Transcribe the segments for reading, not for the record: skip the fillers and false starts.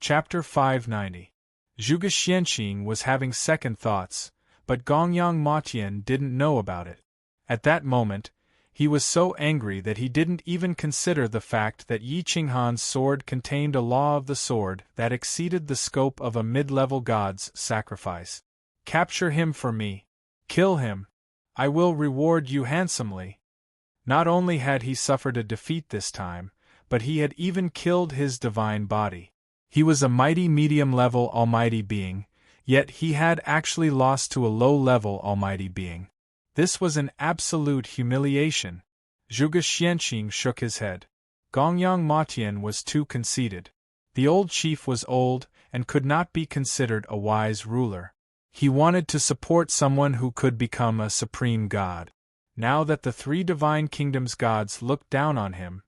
Chapter 590. Zhuge Xianqing was having second thoughts, but Gongyang Matian didn't know about it. At that moment, he was so angry that he didn't even consider the fact that Yi Qinghan's sword contained a law of the sword that exceeded the scope of a mid-level god's sacrifice. Capture him for me. Kill him. I will reward you handsomely. Not only had he suffered a defeat this time, but he had even killed his divine body. He was a mighty medium-level almighty being, yet he had actually lost to a low-level almighty being. This was an absolute humiliation. Zhuge Xianqing shook his head. Gongyang Matian was too conceited. The old chief was old and could not be considered a wise ruler. He wanted to support someone who could become a supreme god. Now that the three divine kingdoms' gods looked down on him,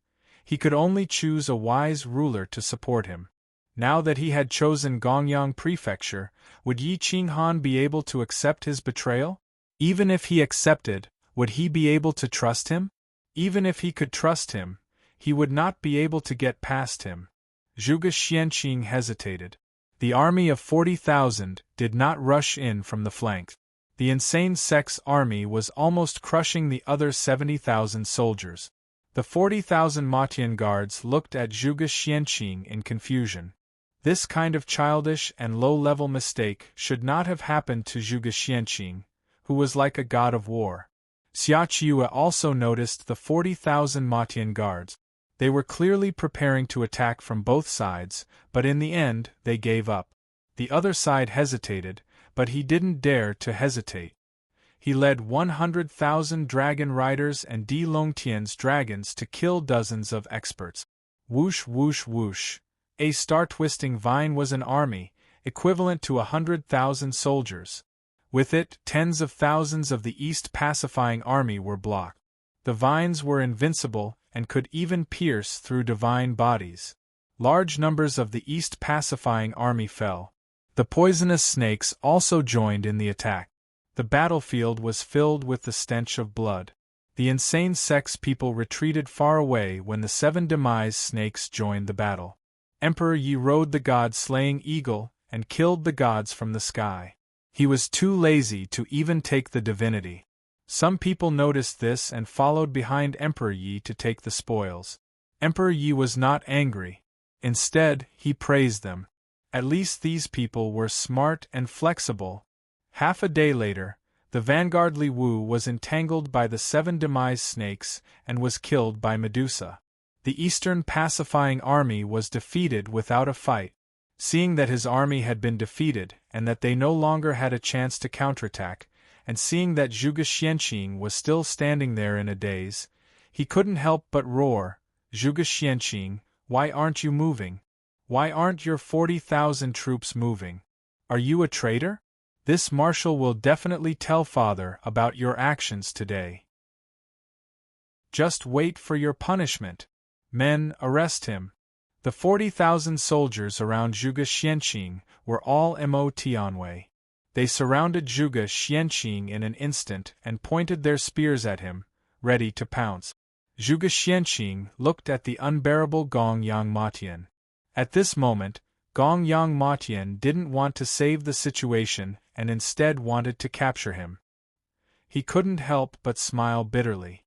he could only choose a wise ruler to support him. Now that he had chosen Gongyang Prefecture, would Yi Qinghan be able to accept his betrayal? Even if he accepted, would he be able to trust him? Even if he could trust him, he would not be able to get past him. Zhuge Xianqing hesitated. The army of 40,000 did not rush in from the flank. The insane sect's army was almost crushing the other 70,000 soldiers. The 40,000 Matian guards looked at Zhuge Xianqing in confusion. This kind of childish and low-level mistake should not have happened to Zhuge Xianqing, who was like a god of war. Xia Qiue also noticed the 40,000 Matian guards. They were clearly preparing to attack from both sides, but in the end they gave up. The other side hesitated, but he didn't dare to hesitate. He led 100,000 dragon riders and Di Longtian's dragons to kill dozens of experts. Whoosh whoosh whoosh. A star-twisting vine was an army, equivalent to 100,000 soldiers. With it, tens of thousands of the East pacifying army were blocked. The vines were invincible and could even pierce through divine bodies. Large numbers of the East pacifying army fell. The poisonous snakes also joined in the attack. The battlefield was filled with the stench of blood. The insane sect's people retreated far away when the 7 demise snakes joined the battle. Emperor Yi rode the god-slaying eagle and killed the gods from the sky. He was too lazy to even take the divinity. Some people noticed this and followed behind Emperor Yi to take the spoils. Emperor Yi was not angry. Instead, he praised them. At least these people were smart and flexible. Half a day later, the vanguard Li Wu was entangled by the 7 demise snakes and was killed by Medusa. The Eastern pacifying army was defeated without a fight. Seeing that his army had been defeated and that they no longer had a chance to counterattack, and seeing that Zhuge Xianqing was still standing there in a daze, he couldn't help but roar, "Zhuge Xianqing, why aren't you moving? Why aren't your 40,000 troops moving? Are you a traitor? This marshal will definitely tell father about your actions today. Just wait for your punishment. Men, arrest him." The 40,000 soldiers around Zhuge Xianqing were all Mo Tianwei. They surrounded Zhuge Xianqing in an instant and pointed their spears at him, ready to pounce. Zhuge Xianqing looked at the unbearable Gongyang Matian. At this moment, Gongyang Matian didn't want to save the situation and instead wanted to capture him. He couldn't help but smile bitterly.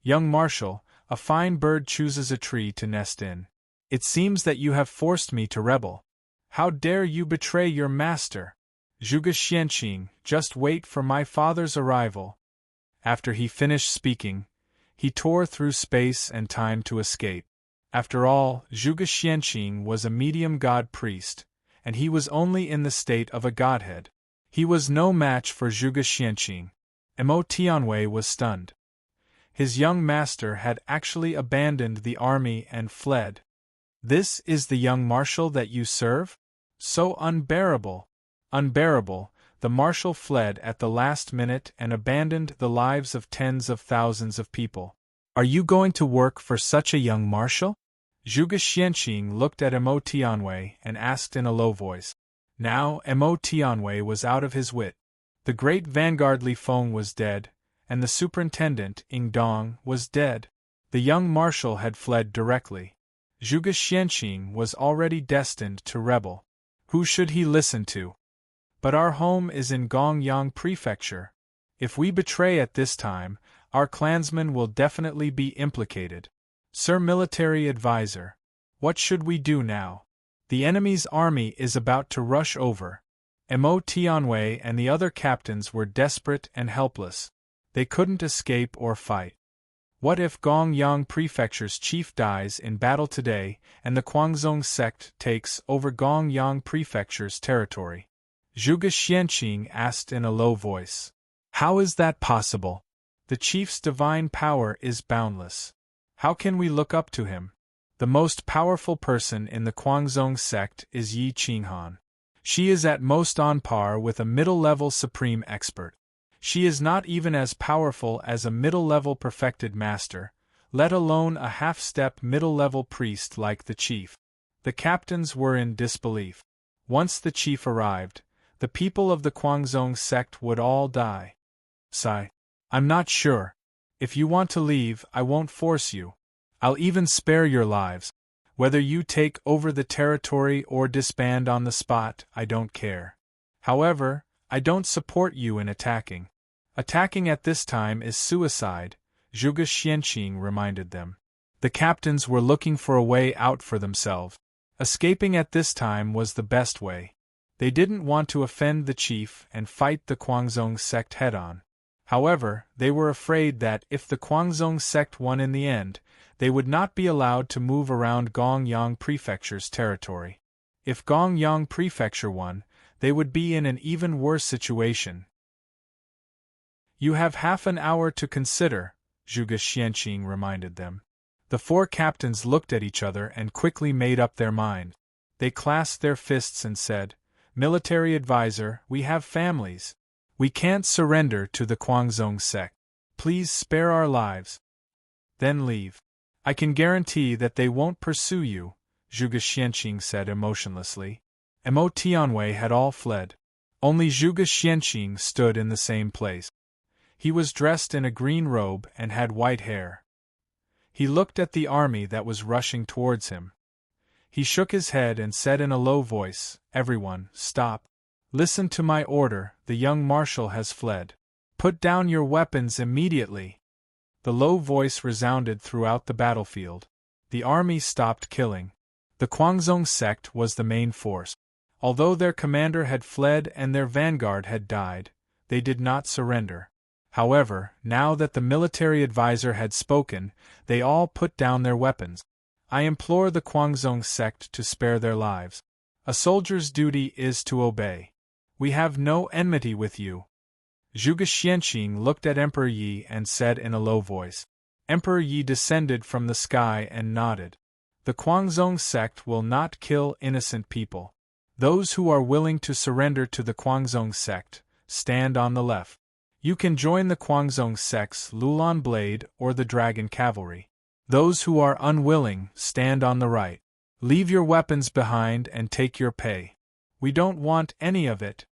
"Young Marshal, a fine bird chooses a tree to nest in. It seems that you have forced me to rebel. How dare you betray your master? Zhuge Xianqing, just wait for my father's arrival." After he finished speaking, he tore through space and time to escape. After all, Zhuge Xianqing was a medium god priest, and he was only in the state of a godhead. He was no match for Zhuge Xianqing. Mo Tianwei was stunned. His young master had actually abandoned the army and fled. "This is the young marshal that you serve? So unbearable! Unbearable!" The marshal fled at the last minute and abandoned the lives of tens of thousands of people. "Are you going to work for such a young marshal?" Zhuge Xianqing looked at Mo Tianwei and asked in a low voice. Now Mo Tianwei was out of his wit. The great vanguard Li Feng was dead, and the superintendent Ying Dong was dead. The young marshal had fled directly. Zhuge Xianqing was already destined to rebel. Who should he listen to? But our home is in Gongyang Prefecture. If we betray at this time, our clansmen will definitely be implicated. Sir Military Advisor, what should we do now? The enemy's army is about to rush over. Mo Tianwei and the other captains were desperate and helpless. They couldn't escape or fight. What if Gongyang Prefecture's chief dies in battle today and the Guangzhong sect takes over Gongyang Prefecture's territory? Zhuge Xianqing asked in a low voice. How is that possible? The chief's divine power is boundless. How can we look up to him? The most powerful person in the Guangzhong sect is Yi Qinghan. She is at most on par with a middle-level supreme expert. She is not even as powerful as a middle-level perfected master, let alone a half-step middle-level priest like the chief. The captains were in disbelief. Once the chief arrived, the people of the Guangzhong sect would all die. Sigh. I'm not sure. If you want to leave, I won't force you. I'll even spare your lives. Whether you take over the territory or disband on the spot, I don't care. However, I don't support you in attacking. Attacking at this time is suicide, Zhuge Xianqing reminded them. The captains were looking for a way out for themselves. Escaping at this time was the best way. They didn't want to offend the chief and fight the Guangzhong sect head-on. However, they were afraid that if the Guangzhong sect won in the end, they would not be allowed to move around Gongyang Prefecture's territory. If Gongyang Prefecture won, they would be in an even worse situation. You have half an hour to consider, Zhuge Xianqing reminded them. The four captains looked at each other and quickly made up their mind. They clasped their fists and said, Military Advisor, we have families. We can't surrender to the Guangzhong sect. Please spare our lives. Then leave. I can guarantee that they won't pursue you, Zhuge Xianqing said emotionlessly. Mo Tianwei had all fled. Only Zhuge Xianqing stood in the same place. He was dressed in a green robe and had white hair. He looked at the army that was rushing towards him. He shook his head and said in a low voice, Everyone, stop. Listen to my order, the young marshal has fled. Put down your weapons immediately. The low voice resounded throughout the battlefield. The army stopped killing. The Guangzhong sect was the main force. Although their commander had fled and their vanguard had died, they did not surrender. However, now that the military advisor had spoken, they all put down their weapons. I implore the Guangzhong sect to spare their lives. A soldier's duty is to obey. We have no enmity with you. Zhuge Xianqing looked at Emperor Yi and said in a low voice. Emperor Yi descended from the sky and nodded. The Guangzhong sect will not kill innocent people. Those who are willing to surrender to the Guangzhong sect, stand on the left. You can join the Guangzhong sect's Lulan Blade or the Dragon Cavalry. Those who are unwilling, stand on the right. Leave your weapons behind and take your pay. We don't want any of it.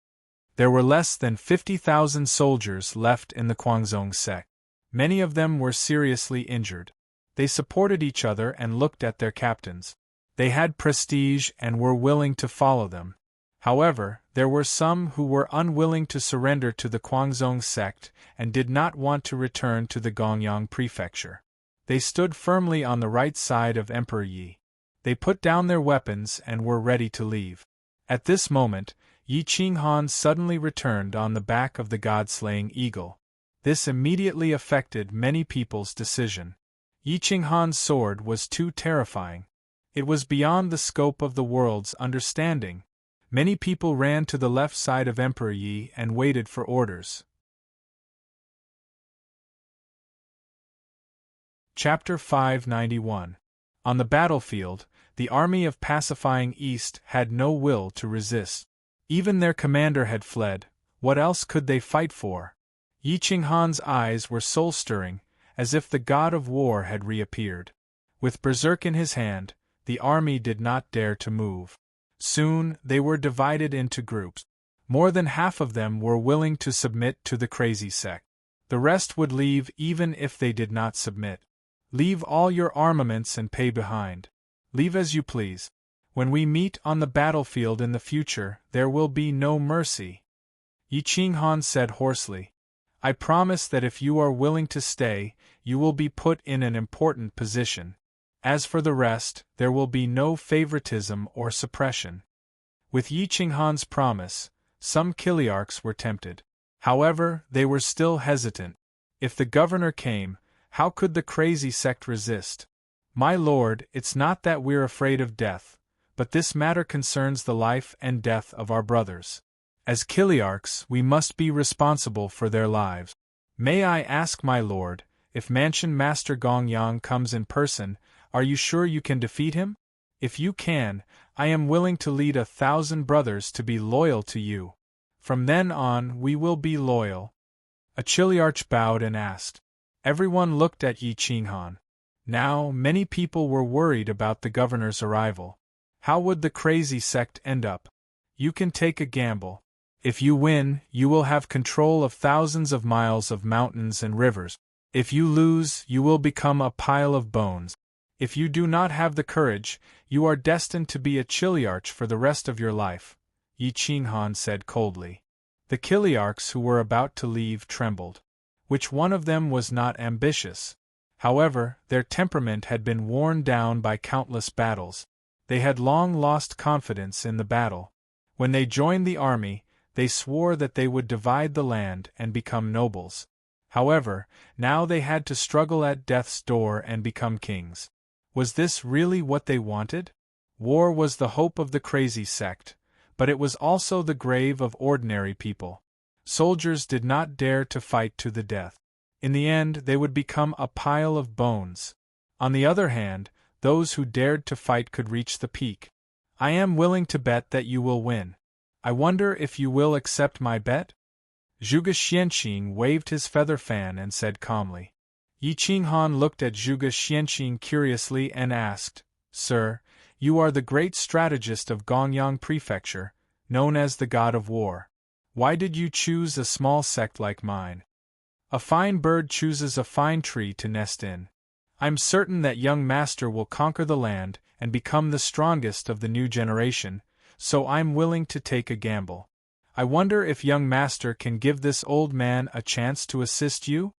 There were less than 50,000 soldiers left in the Guangzhong sect. Many of them were seriously injured. They supported each other and looked at their captains. They had prestige and were willing to follow them. However, there were some who were unwilling to surrender to the Guangzhong sect and did not want to return to the Gongyang Prefecture. They stood firmly on the right side of Emperor Yi. They put down their weapons and were ready to leave. At this moment, Yi Qinghan suddenly returned on the back of the god-slaying eagle. This immediately affected many people's decision. Yi Qinghan's sword was too terrifying. It was beyond the scope of the world's understanding. Many people ran to the left side of Emperor Yi and waited for orders. Chapter 591. On the battlefield, the army of pacifying East had no will to resist. Even their commander had fled. What else could they fight for? Yi Qinghan's eyes were soul-stirring, as if the god of war had reappeared. With berserk in his hand, the army did not dare to move. Soon, they were divided into groups. More than half of them were willing to submit to the crazy sect. The rest would leave even if they did not submit. Leave all your armaments and pay behind. Leave as you please. When we meet on the battlefield in the future, there will be no mercy. Yi Qinghan said hoarsely. I promise that if you are willing to stay, you will be put in an important position. As for the rest, there will be no favoritism or suppression. With Yi Qinghan's promise, some Kiliarchs were tempted. However, they were still hesitant. If the governor came, how could the crazy sect resist? My lord, it's not that we're afraid of death, but this matter concerns the life and death of our brothers. As Kiliarchs, we must be responsible for their lives. May I ask, my lord, if Mansion Master Gongyang comes in person, are you sure you can defeat him? If you can, I am willing to lead 1,000 brothers to be loyal to you. From then on, we will be loyal. A Kiliarch bowed and asked. Everyone looked at Yi Qinghan. Now, many people were worried about the governor's arrival. How would the crazy sect end up? You can take a gamble. If you win, you will have control of thousands of miles of mountains and rivers. If you lose, you will become a pile of bones. If you do not have the courage, you are destined to be a Kiliarch for the rest of your life, Yi Qinghan said coldly. The Kiliarchs who were about to leave trembled. Which one of them was not ambitious? However, their temperament had been worn down by countless battles. They had long lost confidence in the battle. When they joined the army, they swore that they would divide the land and become nobles. However, now they had to struggle at death's door and become kings. Was this really what they wanted? War was the hope of the crazy sect, but it was also the grave of ordinary people. Soldiers did not dare to fight to the death. In the end, they would become a pile of bones. On the other hand, those who dared to fight could reach the peak. I am willing to bet that you will win. I wonder if you will accept my bet? Zhuge Xianqing waved his feather fan and said calmly. Yi Qinghan looked at Zhuge Xianqing curiously and asked, Sir, you are the great strategist of Gongyang Prefecture, known as the God of War. Why did you choose a small sect like mine? A fine bird chooses a fine tree to nest in. I'm certain that young master will conquer the land and become the strongest of the new generation, so I'm willing to take a gamble. I wonder if young master can give this old man a chance to assist you?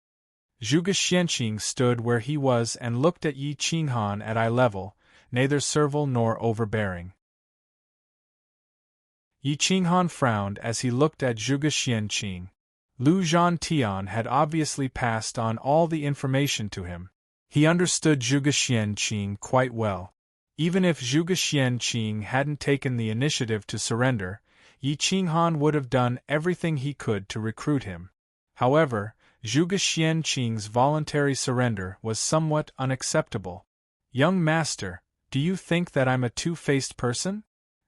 Zhuge Xianqing stood where he was and looked at Yi Qinghan at eye level, neither servile nor overbearing. Yi Qinghan frowned as he looked at Zhuge Xianqing. Lu Zhantian had obviously passed on all the information to him. He understood Zhuge Xianqing quite well. Even if Zhuge Xianqing hadn't taken the initiative to surrender, Yi Qinghan would have done everything he could to recruit him. However, Zhuge Xianqing's voluntary surrender was somewhat unacceptable. Young master, do you think that I'm a two-faced person?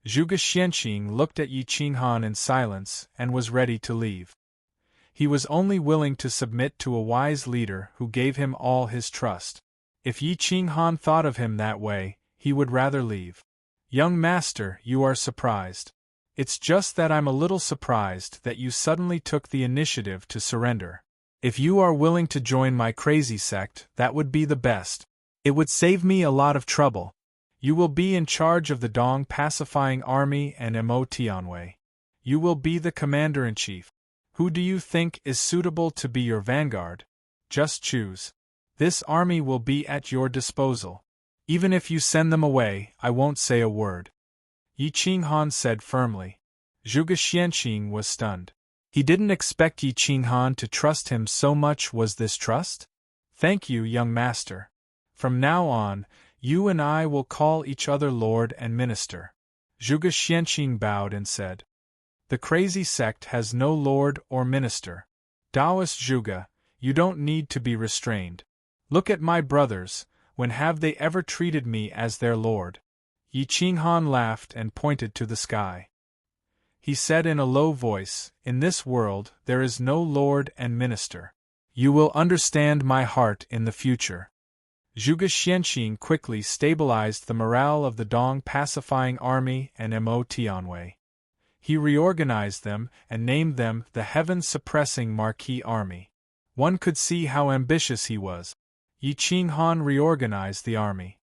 Zhuge Xianqing looked at Yi Qinghan in silence and was ready to leave. He was only willing to submit to a wise leader who gave him all his trust. If Yi Qinghan thought of him that way, he would rather leave. Young master, you are surprised. It's just that I'm a little surprised that you suddenly took the initiative to surrender. If you are willing to join my crazy sect, that would be the best. It would save me a lot of trouble. You will be in charge of the Dong pacifying army and Mo Tianwei. You will be the commander-in-chief. Who do you think is suitable to be your vanguard? Just choose. This army will be at your disposal. Even if you send them away, I won't say a word. Yi Qinghan said firmly. Zhuge Xianqing was stunned. He didn't expect Yi Qinghan to trust him so much. Was this trust? Thank you, young master. From now on, you and I will call each other Lord and Minister. Zhuge Xianqing bowed and said. The crazy sect has no lord or minister. Taoist Zhuge, you don't need to be restrained. Look at my brothers, when have they ever treated me as their lord? Yi Qinghan laughed and pointed to the sky. He said in a low voice, In this world, there is no lord and minister. You will understand my heart in the future. Zhuge Xianqing quickly stabilized the morale of the Dong pacifying army and Mo Tianwei. He reorganized them and named them the Heaven-Suppressing Marquis Army. One could see how ambitious he was. Yi Qinghan reorganized the army.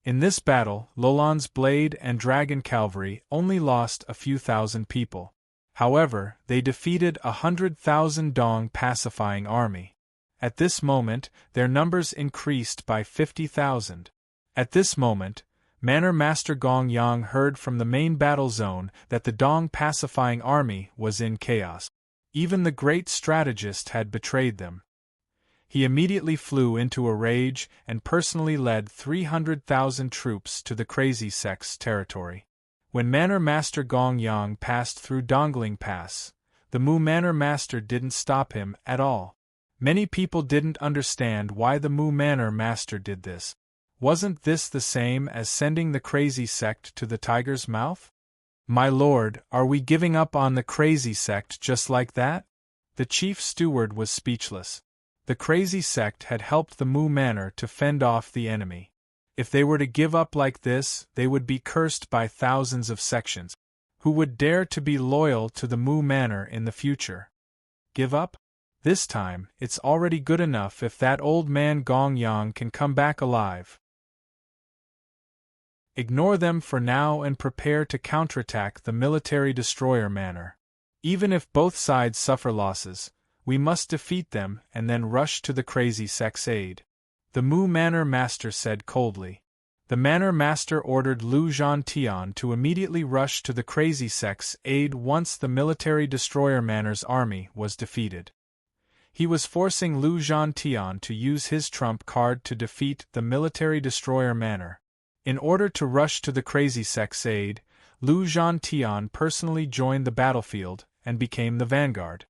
In this battle, Lolan's Blade and Dragon Cavalry only lost a few thousand people. However, they defeated 100,000 Dong pacifying army. At this moment, their numbers increased by 50,000. At this moment, Manor Master Gong Yang heard from the main battle zone that the Dong pacifying army was in chaos. Even the great strategist had betrayed them. He immediately flew into a rage and personally led 300,000 troops to the Crazy Sect's territory. When Manor Master Gong Yang passed through Dongling Pass, the Mu Manor Master didn't stop him at all. Many people didn't understand why the Mu Manor Master did this. Wasn't this the same as sending the Crazy Sect to the tiger's mouth? My lord, are we giving up on the Crazy Sect just like that? The chief steward was speechless. The Crazy Sect had helped the Mu Manor to fend off the enemy. If they were to give up like this, they would be cursed by thousands of sections. Who would dare to be loyal to the Mu Manor in the future? Give up? This time, it's already good enough if that old man Gong Yang can come back alive. Ignore them for now and prepare to counterattack the military destroyer Manor. Even if both sides suffer losses, we must defeat them and then rush to the Crazy Sect's aid. The Mu Manor Master said coldly. The Manor Master ordered Lu Zhantian to immediately rush to the Crazy Sect's aid once the military destroyer Manor's army was defeated. He was forcing Lu Zhantian to use his trump card to defeat the military destroyer Manor. In order to rush to the Crazy Sect's aid, Lu Zhantian personally joined the battlefield and became the vanguard.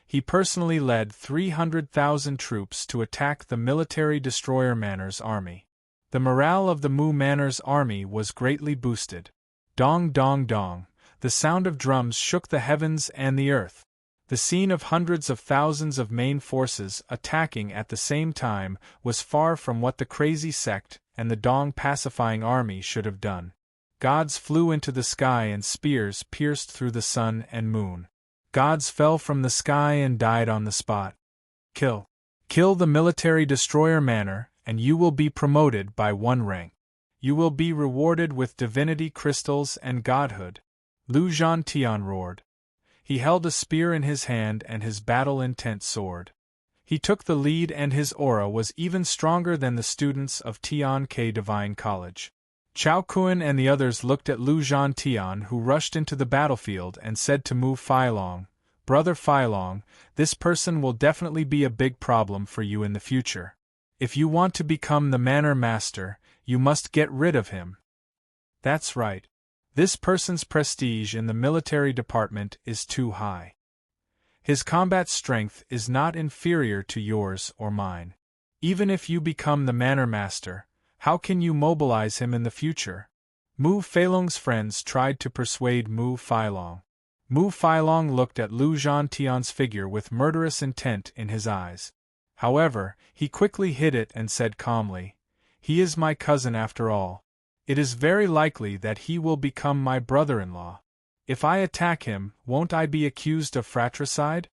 He personally led 300,000 troops to attack the military destroyer Manor's army. The morale of the Mu Manor's army was greatly boosted. Dong dong dong, the sound of drums shook the heavens and the earth. The scene of hundreds of thousands of main forces attacking at the same time was far from what the Crazy Sect and the Dong pacifying army should have done. Gods flew into the sky and spears pierced through the sun and moon. Gods fell from the sky and died on the spot. Kill the military destroyer Manor, and you will be promoted by 1 rank. You will be rewarded with divinity crystals and godhood. Lu Zhantian roared. He held a spear in his hand and his battle-intent soared. He took the lead and his aura was even stronger than the students of Tian Ke Divine College. Chao Kun and the others looked at Lu Zhantian, who rushed into the battlefield and said to Mu Feilong, "Brother Feilong, this person will definitely be a big problem for you in the future. If you want to become the Manor Master, you must get rid of him." That's right. This person's prestige in the military department is too high. His combat strength is not inferior to yours or mine. Even if you become the Manor Master, how can you mobilize him in the future? Mu Feilong's friends tried to persuade Mu Feilong. Mu Feilong looked at Lu Zhantian's figure with murderous intent in his eyes. However, he quickly hid it and said calmly, "He is my cousin after all. It is very likely that he will become my brother-in-law. If I attack him, won't I be accused of fratricide?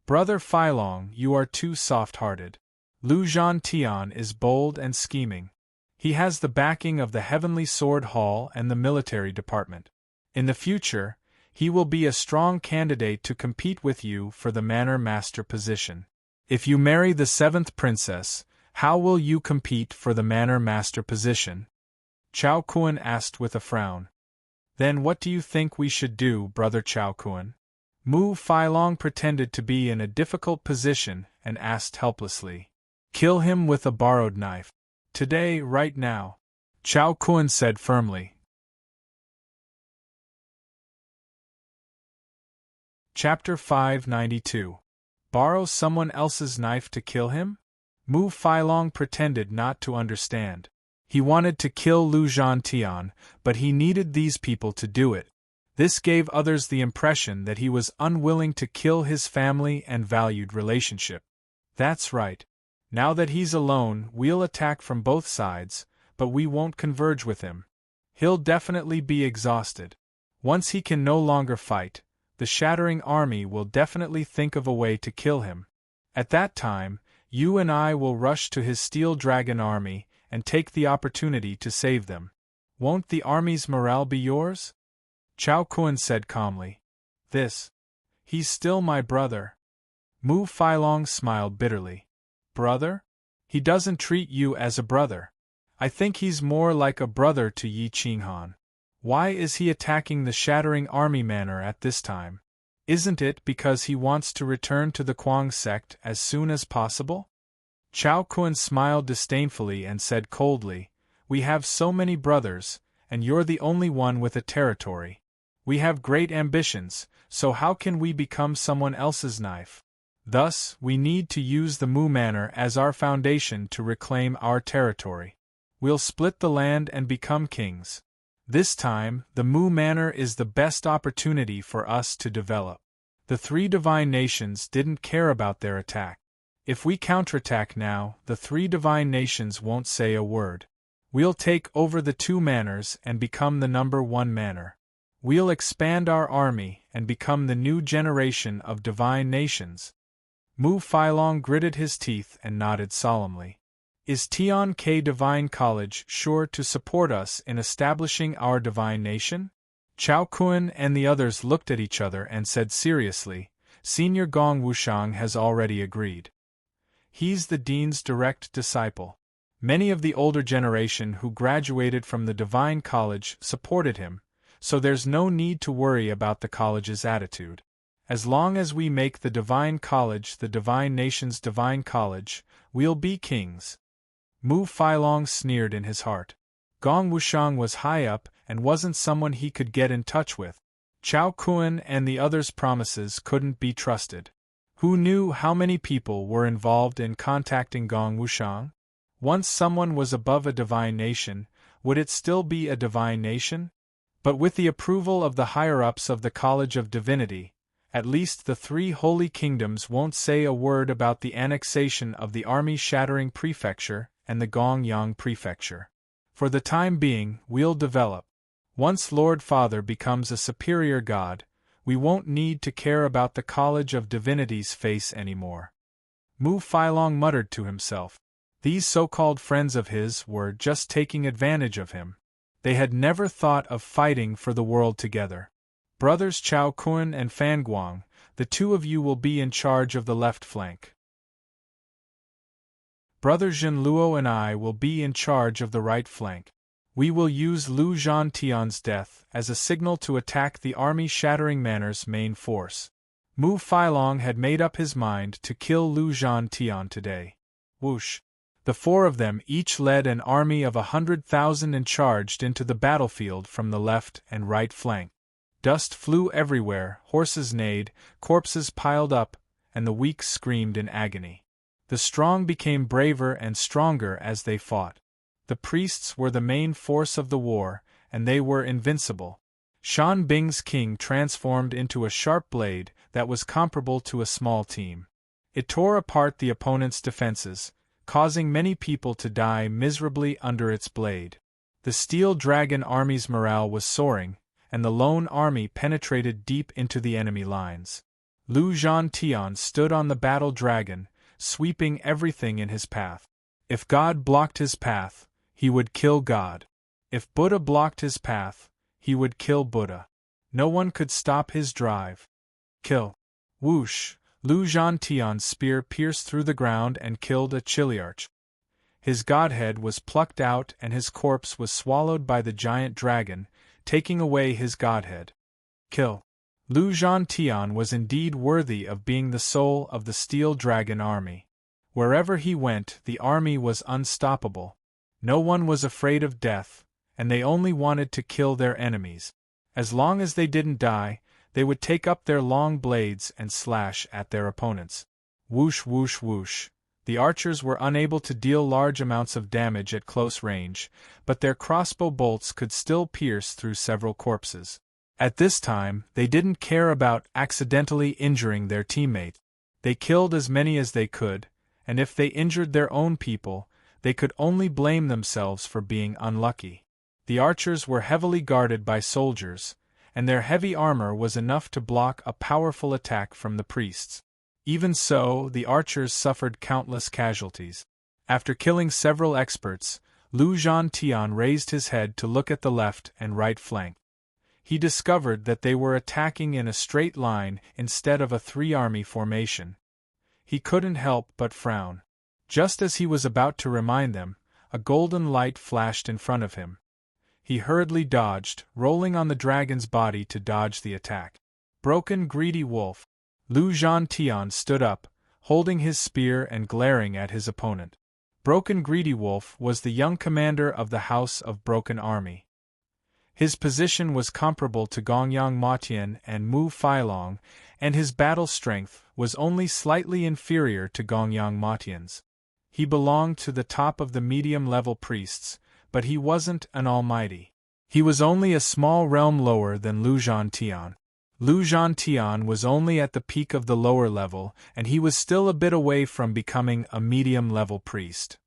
Brother Feilong, you are too soft-hearted. Lu Zhantian is bold and scheming. He has the backing of the Heavenly Sword Hall and the military department. In the future, he will be a strong candidate to compete with you for the Manor Master position. If you marry the 7th princess, how will you compete for the Manor Master position?" Chao Kun asked with a frown. "Then what do you think we should do, Brother Chao Kun?" Mu Feilong pretended to be in a difficult position and asked helplessly. "Kill him with a borrowed knife. Today, right now," Chao Kun said firmly. Chapter 592. Borrow someone else's knife to kill him? Mu Feilong pretended not to understand. He wanted to kill Lu Zhantian, but he needed these people to do it. This gave others the impression that he was unwilling to kill his family and valued relationship. That's right. Now that he's alone, we'll attack from both sides, but we won't converge with him. He'll definitely be exhausted. Once he can no longer fight, the Shattering Army will definitely think of a way to kill him. At that time, you and I will rush to his Steel Dragon Army and take the opportunity to save them. Won't the army's morale be yours? Chao Kun said calmly. He's still my brother. Mu Failong smiled bitterly. Brother? He doesn't treat you as a brother. I think he's more like a brother to Yi Qinghan. Why is he attacking the Shattering Army Manor at this time? Isn't it because he wants to return to the Kuang sect as soon as possible? Chao Kun smiled disdainfully and said coldly, We have so many brothers, and you're the only one with a territory. We have great ambitions, so how can we become someone else's knife? Thus, we need to use the Mu Manor as our foundation to reclaim our territory. We'll split the land and become kings. This time, the Mu Manor is the best opportunity for us to develop. The three divine nations didn't care about their attack. If we counterattack now, the three divine nations won't say a word. We'll take over the two manors and become the number one manor. We'll expand our army and become the new generation of divine nations. Mu Failong gritted his teeth and nodded solemnly. Is Tian Ke Divine College sure to support us in establishing our divine nation? Chao Kun and the others looked at each other and said seriously, Senior Gong Wushang has already agreed. He's the dean's direct disciple. Many of the older generation who graduated from the Divine College supported him, so there's no need to worry about the college's attitude. As long as we make the Divine College the Divine Nation's Divine College, we'll be kings. Mu Failong sneered in his heart. Gong Wushang was high up and wasn't someone he could get in touch with. Chao Kun and the others' promises couldn't be trusted. Who knew how many people were involved in contacting Gong Wushang? Once someone was above a divine nation, would it still be a divine nation? But with the approval of the higher-ups of the College of Divinity, at least the three holy kingdoms won't say a word about the annexation of the army-shattering prefecture and the Gongyang prefecture. For the time being, we'll develop. Once Lord Father becomes a superior god, we won't need to care about the College of Divinity's face anymore. Mu Failong muttered to himself. These so-called friends of his were just taking advantage of him. They had never thought of fighting for the world together. Brothers Chao Kun and Fan Guang, the two of you will be in charge of the left flank. Brother Zhen Luo and I will be in charge of the right flank. We will use Lu Zhantian's death as a signal to attack the army-shattering manor's main force. Mu Failong had made up his mind to kill Lu Zhantian today. Whoosh! The four of them each led an army of 100,000 and charged into the battlefield from the left and right flank. Dust flew everywhere, horses neighed, corpses piled up, and the weak screamed in agony. The strong became braver and stronger as they fought. The priests were the main force of the war, and they were invincible. Shan Bing's king transformed into a sharp blade that was comparable to a small team. It tore apart the opponent's defenses, causing many people to die miserably under its blade. The Steel Dragon army's morale was soaring, and the lone army penetrated deep into the enemy lines. Lu Zhantian stood on the battle dragon, sweeping everything in his path. If God blocked his path, he would kill God. If Buddha blocked his path, he would kill Buddha. No one could stop his drive. Kill. Whoosh! Lu Zhantian's spear pierced through the ground and killed a chiliarch. His godhead was plucked out and his corpse was swallowed by the giant dragon, taking away his godhead. Kill. Lu Zhantian was indeed worthy of being the soul of the Steel Dragon army. Wherever he went, the army was unstoppable. No one was afraid of death, and they only wanted to kill their enemies. As long as they didn't die, they would take up their long blades and slash at their opponents. Whoosh whoosh whoosh. The archers were unable to deal large amounts of damage at close range, but their crossbow bolts could still pierce through several corpses. At this time, they didn't care about accidentally injuring their teammate. They killed as many as they could, and if they injured their own people, they could only blame themselves for being unlucky. The archers were heavily guarded by soldiers, and their heavy armor was enough to block a powerful attack from the priests. Even so, the archers suffered countless casualties. After killing several experts, Lu Zhantian raised his head to look at the left and right flank. He discovered that they were attacking in a straight line instead of a three-army formation. He couldn't help but frown. Just as he was about to remind them, a golden light flashed in front of him. He hurriedly dodged, rolling on the dragon's body to dodge the attack. Broken greedy wolf. Lu Zhantian stood up, holding his spear and glaring at his opponent. Broken greedy wolf was the young commander of the House of Broken Army. His position was comparable to Gongyang Matian and Mu Failong, and his battle strength was only slightly inferior to Gongyang Matian's. He belonged to the top of the medium-level priests, but he wasn't an almighty. He was only a small realm lower than Lu Zhantian. Lu Zhantian was only at the peak of the lower level, and he was still a bit away from becoming a medium-level priest.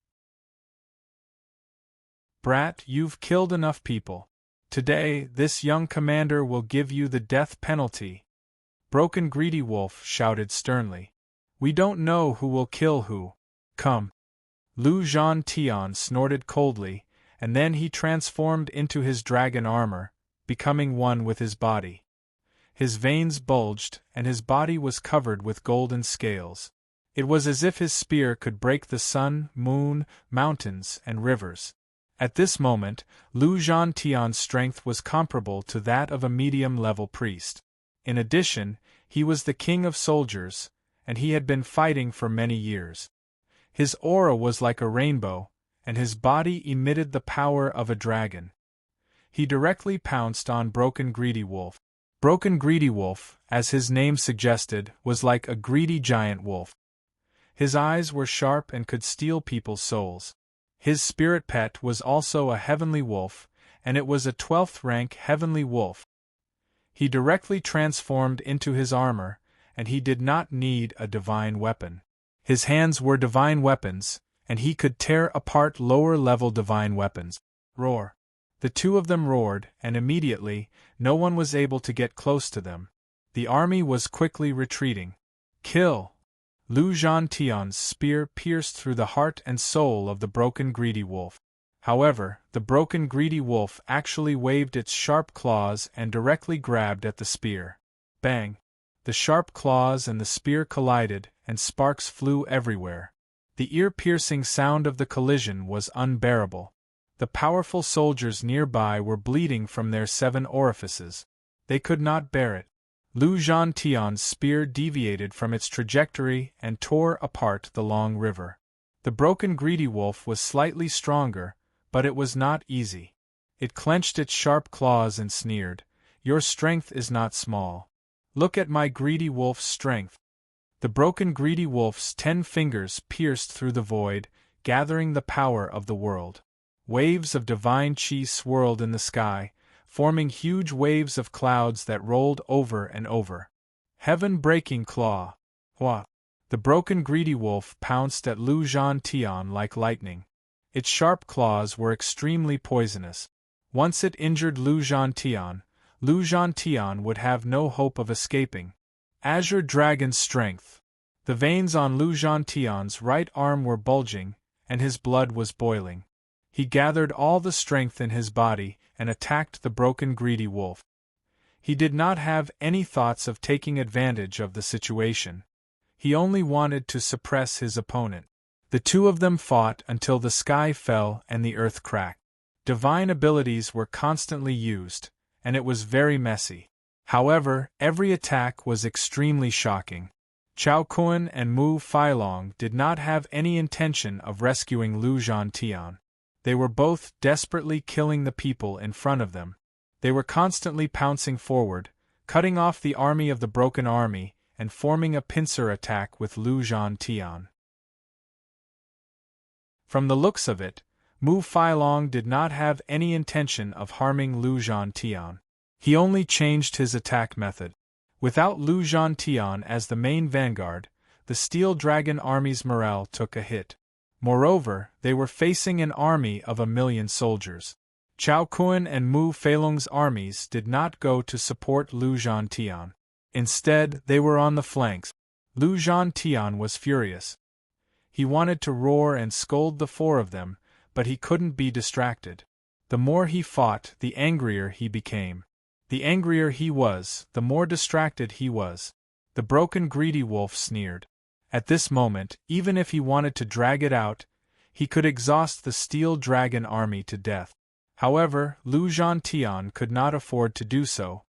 Brat, you've killed enough people. Today, this young commander will give you the death penalty. Broken Greedy Wolf shouted sternly. We don't know who will kill who. Come. Lu Zhantian snorted coldly, and then he transformed into his dragon armor, becoming one with his body. His veins bulged, and his body was covered with golden scales. It was as if his spear could break the sun, moon, mountains, and rivers. At this moment, Lu Zhantian's strength was comparable to that of a medium-level priest. In addition, he was the king of soldiers, and he had been fighting for many years. His aura was like a rainbow, and his body emitted the power of a dragon. He directly pounced on Broken Greedy Wolf. Broken Greedy Wolf, as his name suggested, was like a greedy giant wolf. His eyes were sharp and could steal people's souls. His spirit pet was also a heavenly wolf, and it was a 12th rank heavenly wolf. He directly transformed into his armor, and he did not need a divine weapon. His hands were divine weapons, and he could tear apart lower-level divine weapons. Roar. The two of them roared, and immediately, no one was able to get close to them. The army was quickly retreating. Kill! Lu Zhantian's spear pierced through the heart and soul of the Broken Greedy Wolf. However, the Broken Greedy Wolf actually waved its sharp claws and directly grabbed at the spear. Bang! The sharp claws and the spear collided, and sparks flew everywhere. The ear-piercing sound of the collision was unbearable. The powerful soldiers nearby were bleeding from their 7 orifices. They could not bear it. Lu Zhantian's spear deviated from its trajectory and tore apart the long river. The Broken Greedy Wolf was slightly stronger, but it was not easy. It clenched its sharp claws and sneered, "Your strength is not small. Look at my Greedy Wolf's strength." The Broken Greedy Wolf's 10 fingers pierced through the void, gathering the power of the world. Waves of divine chi swirled in the sky, forming huge waves of clouds that rolled over and over. Heaven-breaking claw. Hua! The Broken Greedy Wolf pounced at Lu Zhantian like lightning. Its sharp claws were extremely poisonous. Once it injured Lu Zhantian would have no hope of escaping. Azure Dragon Strength. The veins on Lu Zhantian's right arm were bulging, and his blood was boiling. He gathered all the strength in his body and attacked the Broken Greedy Wolf. He did not have any thoughts of taking advantage of the situation. He only wanted to suppress his opponent. The two of them fought until the sky fell and the earth cracked. Divine abilities were constantly used, and it was very messy. However, every attack was extremely shocking. Chao Kun and Mu Failong did not have any intention of rescuing Lu Zhantian. They were both desperately killing the people in front of them. They were constantly pouncing forward, cutting off the army of the Broken Army, and forming a pincer attack with Lu Zhantian. From the looks of it, Mu Failong did not have any intention of harming Lu Zhantian. He only changed his attack method. Without Lu Zhantian as the main vanguard, the Steel Dragon Army's morale took a hit. Moreover, they were facing an army of 1,000,000 soldiers. Chao Kun and Mu Failong's armies did not go to support Lu Zhantian. Instead, they were on the flanks. Lu Zhantian was furious. He wanted to roar and scold the 4 of them, but he couldn't be distracted. The more he fought, the angrier he became. The angrier he was, the more distracted he was. The broken greedy wolf sneered. At this moment, even if he wanted to drag it out, he could exhaust the steel dragon army to death. However, Lu Zhantian could not afford to do so.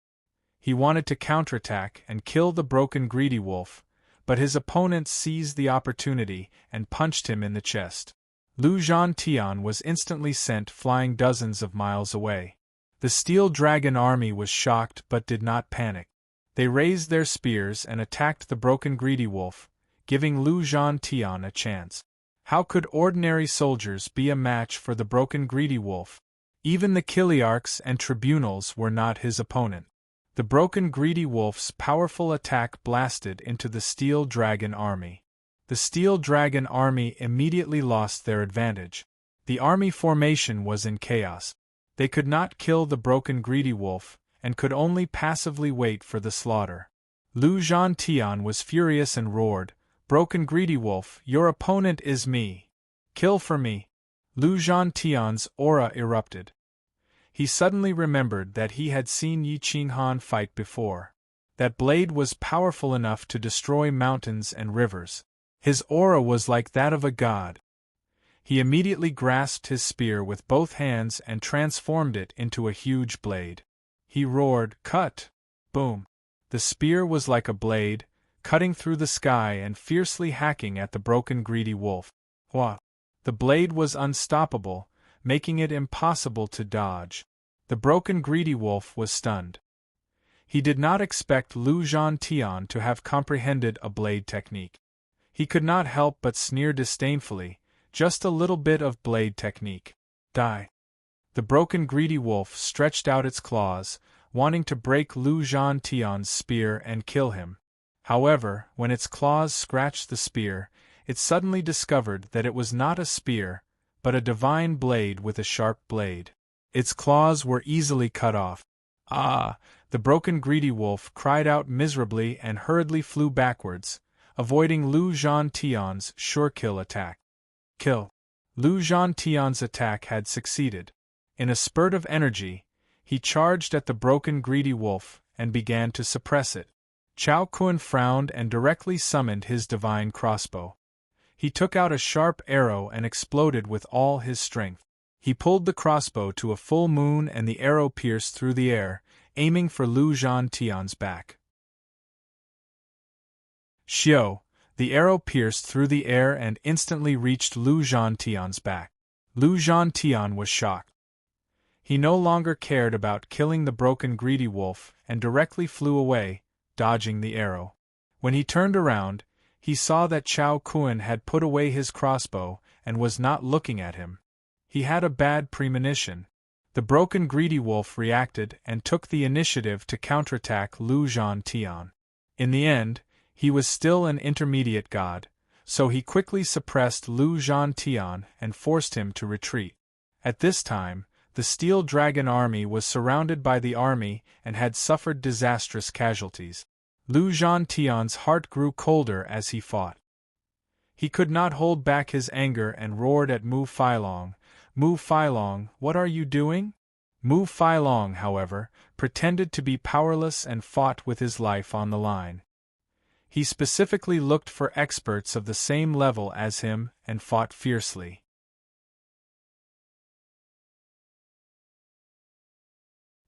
He wanted to counterattack and kill the broken greedy wolf, but his opponent seized the opportunity and punched him in the chest. Lu Zhantian was instantly sent flying dozens of miles away. The steel dragon army was shocked but did not panic. They raised their spears and attacked the broken greedy wolf, giving Lu Zhantian a chance. How could ordinary soldiers be a match for the broken greedy wolf? Even the Kiliarchs and tribunals were not his opponent. The broken greedy wolf's powerful attack blasted into the steel dragon army. The steel dragon army immediately lost their advantage. The army formation was in chaos. They could not kill the broken greedy wolf, and could only passively wait for the slaughter. Lu Zhantian was furious and roared, "Broken greedy wolf, your opponent is me. Kill for me." Lu Zhantian's aura erupted. He suddenly remembered that he had seen Yi Qinghan fight before. That blade was powerful enough to destroy mountains and rivers. His aura was like that of a god. He immediately grasped his spear with both hands and transformed it into a huge blade. He roared, "Cut!" Boom! The spear was like a blade, cutting through the sky and fiercely hacking at the broken greedy wolf. Wha! The blade was unstoppable, making it impossible to dodge. The broken greedy wolf was stunned. He did not expect Lu Zhantian to have comprehended a blade technique. He could not help but sneer disdainfully, "Just a little bit of blade technique. Die." The broken greedy wolf stretched out its claws, wanting to break Lu Zhantian's spear and kill him. However, when its claws scratched the spear, it suddenly discovered that it was not a spear, but a divine blade with a sharp blade. Its claws were easily cut off. "Ah!" The broken greedy wolf cried out miserably and hurriedly flew backwards, avoiding Lu Zhantian's sure-kill attack. Kill! Lu Zhantian's attack had succeeded. In a spurt of energy, he charged at the broken greedy wolf and began to suppress it. Chao Kun frowned and directly summoned his divine crossbow. He took out a sharp arrow and exploded with all his strength. He pulled the crossbow to a full moon and the arrow pierced through the air, aiming for Lu Zhantian's back. Xiao! The arrow pierced through the air and instantly reached Lu Zhantian's back. Lu Zhantian was shocked. He no longer cared about killing the broken greedy wolf and directly flew away, dodging the arrow. When he turned around, he saw that Chao Kun had put away his crossbow and was not looking at him. He had a bad premonition. The broken greedy wolf reacted and took the initiative to counterattack Lu Zhantian. In the end, he was still an intermediate god, so he quickly suppressed Lu Zhantian and forced him to retreat. At this time, the steel dragon army was surrounded by the army and had suffered disastrous casualties. Lu Zhantian's heart grew colder as he fought. He could not hold back his anger and roared at Mu Feilong, "Mu Feilong, what are you doing?" Mu Feilong, however, pretended to be powerless and fought with his life on the line. He specifically looked for experts of the same level as him and fought fiercely.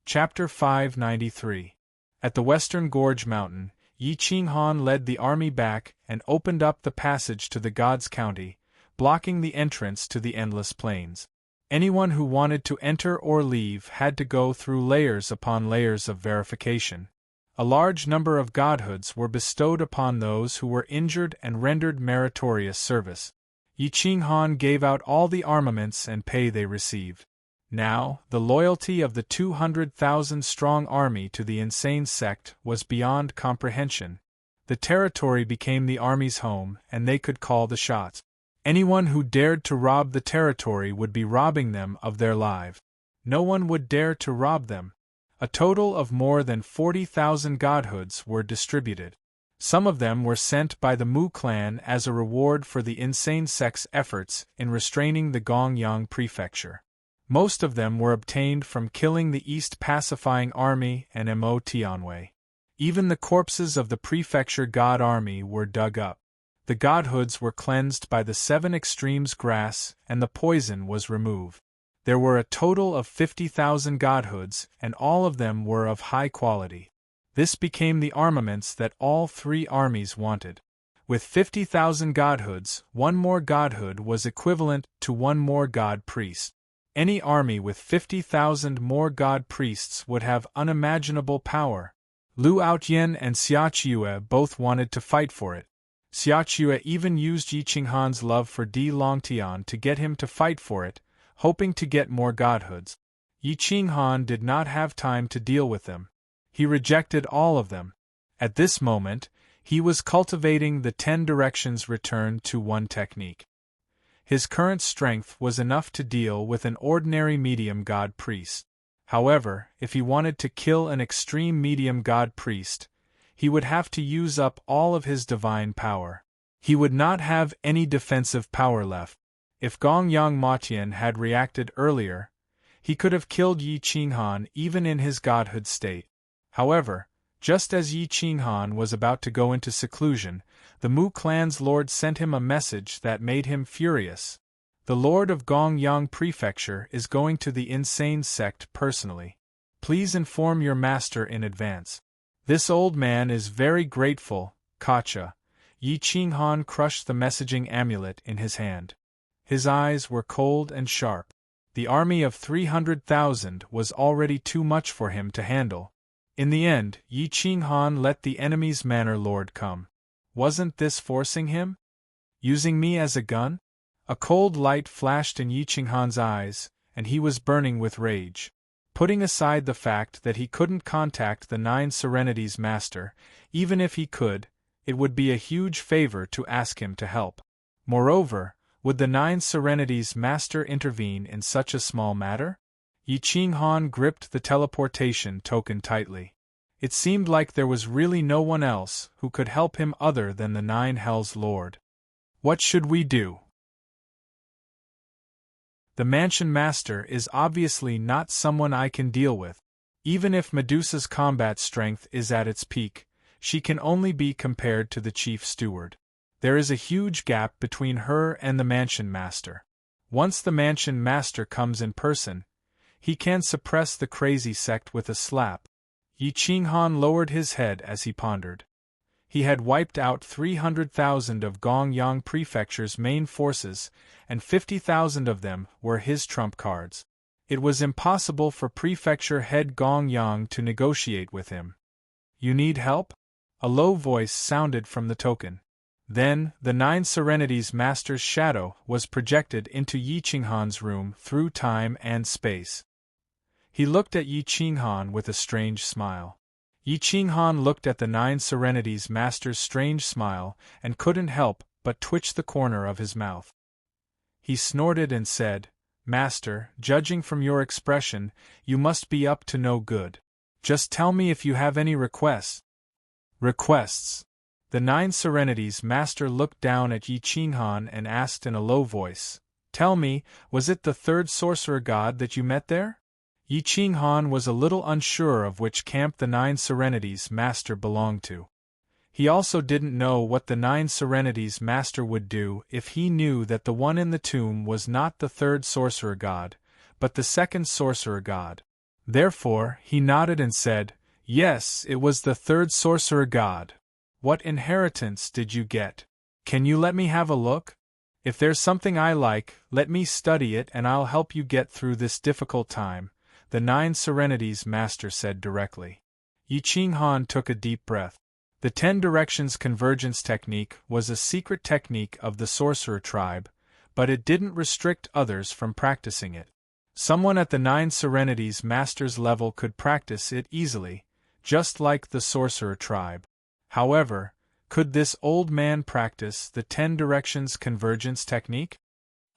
Chapter 593. At the Western Gorge Mountain, Yi Qinghan led the army back and opened up the passage to the God's County, blocking the entrance to the endless plains. Anyone who wanted to enter or leave had to go through layers upon layers of verification. A large number of godhoods were bestowed upon those who were injured and rendered meritorious service. Yi Qinghan gave out all the armaments and pay they received. Now, the loyalty of the 200,000-strong army to the insane sect was beyond comprehension. The territory became the army's home, and they could call the shots. Anyone who dared to rob the territory would be robbing them of their lives. No one would dare to rob them. A total of more than 40,000 godhoods were distributed. Some of them were sent by the Mu clan as a reward for the insane sect's efforts in restraining the Gongyang prefecture. Most of them were obtained from killing the East Pacifying Army and Mo Tianwei. Even the corpses of the prefecture god army were dug up. The godhoods were cleansed by the 7 extremes grass and the poison was removed. There were a total of 50,000 godhoods and all of them were of high quality. This became the armaments that all 3 armies wanted. With 50,000 godhoods, 1 more godhood was equivalent to 1 more god priest. Any army with 50,000 more god priests would have unimaginable power. Lu Outyen and Xiaoqiue both wanted to fight for it. Xiaoqiue even used Yi Qinghan's love for Di Longtian to get him to fight for it, hoping to get more godhoods. Yi Qinghan did not have time to deal with them. He rejected all of them. At this moment, he was cultivating the 10 directions return to 1 technique. His current strength was enough to deal with an ordinary medium god priest. However, if he wanted to kill an extreme medium god priest, he would have to use up all of his divine power. He would not have any defensive power left. If Gongyang Matian had reacted earlier, he could have killed Yi Qinghan even in his godhood state. However, just as Yi Qinghan was about to go into seclusion, the Mu clan's lord sent him a message that made him furious. The lord of Gongyang Prefecture is going to the insane sect personally. Please inform your master in advance. This old man is very grateful, Kacha. Yi Qinghan crushed the messaging amulet in his hand. His eyes were cold and sharp. The army of 300,000 was already too much for him to handle. In the end, Yi Qinghan let the enemy's manor lord come. Wasn't this forcing him? Using me as a gun? A cold light flashed in Yi Qinghan's eyes, and he was burning with rage. Putting aside the fact that he couldn't contact the 9 Serenities master, even if he could, it would be a huge favor to ask him to help. Moreover, would the 9 Serenities master intervene in such a small matter? Yi Qinghan gripped the teleportation token tightly. It seemed like there was really no one else who could help him other than the 9 Hells Lord. What should we do? The Mansion Master is obviously not someone I can deal with. Even if Medusa's combat strength is at its peak, she can only be compared to the Chief Steward. There is a huge gap between her and the Mansion Master. Once the Mansion Master comes in person, he can suppress the crazy sect with a slap. Yi Qinghan lowered his head as he pondered. He had wiped out 300,000 of Gongyang Prefecture's main forces, and 50,000 of them were his trump cards. It was impossible for Prefecture head Gongyang to negotiate with him. You need help? A low voice sounded from the token. Then, the 9 Serenities Master's shadow was projected into Yi Qinghan's room through time and space. He looked at Yi Qinghan with a strange smile. Yi Qinghan looked at the 9 Serenities Master's strange smile and couldn't help but twitch the corner of his mouth. He snorted and said, "Master, judging from your expression, you must be up to no good. Just tell me if you have any requests." Requests? The 9 Serenities Master looked down at Yi Qinghan and asked in a low voice, "Tell me, was it the 3rd sorcerer god that you met there?" Yi Qinghan was a little unsure of which camp the 9 Serenities Master belonged to. He also didn't know what the 9 Serenities Master would do if he knew that the one in the tomb was not the 3rd sorcerer god, but the 2nd sorcerer god. Therefore, he nodded and said, "Yes, it was the 3rd sorcerer god. What inheritance did you get? Can you let me have a look? If there's something I like, let me study it and I'll help you get through this difficult time," the 9 Serenities Master said directly. Yi Qinghan took a deep breath. The 10 Directions Convergence Technique was a secret technique of the Sorcerer tribe, but it didn't restrict others from practicing it. Someone at the 9 Serenities Master's level could practice it easily, just like the Sorcerer tribe. However, could this old man practice the 10 Directions Convergence Technique?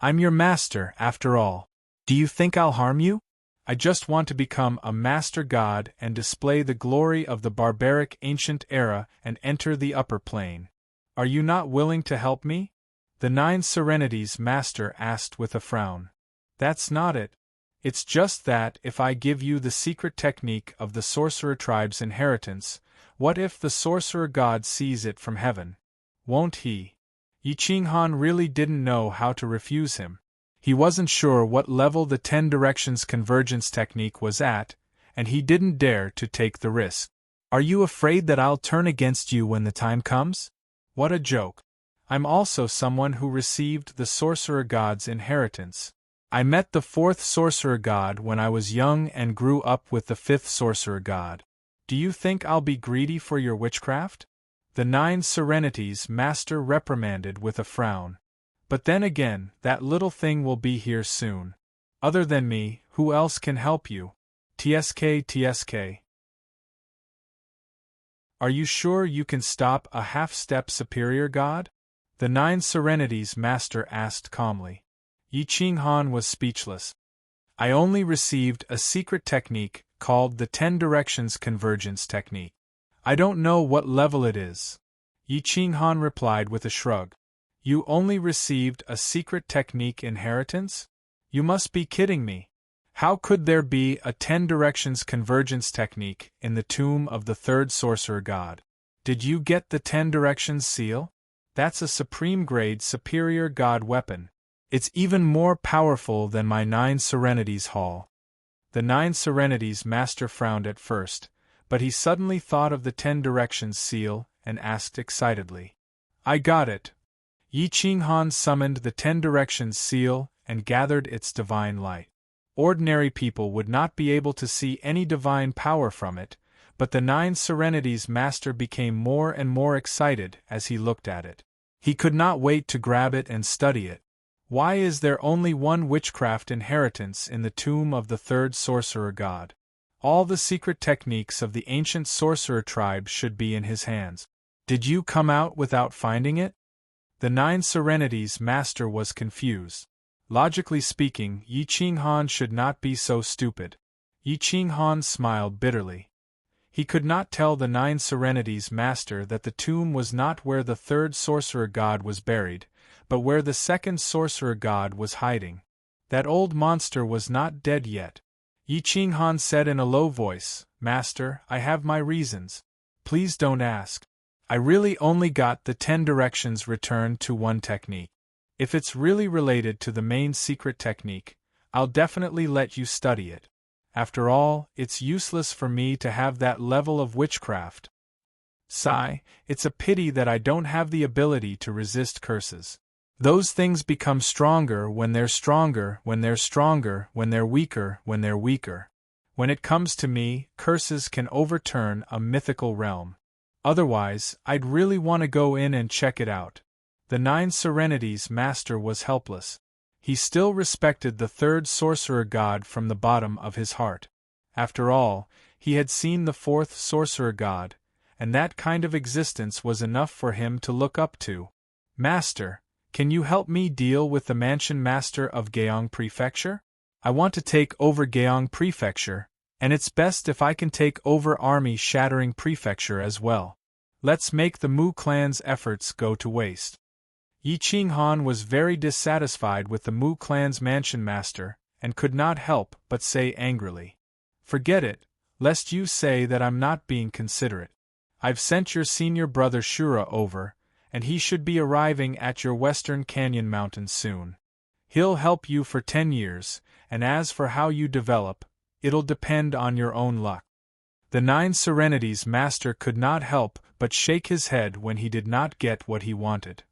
"I'm your master, after all. Do you think I'll harm you?" I just want to become a master god and display the glory of the barbaric ancient era and enter the upper plane. Are you not willing to help me? The Nine Serenities Master asked with a frown. That's not it. It's just that if I give you the secret technique of the sorcerer tribe's inheritance, what if the sorcerer god sees it from heaven? Won't he? Yi Qinghan really didn't know how to refuse him. He wasn't sure what level the 10 directions convergence technique was at, and he didn't dare to take the risk. Are you afraid that I'll turn against you when the time comes? What a joke. I'm also someone who received the sorcerer god's inheritance. I met the 4th sorcerer god when I was young and grew up with the 5th sorcerer god. Do you think I'll be greedy for your witchcraft? The 9 Serenities Master reprimanded with a frown. But then again, that little thing will be here soon. Other than me, who else can help you? TSK. Are you sure you can stop a half-step superior god? The 9 Serenities Master asked calmly. Yi Qinghan was speechless. I only received a secret technique called the 10 directions convergence technique. I don't know what level it is. Yi Qinghan replied with a shrug. You only received a secret technique inheritance? You must be kidding me. How could there be a 10 directions convergence technique in the tomb of the 3rd sorcerer god? Did you get the 10 directions seal? That's a supreme grade superior god weapon. It's even more powerful than my 9 Serenities haul. The 9 Serenities Master frowned at first, but he suddenly thought of the 10 directions seal and asked excitedly. I got it. Yi Qinghan summoned the 10 directions seal and gathered its divine light. Ordinary people would not be able to see any divine power from it, but the 9 Serenities Master became more and more excited as he looked at it. He could not wait to grab it and study it. Why is there only one witchcraft inheritance in the tomb of the 3rd sorcerer god? All the secret techniques of the ancient sorcerer tribe should be in his hands. Did you come out without finding it? The 9 Serenities Master was confused. Logically speaking, Yi Qinghan should not be so stupid. Yi Qinghan smiled bitterly. He could not tell the 9 Serenities Master that the tomb was not where the 3rd sorcerer god was buried, but where the 2nd sorcerer god was hiding. That old monster was not dead yet. Yi Qinghan said in a low voice, Master, I have my reasons. Please don't ask. I really only got the 10 directions returned to one technique. If it's really related to the main secret technique, I'll definitely let you study it. After all, it's useless for me to have that level of witchcraft. Sigh, it's a pity that I don't have the ability to resist curses. Those things become stronger when they're stronger, when they're stronger, when they're weaker, when they're weaker. When it comes to me, curses can overturn a mythical realm. Otherwise, I'd really want to go in and check it out. The 9 Serenities Master was helpless. He still respected the 3rd sorcerer god from the bottom of his heart. After all, he had seen the 4th sorcerer god, and that kind of existence was enough for him to look up to. Master, can you help me deal with the mansion master of Gyeong Prefecture? I want to take over Gyeong Prefecture, and it's best if I can take over Army Shattering Prefecture as well. Let's make the Mu clan's efforts go to waste. Yi Qinghan was very dissatisfied with the Mu clan's mansion master, and could not help but say angrily, Forget it, lest you say that I'm not being considerate. I've sent your senior brother Shura over, and he should be arriving at your Western Canyon Mountain soon. He'll help you for 10 years, and as for how you develop, it'll depend on your own luck. The 9 Serenities Master could not help but shake his head when he did not get what he wanted.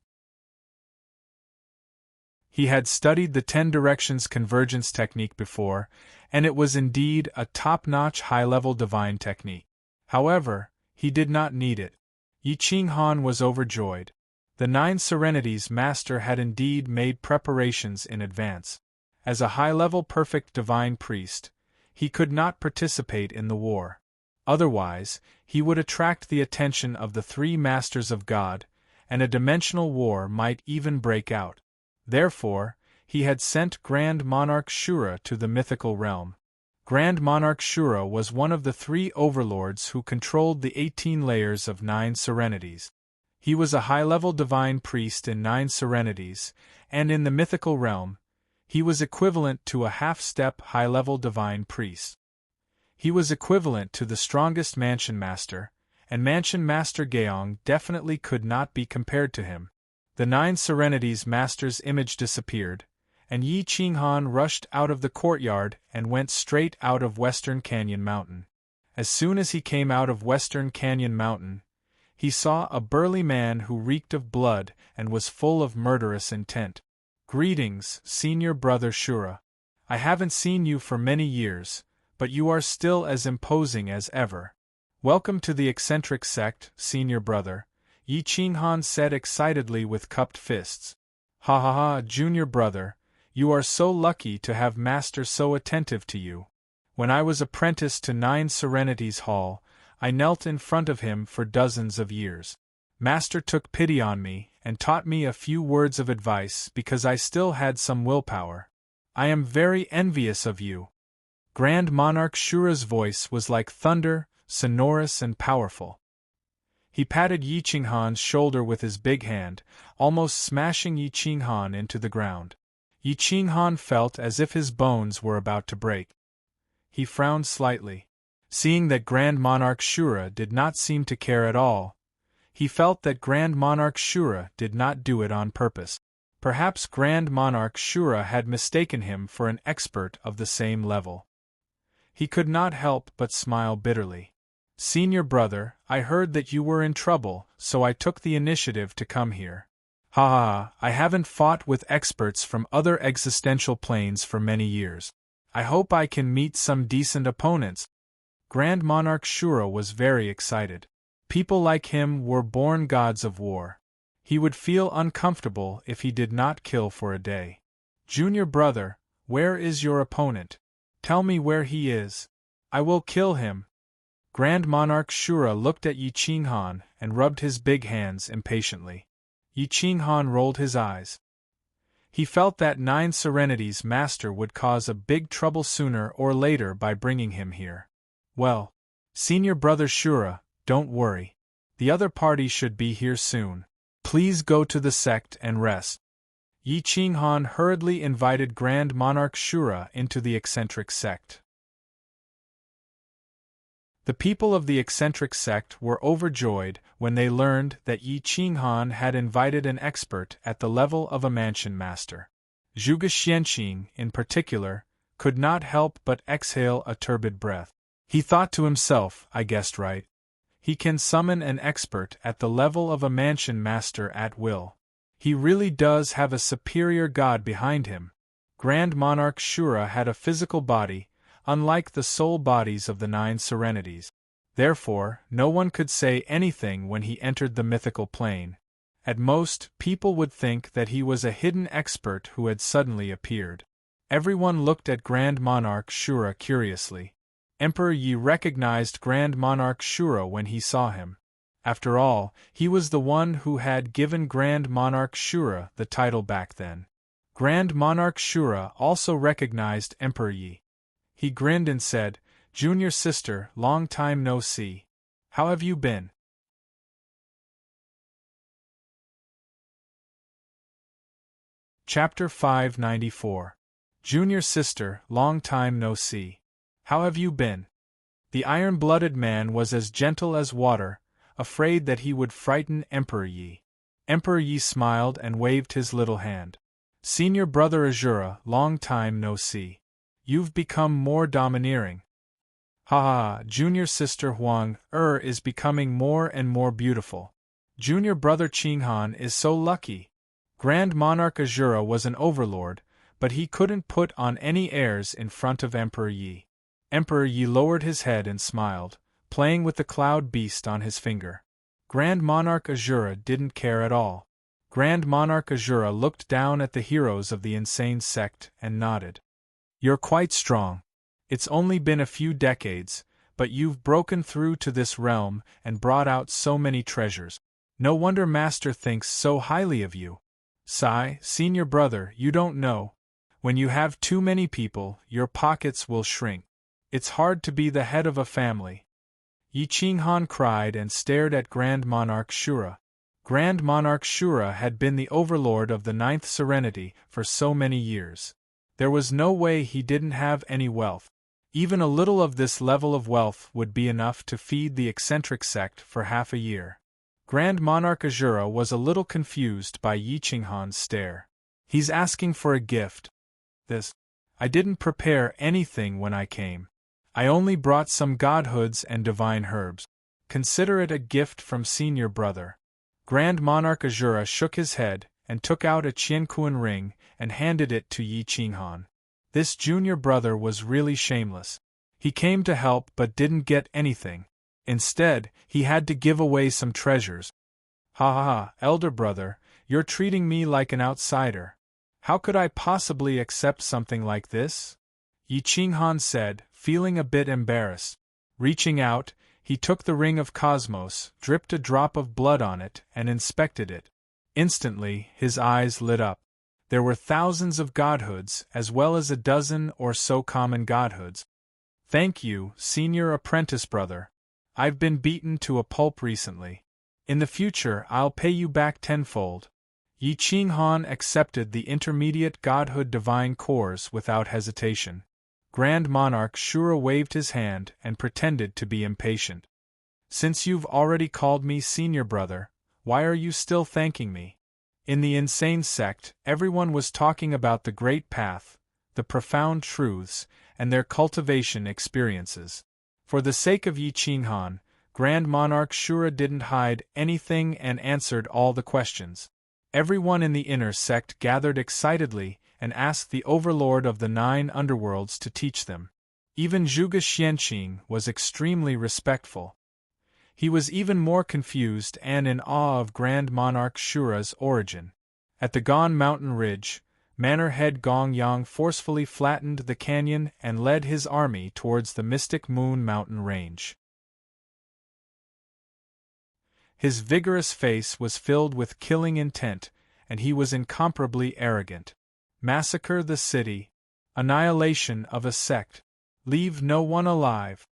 He had studied the 10 directions convergence technique before, and it was indeed a top-notch high-level divine technique. However, he did not need it. Yi Qinghan was overjoyed. The 9 Serenities Master had indeed made preparations in advance. As a high-level perfect divine priest, he could not participate in the war. Otherwise, he would attract the attention of the 3 Masters of God, and a dimensional war might even break out. Therefore, he had sent Grand Monarch Shura to the mythical realm. Grand Monarch Shura was one of the 3 overlords who controlled the 18 layers of 9 serenities. He was a high-level divine priest in 9 serenities, and in the mythical realm, he was equivalent to a half-step high-level divine priest. He was equivalent to the strongest Mansion Master, and Mansion Master Geong definitely could not be compared to him. The 9 serenities master's image disappeared, and Yi Qinghan rushed out of the courtyard and went straight out of Western Canyon Mountain. As soon as he came out of Western Canyon Mountain, he saw a burly man who reeked of blood and was full of murderous intent. "Greetings, Senior Brother Shura. I haven't seen you for many years, but you are still as imposing as ever. Welcome to the eccentric sect, Senior Brother," Yi Qinghan said excitedly with cupped fists. "Ha ha ha, Junior Brother, you are so lucky to have Master so attentive to you. When I was apprentice to 9 Serenities Hall, I knelt in front of him for dozens of years. Master took pity on me and taught me a few words of advice because I still had some willpower. I am very envious of you." Grand Monarch Shura's voice was like thunder, sonorous and powerful. He patted Yi Qinghan's shoulder with his big hand, almost smashing Yi Qinghan into the ground. Yi Qinghan felt as if his bones were about to break. He frowned slightly. Seeing that Grand Monarch Shura did not seem to care at all, he felt that Grand Monarch Shura did not do it on purpose. Perhaps Grand Monarch Shura had mistaken him for an expert of the same level. He could not help but smile bitterly. "Senior Brother, I heard that you were in trouble, so I took the initiative to come here. Ha ha ha, I haven't fought with experts from other existential planes for many years. I hope I can meet some decent opponents." Grand Monarch Shura was very excited. People like him were born gods of war. He would feel uncomfortable if he did not kill for a day. "Junior Brother, where is your opponent? Tell me where he is. I will kill him." Grand Monarch Shura looked at Yi Qinghan and rubbed his big hands impatiently. Yi Qinghan rolled his eyes. He felt that 9 Serenities Master would cause a big trouble sooner or later by bringing him here. "Well, Senior Brother Shura, don't worry. The other party should be here soon. Please go to the sect and rest." Yi Qinghan hurriedly invited Grand Monarch Shura into the eccentric sect. The people of the eccentric sect were overjoyed when they learned that Yi Qinghan had invited an expert at the level of a Mansion Master. Zhuge Xianqing, in particular, could not help but exhale a turbid breath. He thought to himself, "I guessed right. He can summon an expert at the level of a Mansion Master at will. He really does have a superior god behind him." Grand Monarch Shura had a physical body, unlike the soul bodies of the 9 Serenities. Therefore, no one could say anything when he entered the mythical plane. At most, people would think that he was a hidden expert who had suddenly appeared. Everyone looked at Grand Monarch Shura curiously. Emperor Yi recognized Grand Monarch Shura when he saw him. After all, he was the one who had given Grand Monarch Shura the title back then. Grand Monarch Shura also recognized Emperor Yi. He grinned and said, "Junior sister, long time no see. How have you been?" Chapter 594. Junior sister, long time no see. How have you been? The iron-blooded man was as gentle as water, afraid that he would frighten Emperor Yi. Emperor Yi smiled and waved his little hand. "Senior Brother Azura, long time no see. You've become more domineering." "Ha ha, Junior Sister Huang is becoming more and more beautiful. Junior Brother Qinghan is so lucky." Grand Monarch Azura was an overlord, but he couldn't put on any airs in front of Emperor Yi. Emperor Yi lowered his head and smiled, playing with the cloud beast on his finger. Grand Monarch Azura didn't care at all. Grand Monarch Azura looked down at the heroes of the insane sect and nodded. "You're quite strong. It's only been a few decades, but you've broken through to this realm and brought out so many treasures. No wonder Master thinks so highly of you." "Sigh, Senior Brother, you don't know. When you have too many people, your pockets will shrink. It's hard to be the head of a family. Yi Qinghan cried and stared at Grand Monarch Shura. Grand Monarch Shura had been the overlord of the Ninth Serenity for so many years. There was no way he didn't have any wealth. Even a little of this level of wealth would be enough to feed the eccentric sect for half a year. Grand Monarch Azura was a little confused by Yi Qinghan's stare. He's asking for a gift. I didn't prepare anything when I came. I only brought some godhoods and divine herbs. Consider it a gift from senior brother. Grand Monarch Azura shook his head and took out a Qianquan ring and handed it to Yi Qinghan. This junior brother was really shameless. He came to help but didn't get anything. Instead, he had to give away some treasures. Ha ha ha, elder brother, you're treating me like an outsider. How could I possibly accept something like this? Yi Qinghan said, feeling a bit embarrassed. Reaching out, he took the ring of cosmos, dripped a drop of blood on it, and inspected it. Instantly, his eyes lit up. There were thousands of godhoods, as well as a dozen or so common godhoods. Thank you, senior apprentice brother. I've been beaten to a pulp recently. In the future, I'll pay you back tenfold. Yi Qinghan accepted the intermediate godhood divine cores without hesitation. Grand Monarch Shura waved his hand and pretended to be impatient. Since you've already called me senior brother, why are you still thanking me? In the insane sect, everyone was talking about the great path, the profound truths, and their cultivation experiences. For the sake of Yi Qinghan, Grand Monarch Shura didn't hide anything and answered all the questions. Everyone in the inner sect gathered excitedly and asked the overlord of the 9 underworlds to teach them. Even Zhuge Xianqing was extremely respectful. He was even more confused and in awe of Grand Monarch Shura's origin. At the Gan mountain ridge, Manor Head Gong Yang forcefully flattened the canyon and led his army towards the Mystic Moon mountain range. His vigorous face was filled with killing intent, and he was incomparably arrogant. Massacre the city. Annihilation of a sect. Leave no one alive.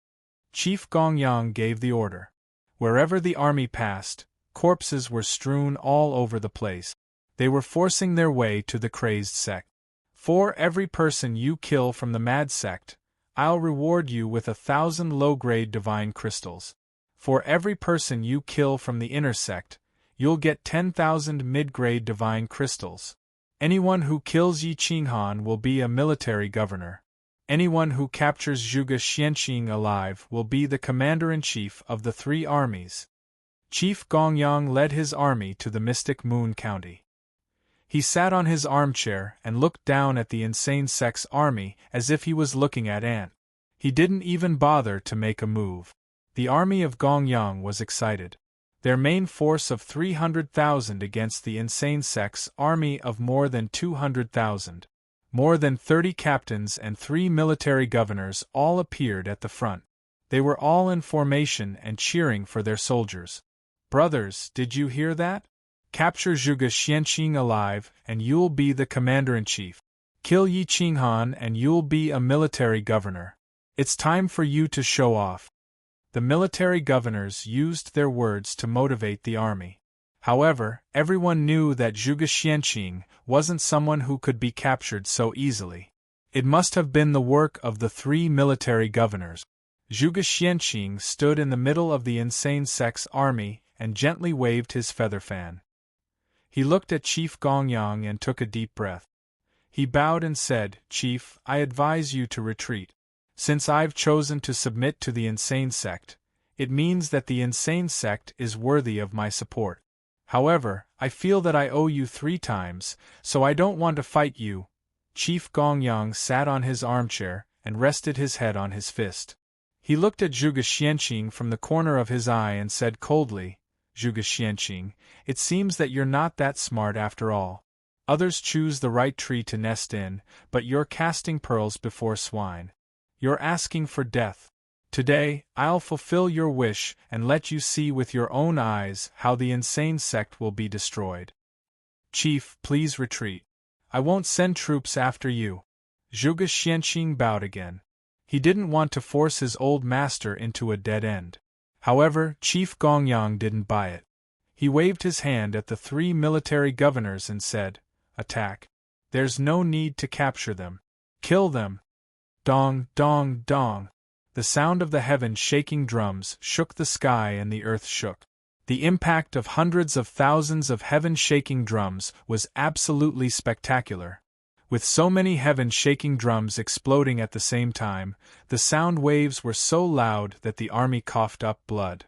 Chief Gongyang gave the order. Wherever the army passed, corpses were strewn all over the place. They were forcing their way to the crazed sect. For every person you kill from the mad sect, I'll reward you with 1,000 low-grade divine crystals. For every person you kill from the inner sect, you'll get 10,000 mid-grade divine crystals. Anyone who kills Yi Qinghan will be a military governor. Anyone who captures Zhuge Xianqing alive will be the commander-in-chief of the 3 armies. Chief Gongyang led his army to the Mystic Moon County. He sat on his armchair and looked down at the insane sect's army as if he was looking at ants. He didn't even bother to make a move. The army of Gongyang was excited. Their main force of 300,000 against the insane sect's army of more than 200,000. More than 30 captains and 3 military governors all appeared at the front. They were all in formation and cheering for their soldiers. Brothers, did you hear that? Capture Zhuge Xianqing alive and you'll be the commander-in-chief. Kill Yi Qinghan and you'll be a military governor. It's time for you to show off. The military governors used their words to motivate the army. However, everyone knew that Zhuge Xianqing wasn't someone who could be captured so easily. It must have been the work of the 3 military governors. Zhuge Xianqing stood in the middle of the insane sect's army and gently waved his feather fan. He looked at Chief Gongyang and took a deep breath. He bowed and said, "Chief, I advise you to retreat. Since I've chosen to submit to the insane sect, it means that the insane sect is worthy of my support. However, I feel that I owe you 3 times, so I don't want to fight you." Chief Gongyang sat on his armchair and rested his head on his fist. He looked at Zhuge Xianqing from the corner of his eye and said coldly, "Zhuge Xianqing, it seems that you're not that smart after all. Others choose the right tree to nest in, but you're casting pearls before swine. You're asking for death. Today, I'll fulfill your wish and let you see with your own eyes how the insane sect will be destroyed. Chief, please retreat. I won't send troops after you." Zhuge Xianqing bowed again. He didn't want to force his old master into a dead end. However, Chief Gongyang didn't buy it. He waved his hand at the 3 military governors and said, "Attack. There's no need to capture them. Kill them." Dong, dong, dong. The sound of the heaven-shaking drums shook the sky and the earth shook. The impact of hundreds of thousands of heaven-shaking drums was absolutely spectacular. With so many heaven-shaking drums exploding at the same time, the sound waves were so loud that the army coughed up blood.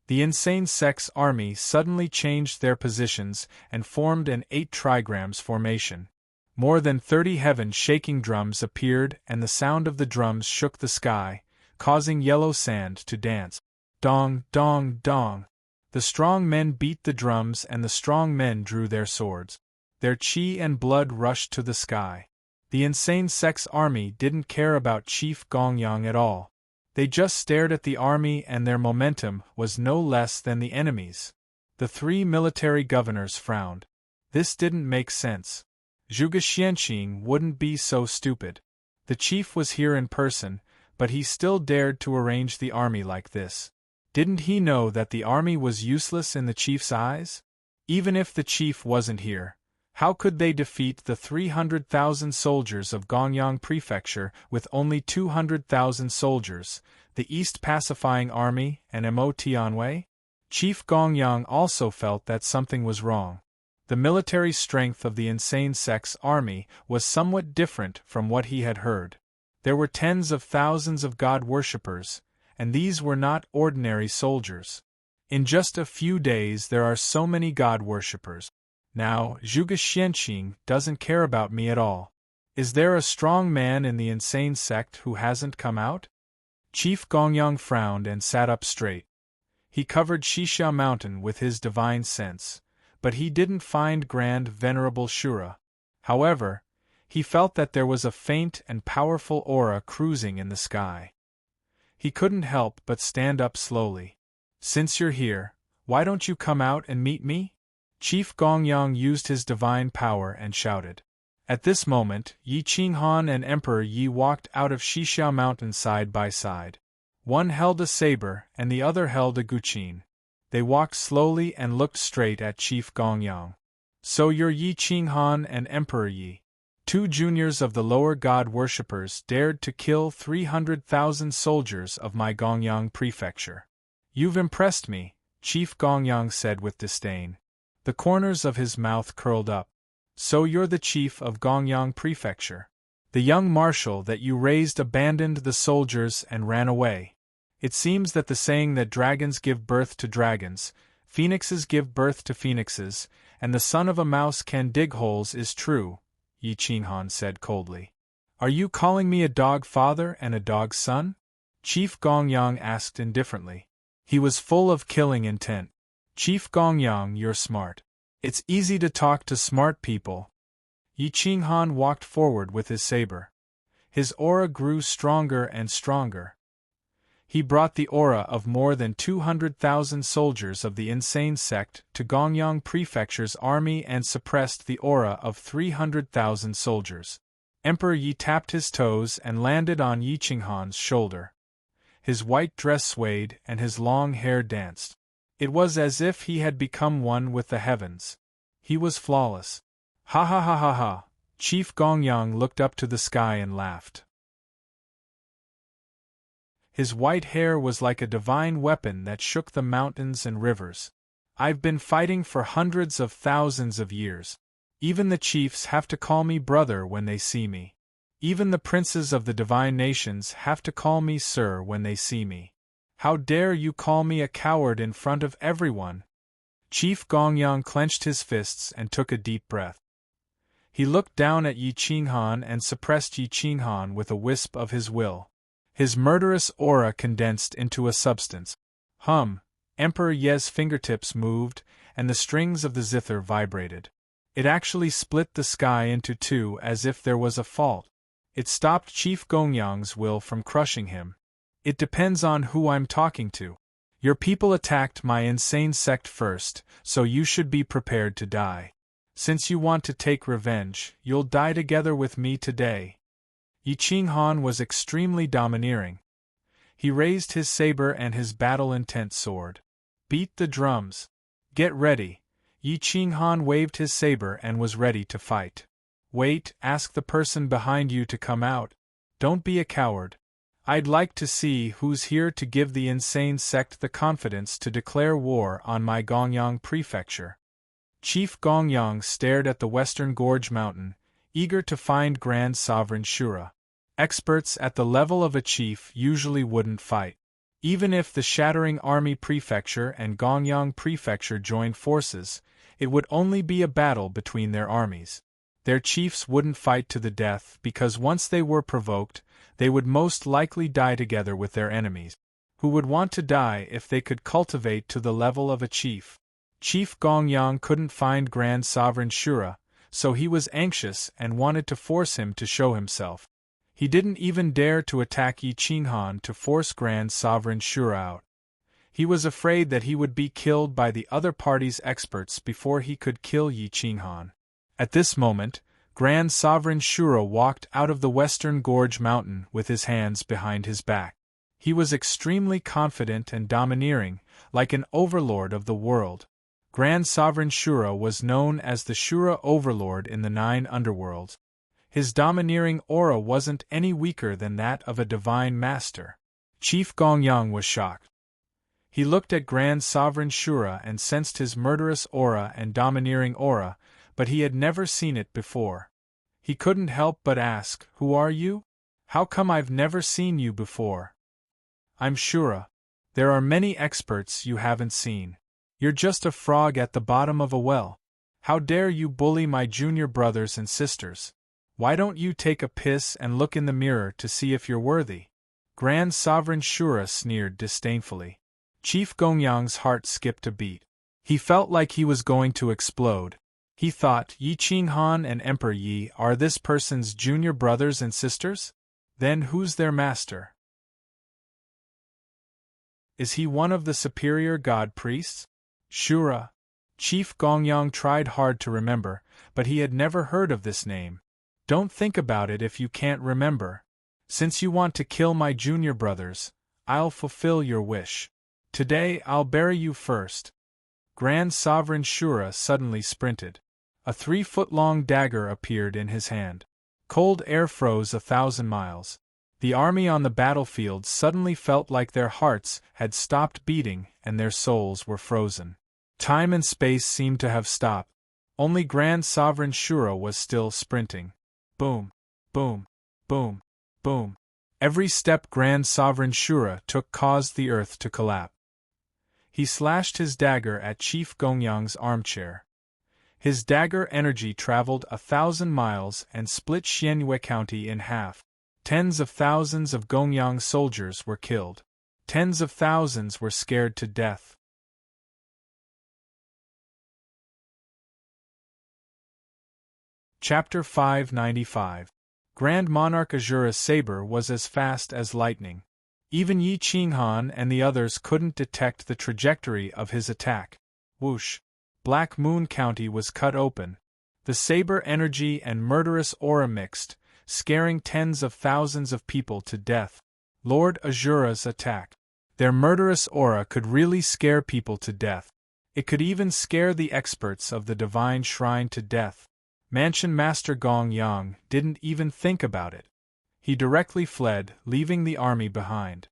The insane sect's army suddenly changed their positions and formed an 8 trigrams formation. More than 30 heaven-shaking drums appeared and the sound of the drums shook the sky, causing yellow sand to dance. Dong, dong, dong. The strong men beat the drums and the strong men drew their swords. Their chi and blood rushed to the sky. The insane sect's army didn't care about Chief Gongyang at all. They just stared at the army and their momentum was no less than the enemy's. The 3 military governors frowned. This didn't make sense. Zhuge Xianqing wouldn't be so stupid. The chief was here in person, but he still dared to arrange the army like this. Didn't he know that the army was useless in the chief's eyes? Even if the chief wasn't here, how could they defeat the 300,000 soldiers of Gongyang Prefecture with only 200,000 soldiers, the East Pacifying Army and Mo Tianwei? Chief Gongyang also felt that something was wrong. The military strength of the insane sect's army was somewhat different from what he had heard. There were tens of thousands of god worshippers, and these were not ordinary soldiers. In just a few days there are so many god worshippers. Now, Zhuge Xianqing doesn't care about me at all. Is there a strong man in the insane sect who hasn't come out? Chief Gongyang frowned and sat up straight. He covered Xixia Mountain with his divine sense, but he didn't find Grand Venerable Shura. However, he felt that there was a faint and powerful aura cruising in the sky. He couldn't help but stand up slowly. "Since you're here, why don't you come out and meet me?" Chief Gongyang used his divine power and shouted. At this moment, Yi Qinghan and Emperor Yi walked out of Xixia Mountain side by side. One held a saber and the other held a guqin. They walked slowly and looked straight at Chief Gongyang. "So you're Yi Qinghan and Emperor Yi." 2 juniors of the lower god worshippers dared to kill 300,000 soldiers of my Gongyang Prefecture. "You've impressed me," Chief Gongyang said with disdain. The corners of his mouth curled up. "So you're the chief of Gongyang Prefecture. The young marshal that you raised abandoned the soldiers and ran away. It seems that the saying that dragons give birth to dragons, phoenixes give birth to phoenixes, and the son of a mouse can dig holes is true," Yi Qinghan said coldly. "Are you calling me a dog father and a dog son?" Chief Gongyang asked indifferently. He was full of killing intent. "Chief Gongyang, you're smart. It's easy to talk to smart people." Yi Qinghan walked forward with his saber. His aura grew stronger and stronger. He brought the aura of more than 200,000 soldiers of the insane sect to Gongyang Prefecture's army and suppressed the aura of 300,000 soldiers. Emperor Yi tapped his toes and landed on Yi Qinghan's shoulder. His white dress swayed and his long hair danced. It was as if he had become one with the heavens. He was flawless. "Ha ha ha ha ha!" Chief Gongyang looked up to the sky and laughed. His white hair was like a divine weapon that shook the mountains and rivers. "I've been fighting for hundreds of thousands of years. Even the chiefs have to call me brother when they see me. Even the princes of the divine nations have to call me sir when they see me. How dare you call me a coward in front of everyone?" Chief Gongyang clenched his fists and took a deep breath. He looked down at Yi Qinghan and suppressed Yi Qinghan with a wisp of his will. His murderous aura condensed into a substance. Emperor Ye's fingertips moved, and the strings of the zither vibrated. It actually split the sky into 2 as if there was a fault. It stopped Chief Gongyang's will from crushing him. "It depends on who I'm talking to. Your people attacked my insane sect first, so you should be prepared to die. Since you want to take revenge, you'll die together with me today." Yi Qinghan was extremely domineering. He raised his saber and his battle-intent sword. Beat the drums. Get ready. Yi Qinghan waved his saber and was ready to fight. Wait, ask the person behind you to come out. Don't be a coward. I'd like to see who's here to give the insane sect the confidence to declare war on my Gongyang prefecture. Chief Gongyang stared at the western gorge mountain, eager to find Grand Sovereign Shura. Experts at the level of a chief usually wouldn't fight. Even if the Shattering Army Prefecture and Gongyang Prefecture joined forces, it would only be a battle between their armies. Their chiefs wouldn't fight to the death because once they were provoked, they would most likely die together with their enemies. Who would want to die if they could cultivate to the level of a chief? Chief Gongyang couldn't find Grand Sovereign Shura, so he was anxious and wanted to force him to show himself. He didn't even dare to attack Yi Qinghan to force Grand Sovereign Shura out. He was afraid that he would be killed by the other party's experts before he could kill Yi Qinghan. At this moment, Grand Sovereign Shura walked out of the western gorge mountain with his hands behind his back. He was extremely confident and domineering, like an overlord of the world. Grand Sovereign Shura was known as the Shura Overlord in the 9 underworlds. His domineering aura wasn't any weaker than that of a divine master. Chief Gongyang was shocked. He looked at Grand Sovereign Shura and sensed his murderous aura and domineering aura, but he had never seen it before. He couldn't help but ask, "Who are you? How come I've never seen you before?" "I'm Shura. There are many experts you haven't seen. You're just a frog at the bottom of a well. How dare you bully my junior brothers and sisters? Why don't you take a piss and look in the mirror to see if you're worthy?" Grand Sovereign Shura sneered disdainfully. Chief Gongyang's heart skipped a beat. He felt like he was going to explode. He thought, Yi Qinghan and Emperor Yi are this person's junior brothers and sisters? Then who's their master? Is he one of the superior god priests? Shura. Chief Gongyang tried hard to remember, but he had never heard of this name. Don't think about it if you can't remember. Since you want to kill my junior brothers, I'll fulfill your wish. Today I'll bury you first. Grand Sovereign Shura suddenly sprinted. A 3-foot-long dagger appeared in his hand. Cold air froze 1,000 miles. The army on the battlefield suddenly felt like their hearts had stopped beating and their souls were frozen. Time and space seemed to have stopped. Only Grand Sovereign Shura was still sprinting. Boom, boom, boom, boom. Every step Grand Sovereign Shura took caused the earth to collapse. He slashed his dagger at Chief Gongyang's armchair. His dagger energy traveled 1,000 miles and split Xianyue County in half. Tens of thousands of Gongyang soldiers were killed. Tens of thousands were scared to death. Chapter 595. Grand Monarch Azura's saber was as fast as lightning. Even Yi Qinghan and the others couldn't detect the trajectory of his attack. Whoosh! Black Moon County was cut open. The saber energy and murderous aura mixed, scaring tens of thousands of people to death. Lord Azura's attack. Their murderous aura could really scare people to death. It could even scare the experts of the Divine Shrine to death. Mansion Master Gongyang didn't even think about it. He directly fled, leaving the army behind.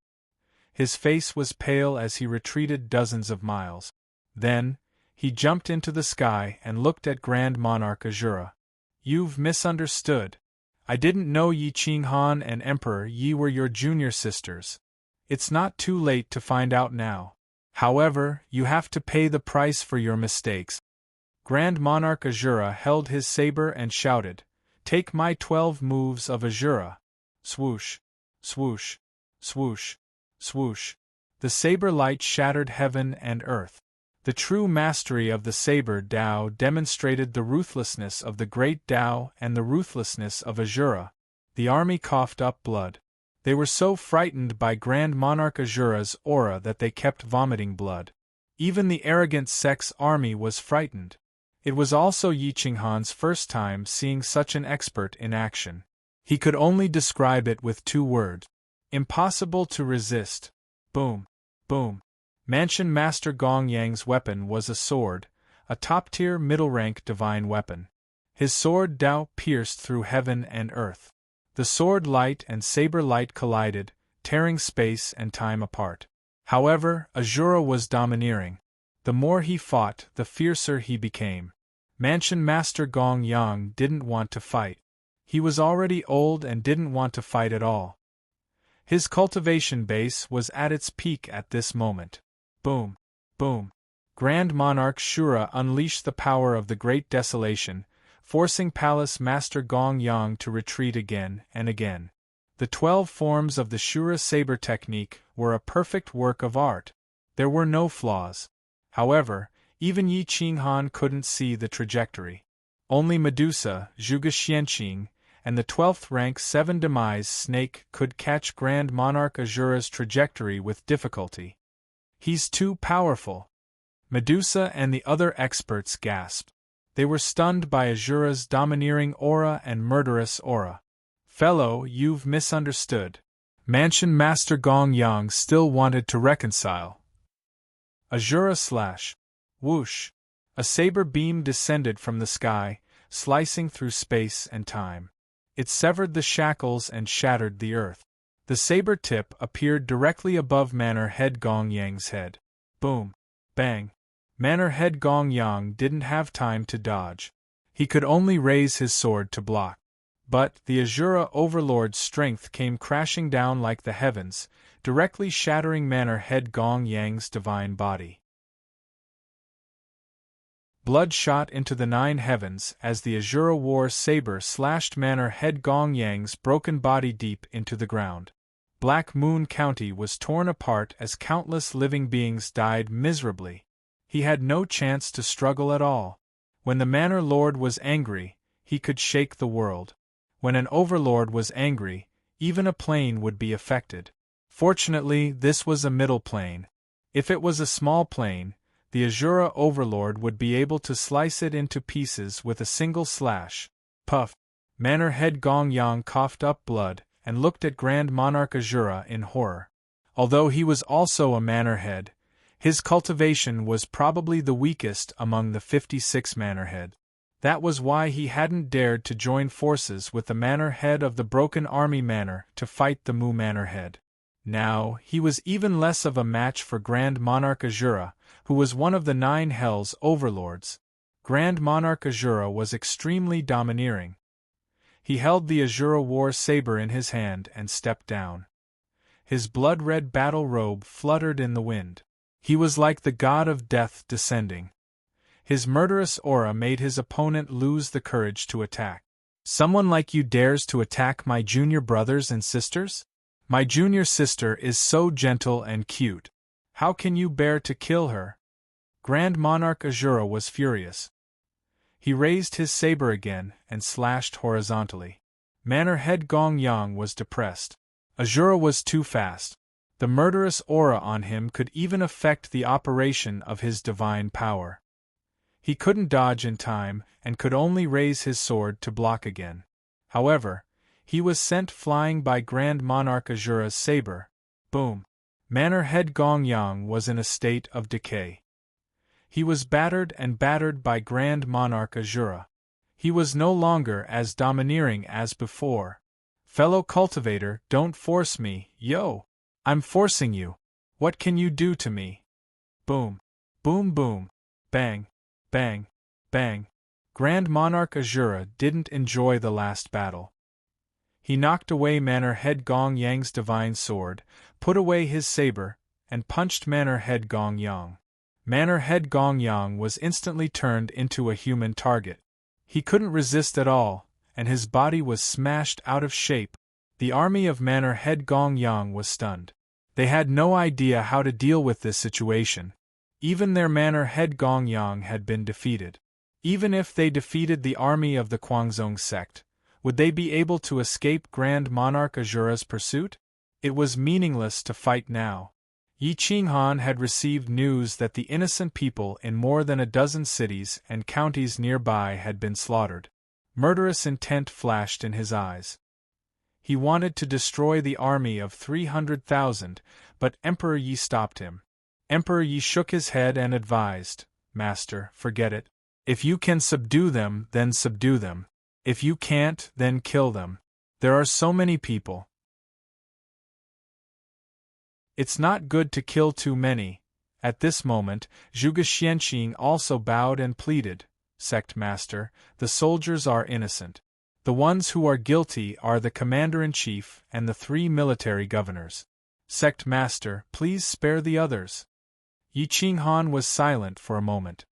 His face was pale as he retreated dozens of miles. Then, he jumped into the sky and looked at Grand Monarch Azura. "You've misunderstood. I didn't know Yi Qinghan and Emperor Yi were your junior sisters. It's not too late to find out now. However, you have to pay the price for your mistakes." Grand Monarch Azura held his saber and shouted, "Take my 12 moves of Azura." Swoosh, swoosh, swoosh, swoosh. The saber light shattered heaven and earth. The true mastery of the saber Tao demonstrated the ruthlessness of the great Tao and the ruthlessness of Azura. The army coughed up blood. They were so frightened by Grand Monarch Azura's aura that they kept vomiting blood. Even the arrogant sect's army was frightened. It was also Yi Qinghan's first time seeing such an expert in action. He could only describe it with 2 words. Impossible to resist. Boom. Boom. Mansion Master Gong Yang's weapon was a sword, a top-tier middle-rank divine weapon. His sword Dao pierced through heaven and earth. The sword light and saber light collided, tearing space and time apart. However, Azura was domineering. The more he fought, the fiercer he became. Mansion Master Gong Yang didn't want to fight. He was already old and didn't want to fight at all. His cultivation base was at its peak at this moment. Boom. Boom. Grand Monarch Shura unleashed the power of the Great Desolation, forcing Palace Master Gong Yang to retreat again and again. The 12 forms of the Shura saber technique were a perfect work of art. There were no flaws. However, even Yi Qinghan couldn't see the trajectory. Only Medusa, Zhuge Xianqing, and the 12th rank 7 Demise Snake could catch Grand Monarch Azura's trajectory with difficulty. He's too powerful. Medusa and the other experts gasped. They were stunned by Azura's domineering aura and murderous aura. Fellow, you've misunderstood. Mansion Master Gong Yang still wanted to reconcile. Azura / whoosh. A saber beam descended from the sky, slicing through space and time. It severed the shackles and shattered the earth. The saber tip appeared directly above Manor Head Gong Yang's head. Boom. Bang. Manor Head Gong Yang didn't have time to dodge. He could only raise his sword to block. But the Azura Overlord's strength came crashing down like the heavens, directly shattering Manor Head Gong Yang's divine body. Blood shot into the 9 heavens as the Azura War Saber slashed Manor Head Gong Yang's broken body deep into the ground. Black Moon County was torn apart as countless living beings died miserably. He had no chance to struggle at all. When the Manor Lord was angry, he could shake the world. When an Overlord was angry, even a plane would be affected. Fortunately, this was a middle plane. If it was a small plane, the Azura Overlord would be able to slice it into pieces with a single slash. Puff. Manor Head Gong Yang coughed up blood and looked at Grand Monarch Azura in horror. Although he was also a Manor Head, his cultivation was probably the weakest among the 56 Manor Head. That was why he hadn't dared to join forces with the Manor Head of the Broken Army Manor to fight the Mu Manor Head. Now, he was even less of a match for Grand Monarch Azura, who was one of the 9 Hell's overlords. Grand Monarch Azura was extremely domineering. He held the Azura War Saber in his hand and stepped down. His blood-red battle robe fluttered in the wind. He was like the god of death descending. His murderous aura made his opponent lose the courage to attack. Someone like you dares to attack my junior brothers and sisters? My junior sister is so gentle and cute. How can you bear to kill her? Grand Monarch Azura was furious. He raised his saber again and slashed horizontally. Manor Head Gong Yang was depressed. Azura was too fast. The murderous aura on him could even affect the operation of his divine power. He couldn't dodge in time and could only raise his sword to block again. However, he was sent flying by Grand Monarch Azura's saber. Boom. Manor Head Gong Yang was in a state of decay. He was battered and battered by Grand Monarch Azura. He was no longer as domineering as before. Fellow cultivator, don't force me, yo! I'm forcing you. What can you do to me? Boom. Boom boom. Bang. Bang. Bang. Grand Monarch Azura didn't enjoy the last battle. He knocked away Manor Head Gong Yang's divine sword, put away his saber, and punched Manor Head Gong Yang. Manor Head Gong Yang was instantly turned into a human target. He couldn't resist at all, and his body was smashed out of shape. The army of Manor Head Gong Yang was stunned. They had no idea how to deal with this situation. Even their Manor Head Gong Yang had been defeated. Even if they defeated the army of the Guangzong sect, would they be able to escape Grand Monarch Azura's pursuit? It was meaningless to fight now. Yi Qinghan had received news that the innocent people in more than a dozen cities and counties nearby had been slaughtered. Murderous intent flashed in his eyes. He wanted to destroy the army of 300,000, but Emperor Yi stopped him. Emperor Yi shook his head and advised, "Master, forget it. If you can subdue them, then subdue them. If you can't, then kill them. There are so many people. It's not good to kill too many." At this moment, Zhuge Xianqing also bowed and pleaded, "Sect Master, the soldiers are innocent. The ones who are guilty are the commander-in-chief and the 3 military governors. Sect Master, please spare the others." Yi Qinghan was silent for a moment.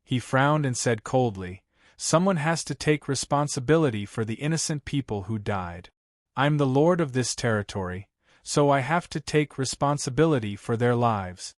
He frowned and said coldly, "Someone has to take responsibility for the innocent people who died. I'm the lord of this territory, so I have to take responsibility for their lives.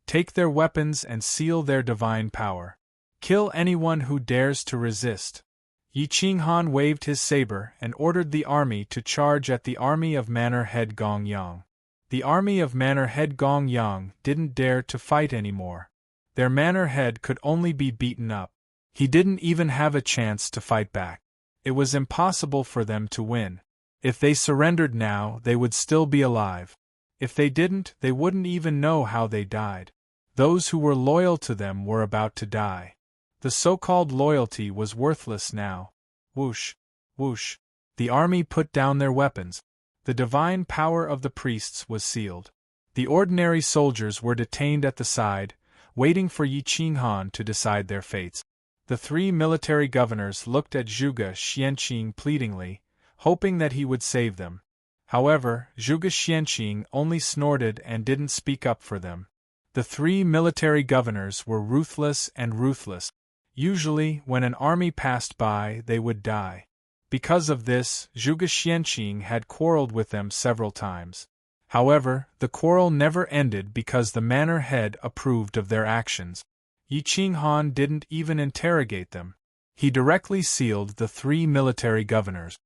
Take their weapons and seal their divine power. Kill anyone who dares to resist." Yi Qinghan waved his saber and ordered the army to charge at the army of Manor Head Gongyang. The army of Manor Head Gongyang didn't dare to fight anymore. Their manor head could only be beaten up. He didn't even have a chance to fight back. It was impossible for them to win. If they surrendered now, they would still be alive. If they didn't, they wouldn't even know how they died. Those who were loyal to them were about to die. The so-called loyalty was worthless now. Whoosh, whoosh. The army put down their weapons. The divine power of the priests was sealed. The ordinary soldiers were detained at the side, waiting for Yi Qinghan to decide their fates. The 3 military governors looked at Zhuge Xianqing pleadingly, hoping that he would save them. However, Zhuge Xianqing only snorted and didn't speak up for them. The 3 military governors were ruthless and ruthless. Usually, when an army passed by, they would die. Because of this, Zhuge Xianqing had quarreled with them several times. However, the quarrel never ended because the manor head approved of their actions. Yi Qinghan didn't even interrogate them. He directly sealed the 3 military governors.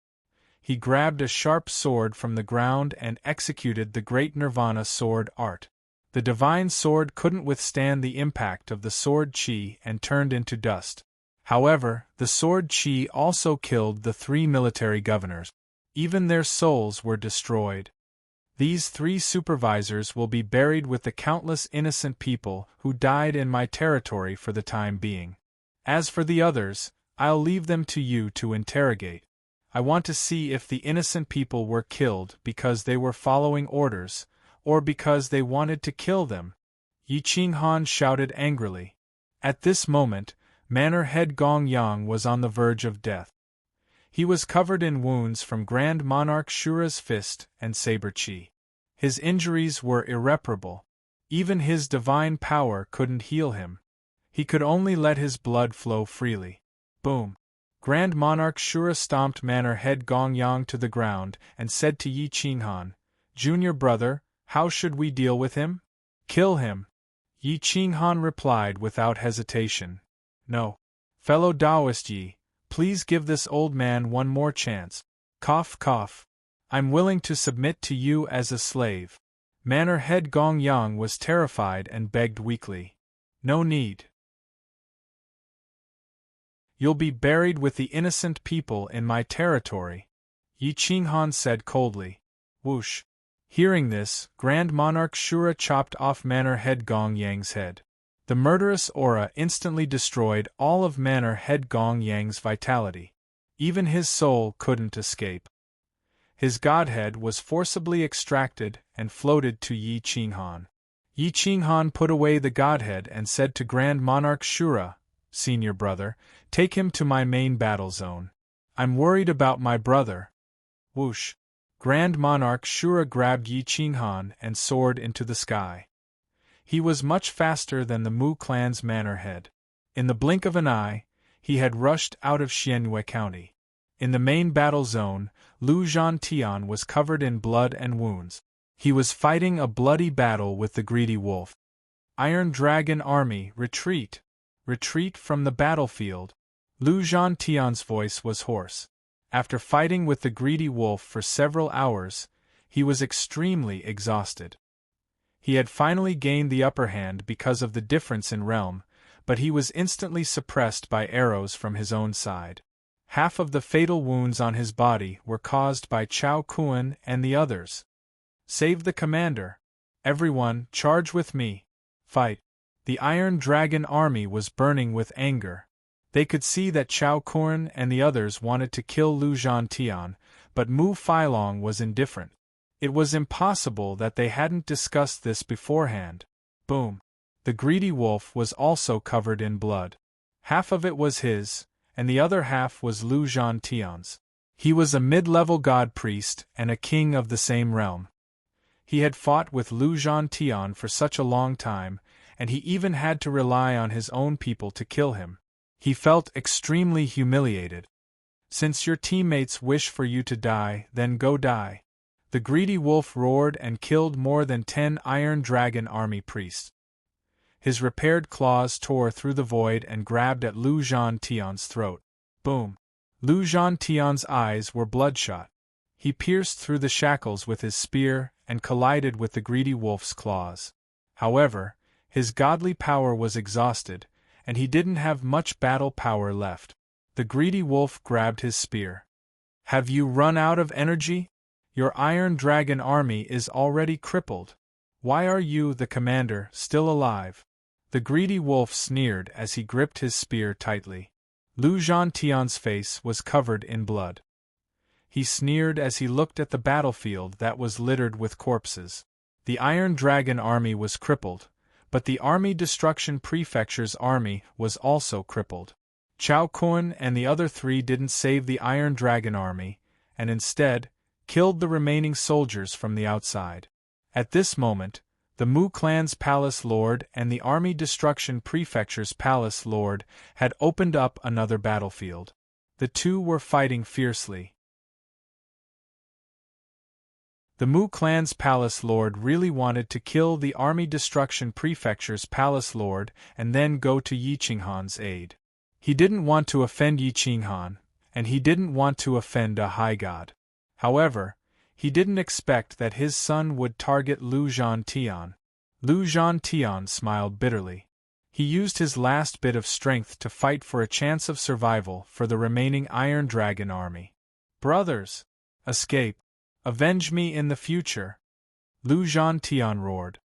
He grabbed a sharp sword from the ground and executed the great Nirvana sword art. The divine sword couldn't withstand the impact of the sword chi and turned into dust. However, the sword chi also killed the 3 military governors. Even their souls were destroyed. These 3 supervisors will be buried with the countless innocent people who died in my territory for the time being. As for the others, I'll leave them to you to interrogate. I want to see if the innocent people were killed because they were following orders, or because they wanted to kill them." Yi Qinghan shouted angrily. At this moment, Manor Head Gongyang was on the verge of death. He was covered in wounds from Grand Monarch Shura's fist and saber chi. His injuries were irreparable. Even his divine power couldn't heal him. He could only let his blood flow freely. Boom! Grand Monarch Shura stomped Manor Head Gongyang to the ground and said to Yi Qinghan, "Junior brother, how should we deal with him?" "Kill him." Yi Qinghan replied without hesitation. "No. Fellow Taoist Yi, please give this old man one more chance. Cough cough. I'm willing to submit to you as a slave." Manor Head Gongyang was terrified and begged weakly. "No need. You'll be buried with the innocent people in my territory," Yi Qinghan said coldly. Whoosh! Hearing this, Grand Monarch Shura chopped off Manor Head Gongyang's head. The murderous aura instantly destroyed all of Manor Head Gongyang's vitality. Even his soul couldn't escape. His godhead was forcibly extracted and floated to Yi Qinghan. Yi Qinghan put away the godhead and said to Grand Monarch Shura, "Senior brother, take him to my main battle zone. I'm worried about my brother." Whoosh! Grand Monarch Shura grabbed Yi Qinghan and soared into the sky. He was much faster than the Mu clan's manor head. In the blink of an eye, he had rushed out of Xianyue County. In the main battle zone, Lu Zhantian was covered in blood and wounds. He was fighting a bloody battle with the greedy wolf. "Iron Dragon Army, retreat! Retreat from the battlefield!" Lu Zhantian's voice was hoarse. After fighting with the greedy wolf for several hours, he was extremely exhausted. He had finally gained the upper hand because of the difference in realm, but he was instantly suppressed by arrows from his own side. Half of the fatal wounds on his body were caused by Chao Kuan and the others. Save the commander! Everyone, charge with me! Fight! The Iron Dragon army was burning with anger. They could see that Chao Kuan and the others wanted to kill Lu Zhantian, but Mu Failong was indifferent. It was impossible that they hadn't discussed this beforehand. Boom! The greedy wolf was also covered in blood. Half of it was his, and the other half was Lu Zhantian's. He was a mid-level god priest and a king of the same realm. He had fought with Lu Zhantian for such a long time, and he even had to rely on his own people to kill him. He felt extremely humiliated. Since your teammates wish for you to die, then go die. The greedy wolf roared and killed more than 10 Iron Dragon army priests. His repaired claws tore through the void and grabbed at Lu Zhantian's throat. Boom! Lu Zhantian's eyes were bloodshot. He pierced through the shackles with his spear and collided with the greedy wolf's claws. However, his godly power was exhausted, and he didn't have much battle power left. The greedy wolf grabbed his spear. Have you run out of energy? Your Iron Dragon army is already crippled. Why are you, the commander, still alive? The greedy wolf sneered as he gripped his spear tightly. Lu Zhantian's face was covered in blood. He sneered as he looked at the battlefield that was littered with corpses. The Iron Dragon army was crippled, but the Army Destruction Prefecture's army was also crippled. Chao Kuan and the other 3 didn't save the Iron Dragon army, and instead, killed the remaining soldiers from the outside. At this moment, the Mu clan's palace lord and the Army Destruction Prefecture's palace lord had opened up another battlefield. The two were fighting fiercely. The Mu clan's palace lord really wanted to kill the Army Destruction Prefecture's palace lord and then go to Yi Qinghan's aid. He didn't want to offend Yi Qinghan, and he didn't want to offend a high god. However, he didn't expect that his son would target Lu Zhantian. Lu Zhantian smiled bitterly. He used his last bit of strength to fight for a chance of survival for the remaining Iron Dragon army. Brothers! Escape! Avenge me in the future! Lu Zhantian roared.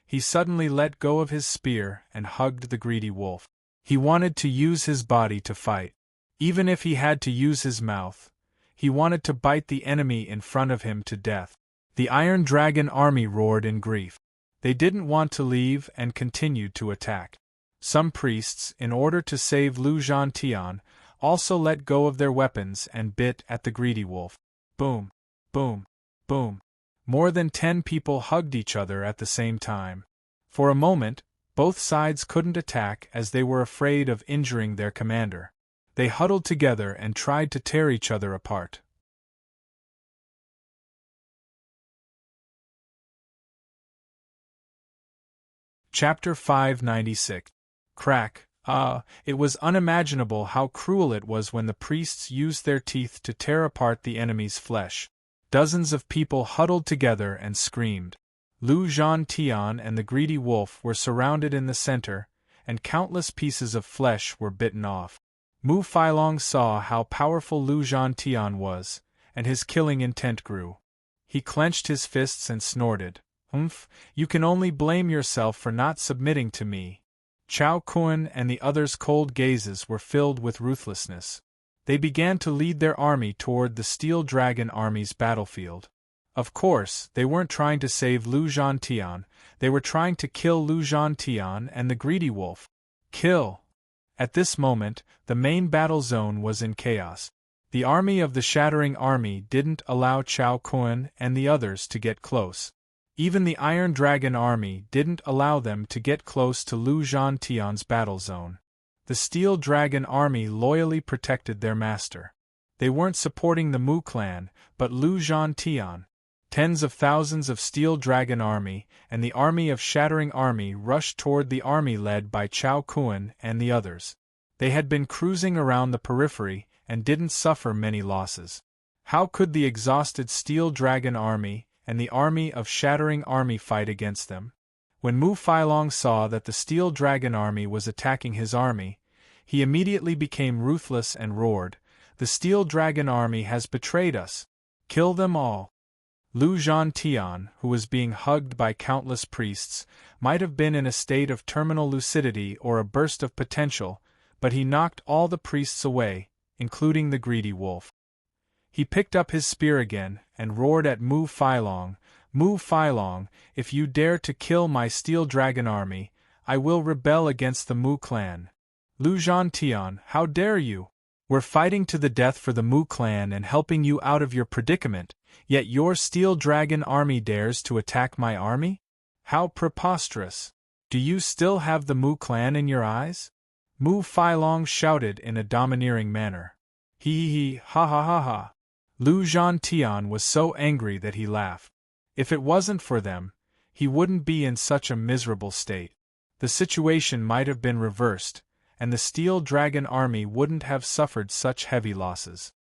He suddenly let go of his spear and hugged the greedy wolf. He wanted to use his body to fight. Even if he had to use his mouth, he wanted to bite the enemy in front of him to death. The Iron Dragon army roared in grief. They didn't want to leave and continued to attack. Some priests, in order to save Lu Zhantian, also let go of their weapons and bit at the greedy wolf. Boom! Boom! Boom! More than 10 people hugged each other at the same time. For a moment, both sides couldn't attack as they were afraid of injuring their commander. They huddled together and tried to tear each other apart. Chapter 596. Crack. It was unimaginable how cruel it was when the priests used their teeth to tear apart the enemy's flesh. Dozens of people huddled together and screamed. Lu Zhantian and the greedy wolf were surrounded in the center, and countless pieces of flesh were bitten off. Mu Failong saw how powerful Lu Zhantian was, and his killing intent grew. He clenched his fists and snorted, you can only blame yourself for not submitting to me." Chao Kuan and the others' cold gazes were filled with ruthlessness. They began to lead their army toward the Steel Dragon army's battlefield. Of course, they weren't trying to save Lu Zhantian, they were trying to kill Lu Zhantian and the greedy wolf. Kill! At this moment, the main battle zone was in chaos. The army of the Shattering Army didn't allow Chao Kuan and the others to get close. Even the Iron Dragon army didn't allow them to get close to Lu Zhantian's battle zone. The Steel Dragon army loyally protected their master. They weren't supporting the Mu clan, but Lu Zhantian. Tens of thousands of Steel Dragon army and the army of Shattering Army rushed toward the army led by Chao Kuan and the others. They had been cruising around the periphery and didn't suffer many losses. How could the exhausted Steel Dragon army and the army of Shattering Army fight against them? When Mu Failong saw that the Steel Dragon army was attacking his army, he immediately became ruthless and roared, The Steel Dragon army has betrayed us. Kill them all. Lu Zhantian, who was being hugged by countless priests, might have been in a state of terminal lucidity or a burst of potential, but he knocked all the priests away, including the greedy wolf. He picked up his spear again and roared at Mu Filong, "Mu Filong, if you dare to kill my Steel Dragon army, I will rebel against the Mu clan." "Lu Zhantian, how dare you? We're fighting to the death for the Mu clan and helping you out of your predicament, yet your Steel Dragon army dares to attack my army? How preposterous! Do you still have the Mu clan in your eyes?" Mu Filong shouted in a domineering manner. "Hee, ha ha ha ha." Lu Zhantian was so angry that he laughed. If it wasn't for them, he wouldn't be in such a miserable state. The situation might have been reversed, and the Steel Dragon army wouldn't have suffered such heavy losses.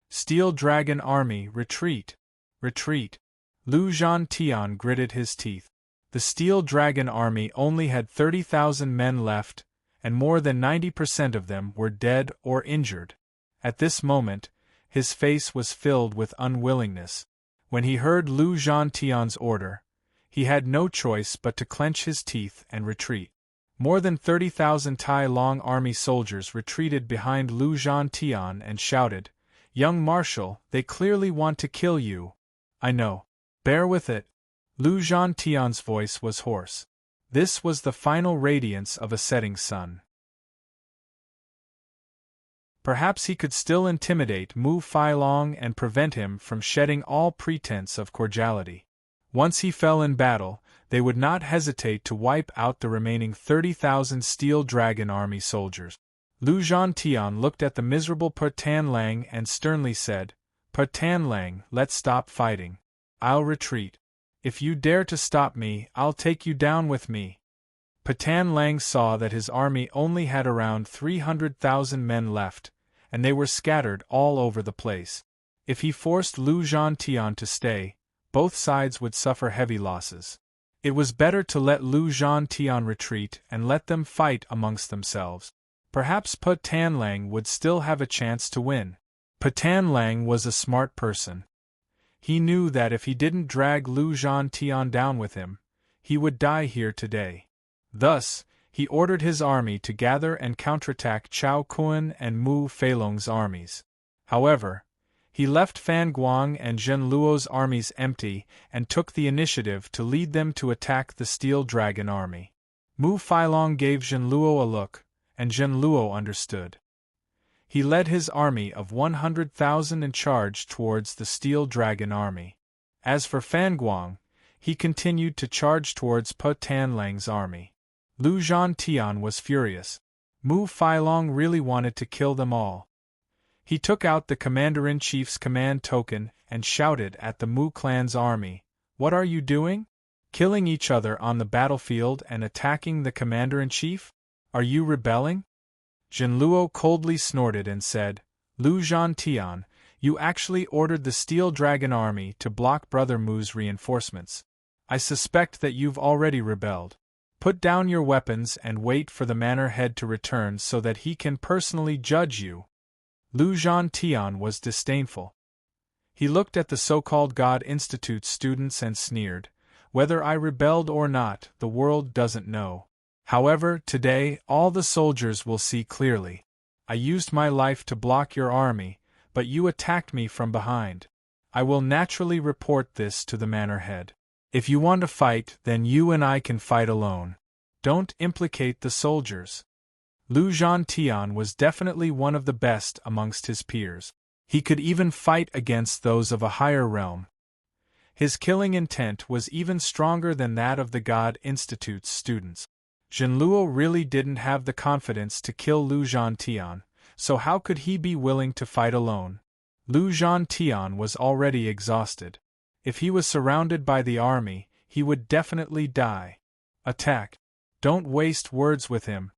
"Steel Dragon army, retreat! Retreat!" Lu Zhantian gritted his teeth. The Steel Dragon army only had 30,000 men left, and more than 90% of them were dead or injured. At this moment, his face was filled with unwillingness. When he heard Lu Zhantian's order, he had no choice but to clench his teeth and retreat. More than 30,000 Tai Long army soldiers retreated behind Lu Zhantian and shouted, "Young Marshal, they clearly want to kill you." "I know. Bear with it." Lu Zhantian's voice was hoarse. This was the final radiance of a setting sun. Perhaps he could still intimidate Mu Filong and prevent him from shedding all pretense of cordiality. Once he fell in battle, they would not hesitate to wipe out the remaining 30,000 Steel Dragon army soldiers. Lu Zhantian looked at the miserable Per Tan Lang and sternly said, "Per Tan Lang, let's stop fighting. I'll retreat. If you dare to stop me, I'll take you down with me." Per Tan Lang saw that his army only had around 300,000 men left, and they were scattered all over the place. If he forced Lu Zhantian to stay, both sides would suffer heavy losses. It was better to let Lu Zhantian retreat and let them fight amongst themselves. Perhaps Per Tan Lang would still have a chance to win. Per Tan Lang was a smart person. He knew that if he didn't drag Lu Zhantian down with him, he would die here today. Thus, he ordered his army to gather and counterattack Chao Kuan and Mu Feilong's armies. However, he left Fan Guang and Zhen Luo's armies empty and took the initiative to lead them to attack the Steel Dragon army. Mu Feilong gave Zhen Luo a look, and Zhen Luo understood. He led his army of 100,000 and charged towards the Steel Dragon army. As for Fan Guang, he continued to charge towards Per Tan Lang's army. Lu Zhantian was furious. Mu Feilong really wanted to kill them all. He took out the Commander-in-Chief's command token and shouted at the Mu clan's army, "What are you doing? Killing each other on the battlefield and attacking the Commander-in-Chief? Are you rebelling?" Zhen Luo coldly snorted and said, "Lu Zhantian, you actually ordered the Steel Dragon army to block Brother Mu's reinforcements. I suspect that you've already rebelled. Put down your weapons and wait for the manor head to return so that he can personally judge you." Lu Zhantian was disdainful. He looked at the so-called God Institute students and sneered, "Whether I rebelled or not, the world doesn't know. However, today, all the soldiers will see clearly. I used my life to block your army, but you attacked me from behind. I will naturally report this to the manor head. If you want to fight, then you and I can fight alone. Don't implicate the soldiers." Lu Zhantian was definitely one of the best amongst his peers. He could even fight against those of a higher realm. His killing intent was even stronger than that of the God Institute's students. Zhen Luo really didn't have the confidence to kill Lu Zhantian, so how could he be willing to fight alone? Lu Zhantian was already exhausted. If he was surrounded by the army, he would definitely die. Attack! Don't waste words with him.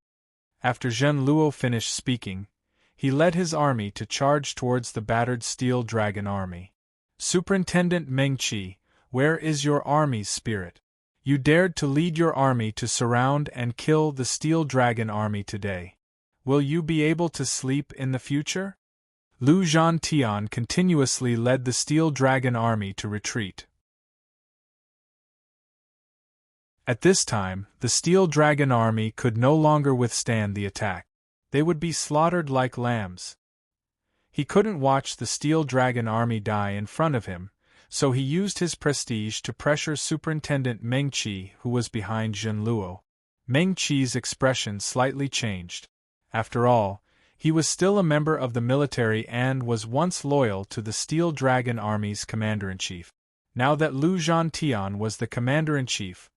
After Zhen Luo finished speaking, he led his army to charge towards the battered Steel Dragon army. "Superintendent Meng Qi, where is your army's spirit? You dared to lead your army to surround and kill the Steel Dragon army today. Will you be able to sleep in the future?" Lu Zhantian continuously led the Steel Dragon army to retreat. At this time, the Steel Dragon army could no longer withstand the attack. They would be slaughtered like lambs. He couldn't watch the Steel Dragon army die in front of him, so he used his prestige to pressure Superintendent Meng Qi, who was behind Zhen Luo. Meng Qi's expression slightly changed. After all, he was still a member of the military and was once loyal to the Steel Dragon Army's commander-in-chief. Now that Lu Zhantian was the commander-in-chief,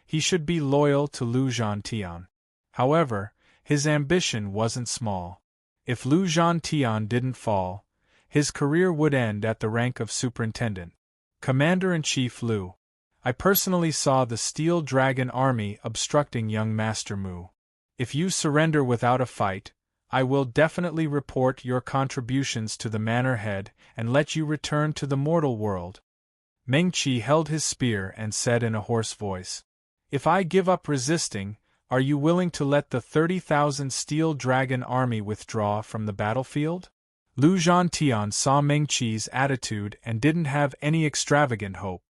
he should be loyal to Lu Zhantian. However, his ambition wasn't small. If Lu Zhantian didn't fall, his career would end at the rank of superintendent. Commander-in-Chief Lu, I personally saw the Steel Dragon Army obstructing young Master Mu. If you surrender without a fight, I will definitely report your contributions to the manor head and let you return to the mortal world. Meng Qi held his spear and said in a hoarse voice, If I give up resisting, are you willing to let the 30,000 Steel Dragon army withdraw from the battlefield? Lu Zhantian saw Meng Qi's attitude and didn't have any extravagant hope.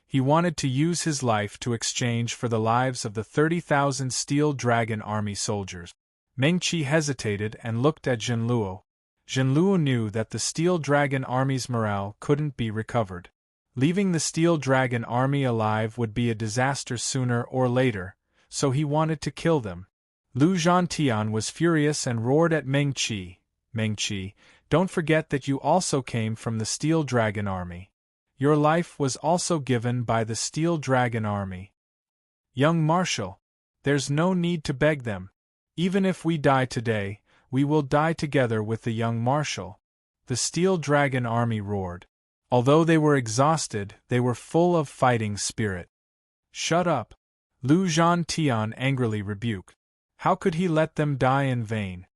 He wanted to use his life to exchange for the lives of the 30,000 Steel Dragon army soldiers. Meng Qi hesitated and looked at Zhen Luo. Zhen Luo knew that the Steel Dragon army's morale couldn't be recovered. Leaving the Steel Dragon army alive would be a disaster sooner or later, so he wanted to kill them. Lu Zhantian was furious and roared at Meng Qi. Meng Qi, don't forget that you also came from the Steel Dragon army. Your life was also given by the Steel Dragon army. Young Marshal, there's no need to beg them. Even if we die today, we will die together with the young Marshal. The Steel Dragon army roared. Although they were exhausted, they were full of fighting spirit. Shut up! Lu Zhantian angrily rebuked. How could he let them die in vain?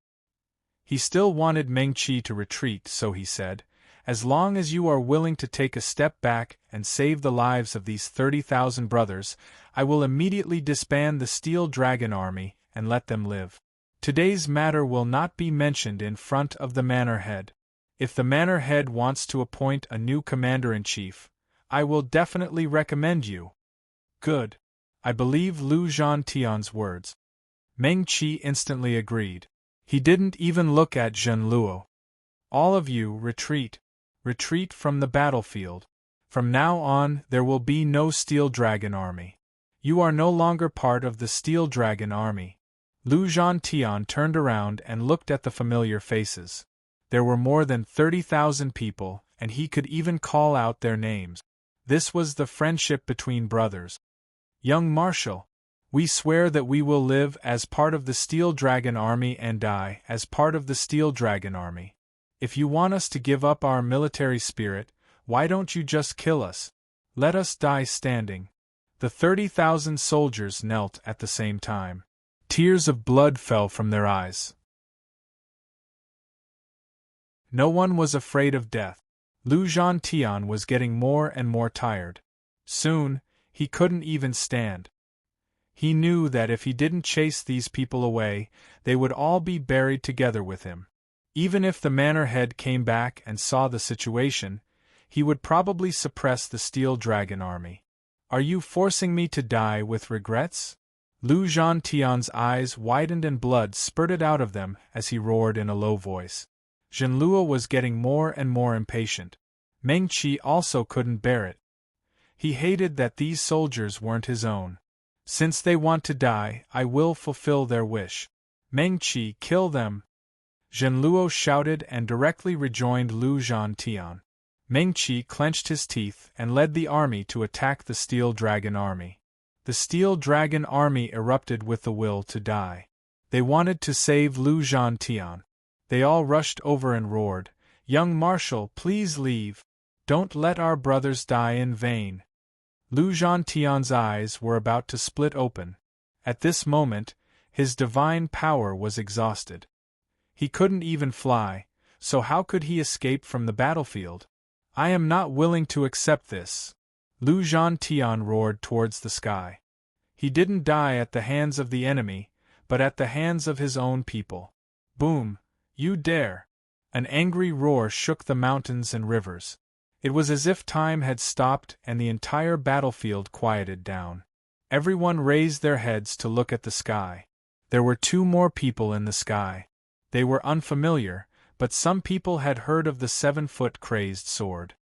He still wanted Meng Qi to retreat, so he said, As long as you are willing to take a step back and save the lives of these 30,000 brothers, I will immediately disband the Steel Dragon army and let them live. Today's matter will not be mentioned in front of the manor head. If the manor head wants to appoint a new commander-in-chief, I will definitely recommend you. Good. I believe Lu Zhantian's words. Meng Qi instantly agreed. He didn't even look at Zhen Luo. All of you, retreat. Retreat from the battlefield. From now on, there will be no Steel Dragon army. You are no longer part of the Steel Dragon army. Lu Zhantian turned around and looked at the familiar faces. There were more than 30,000 people, and he could even call out their names. This was the friendship between brothers. Young Marshal, we swear that we will live as part of the Steel Dragon army and die as part of the Steel Dragon army. If you want us to give up our military spirit, why don't you just kill us? Let us die standing. The 30,000 soldiers knelt at the same time. Tears of blood fell from their eyes. No one was afraid of death. Lu Zhantian was getting more and more tired. Soon, he couldn't even stand. He knew that if he didn't chase these people away, they would all be buried together with him. Even if the manor head came back and saw the situation, he would probably suppress the Steel Dragon army. Are you forcing me to die with regrets? Lu Zhantian's eyes widened and blood spurted out of them as he roared in a low voice. Zhen Luo was getting more and more impatient. Meng Qi also couldn't bear it. He hated that these soldiers weren't his own. Since they want to die, I will fulfill their wish. Meng Qi, kill them! Zhen Luo shouted and directly rejoined Lu Zhantian. Meng Qi clenched his teeth and led the army to attack the Steel Dragon army. The Steel Dragon army erupted with the will to die. They wanted to save Lu Zhantian. They all rushed over and roared, Young Marshal, please leave. Don't let our brothers die in vain. Lu Zhantian's eyes were about to split open. At this moment, his divine power was exhausted. He couldn't even fly, so how could he escape from the battlefield? I am not willing to accept this. Lu Zhantian roared towards the sky. He didn't die at the hands of the enemy, but at the hands of his own people. Boom! You dare! An angry roar shook the mountains and rivers. It was as if time had stopped and the entire battlefield quieted down. Everyone raised their heads to look at the sky. There were 2 more people in the sky. They were unfamiliar, but some people had heard of the 7-foot crazed sword.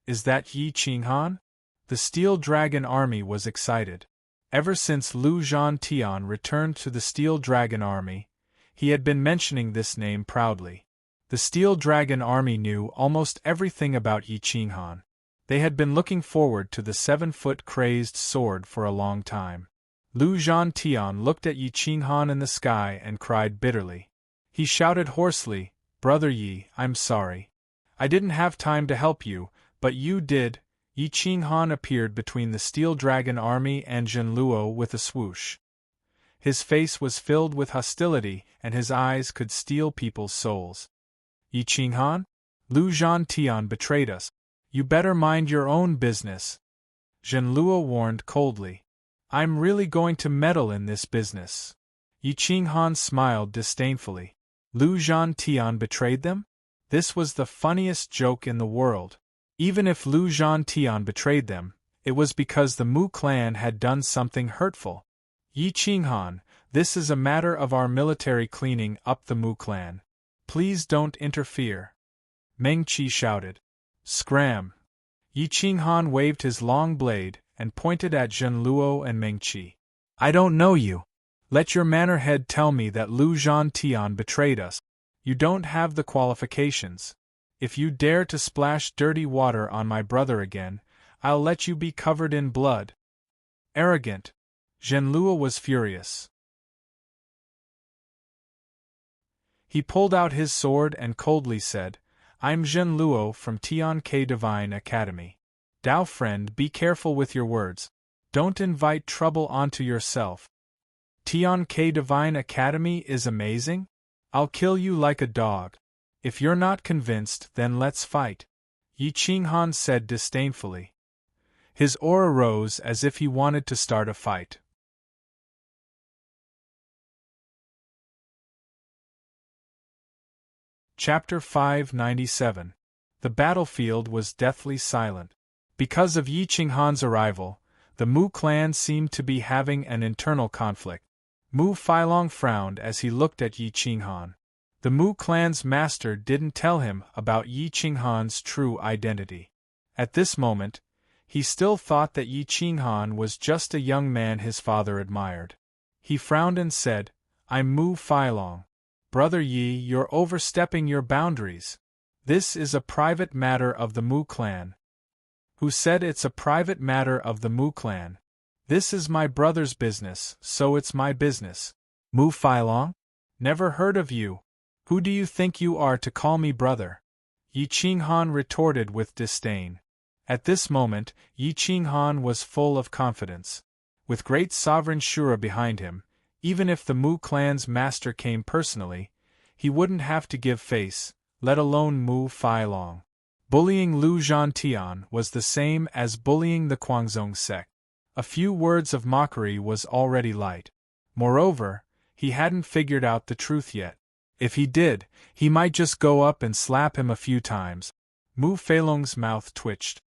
Is that Yi Qinghan? The Steel Dragon Army was excited. Ever since Lu Zhantian returned to the Steel Dragon Army, he had been mentioning this name proudly. The Steel Dragon Army knew almost everything about Yi Qinghan. They had been looking forward to the 7-foot crazed sword for a long time. Lu Zhantian looked at Yi Qinghan in the sky and cried bitterly. He shouted hoarsely, "Brother Yi, I'm sorry. I didn't have time to help you, but you did." Yi Qinghan appeared between the Steel Dragon Army and Zhenluo with a swoosh. His face was filled with hostility and his eyes could steal people's souls. "Yi Qinghan? Lu Zhantian betrayed us. You better mind your own business," Zhenluo warned coldly. "I'm really going to meddle in this business." Yi Qinghan smiled disdainfully. Lu Zhantian betrayed them? This was the funniest joke in the world. Even if Lu Zhantian betrayed them, it was because the Mu clan had done something hurtful. "Yi Qinghan, this is a matter of our military cleaning up the Mu clan. Please don't interfere," Meng Qi shouted. "Scram!" Yi Qinghan waved his long blade and pointed at Zhenluo and Meng Qi. "I don't know you. Let your manor-head tell me that Lu Zhantian betrayed us. You don't have the qualifications. If you dare to splash dirty water on my brother again, I'll let you be covered in blood." Arrogant! Zhenluo was furious. He pulled out his sword and coldly said, "I'm Zhenluo from Tianke Divine Academy. Dao friend, be careful with your words. Don't invite trouble onto yourself. Tianke Divine Academy is amazing? I'll kill you like a dog. If you're not convinced, then let's fight," Yi Qinghan said disdainfully. His aura rose as if he wanted to start a fight. Chapter 597. The battlefield was deathly silent. Because of Yi Qinghan's arrival, the Mu clan seemed to be having an internal conflict. Mu Feilong frowned as he looked at Yi Qinghan. The Mu clan's master didn't tell him about Yi Qinghan's true identity. At this moment, he still thought that Yi Qinghan was just a young man his father admired. He frowned and said, "I'm Mu Feilong. Brother Yi, you're overstepping your boundaries. This is a private matter of the Mu clan." "Who said it's a private matter of the Mu clan? This is my brother's business, so it's my business." "Mu Feilong? Never heard of you. Who do you think you are to call me brother?" Yi Qinghan retorted with disdain. At this moment, Yi Qinghan was full of confidence. With great sovereign Shura behind him, even if the Mu clan's master came personally, he wouldn't have to give face, let alone Mu Feilong. Bullying Lu Zhantian was the same as bullying the Guangzong sect. A few words of mockery was already light. Moreover, he hadn't figured out the truth yet. If he did, he might just go up and slap him a few times. Mu Feilong's mouth twitched.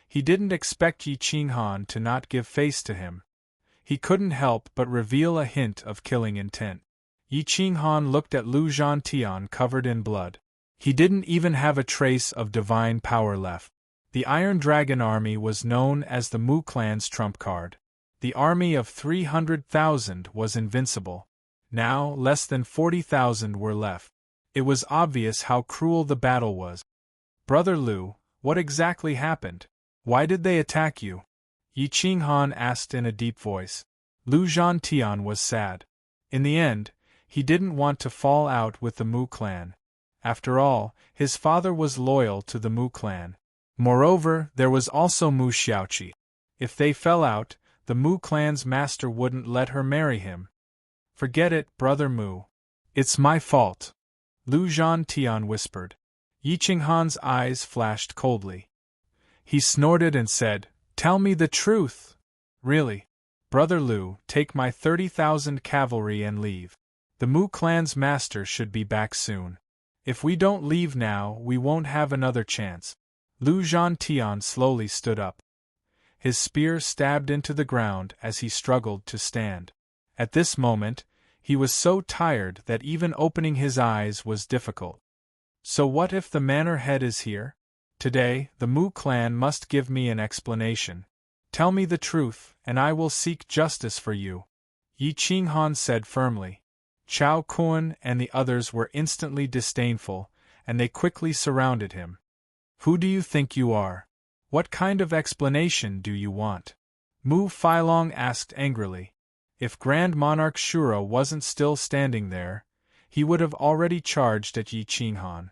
He didn't expect Yi Qinghan to not give face to him. He couldn't help but reveal a hint of killing intent. Yi Qinghan looked at Lu Zhantian covered in blood. He didn't even have a trace of divine power left. The Iron Dragon Army was known as the Mu clan's trump card. The army of 300,000 was invincible. Now, less than 40,000 were left. It was obvious how cruel the battle was. "Brother Lu, what exactly happened? Why did they attack you?" Yi Qinghan asked in a deep voice. Lu Zhantian was sad. In the end, he didn't want to fall out with the Mu clan. After all, his father was loyal to the Mu clan. Moreover, there was also Mu Xiaoqi. If they fell out, the Mu clan's master wouldn't let her marry him. "Forget it, brother Mu. It's my fault," Lu Zhantian whispered. Yi Qinghan's eyes flashed coldly. He snorted and said, "Tell me the truth." "Really? Brother Lu, take my 30,000 cavalry and leave. The Mu clan's master should be back soon. If we don't leave now, we won't have another chance. Lu Zhantian slowly stood up. His spear stabbed into the ground as he struggled to stand. At this moment, he was so tired that even opening his eyes was difficult. So what if the manor head is here? Today, the Mu clan must give me an explanation. Tell me the truth, and I will seek justice for you, Yi Qinghan said firmly. Chao Kun and the others were instantly disdainful, and they quickly surrounded him. Who do you think you are? What kind of explanation do you want? Mu Failong asked angrily. If Grand Monarch Shura wasn't still standing there, he would have already charged at Yi Qinghan.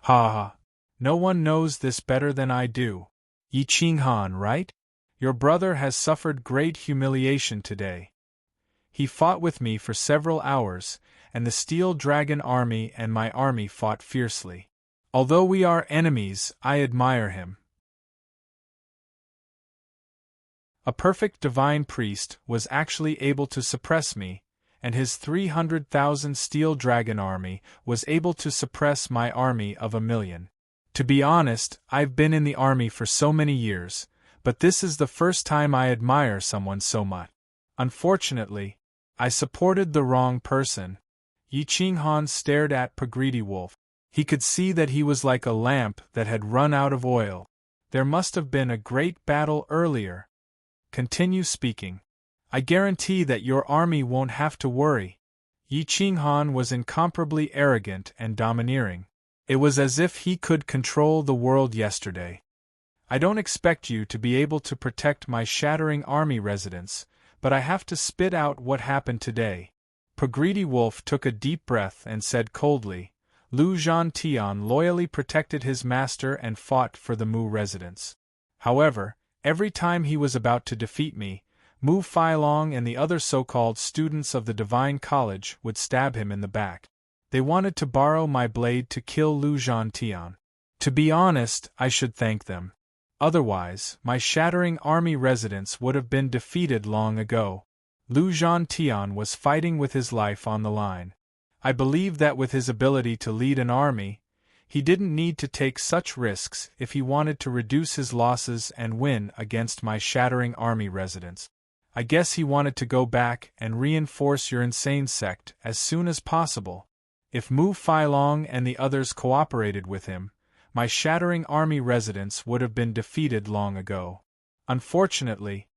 Ha ha! No one knows this better than I do. Yi Qinghan, right? Your brother has suffered great humiliation today. He fought with me for several hours, and the Steel Dragon army and my army fought fiercely. Although we are enemies, I admire him. A perfect divine priest was actually able to suppress me, and his 300,000 Steel Dragon army was able to suppress my army of 1,000,000. To be honest, I've been in the army for so many years, but this is the first time I admire someone so much. Unfortunately, I supported the wrong person. Yi Qinghan stared at Pagreedy Wolf. He could see that he was like a lamp that had run out of oil. There must have been a great battle earlier. Continue speaking. I guarantee that your army won't have to worry. Yi Qinghan was incomparably arrogant and domineering. It was as if he could control the world yesterday. I don't expect you to be able to protect my shattering army residence, but I have to spit out what happened today. Pagreedy Wolf took a deep breath and said coldly, Lu Zhantian loyally protected his master and fought for the Mu residence. However, every time he was about to defeat me, Mu Failong and the other so-called students of the Divine College would stab him in the back. They wanted to borrow my blade to kill Lu Zhantian. To be honest, I should thank them. Otherwise, my shattering army residence would have been defeated long ago. Lu Zhantian was fighting with his life on the line. I believe that with his ability to lead an army, he didn't need to take such risks if he wanted to reduce his losses and win against my shattering army residence. I guess he wanted to go back and reinforce your insane sect as soon as possible. If Mu Failong and the others cooperated with him, my shattering army residence would have been defeated long ago. Unfortunately,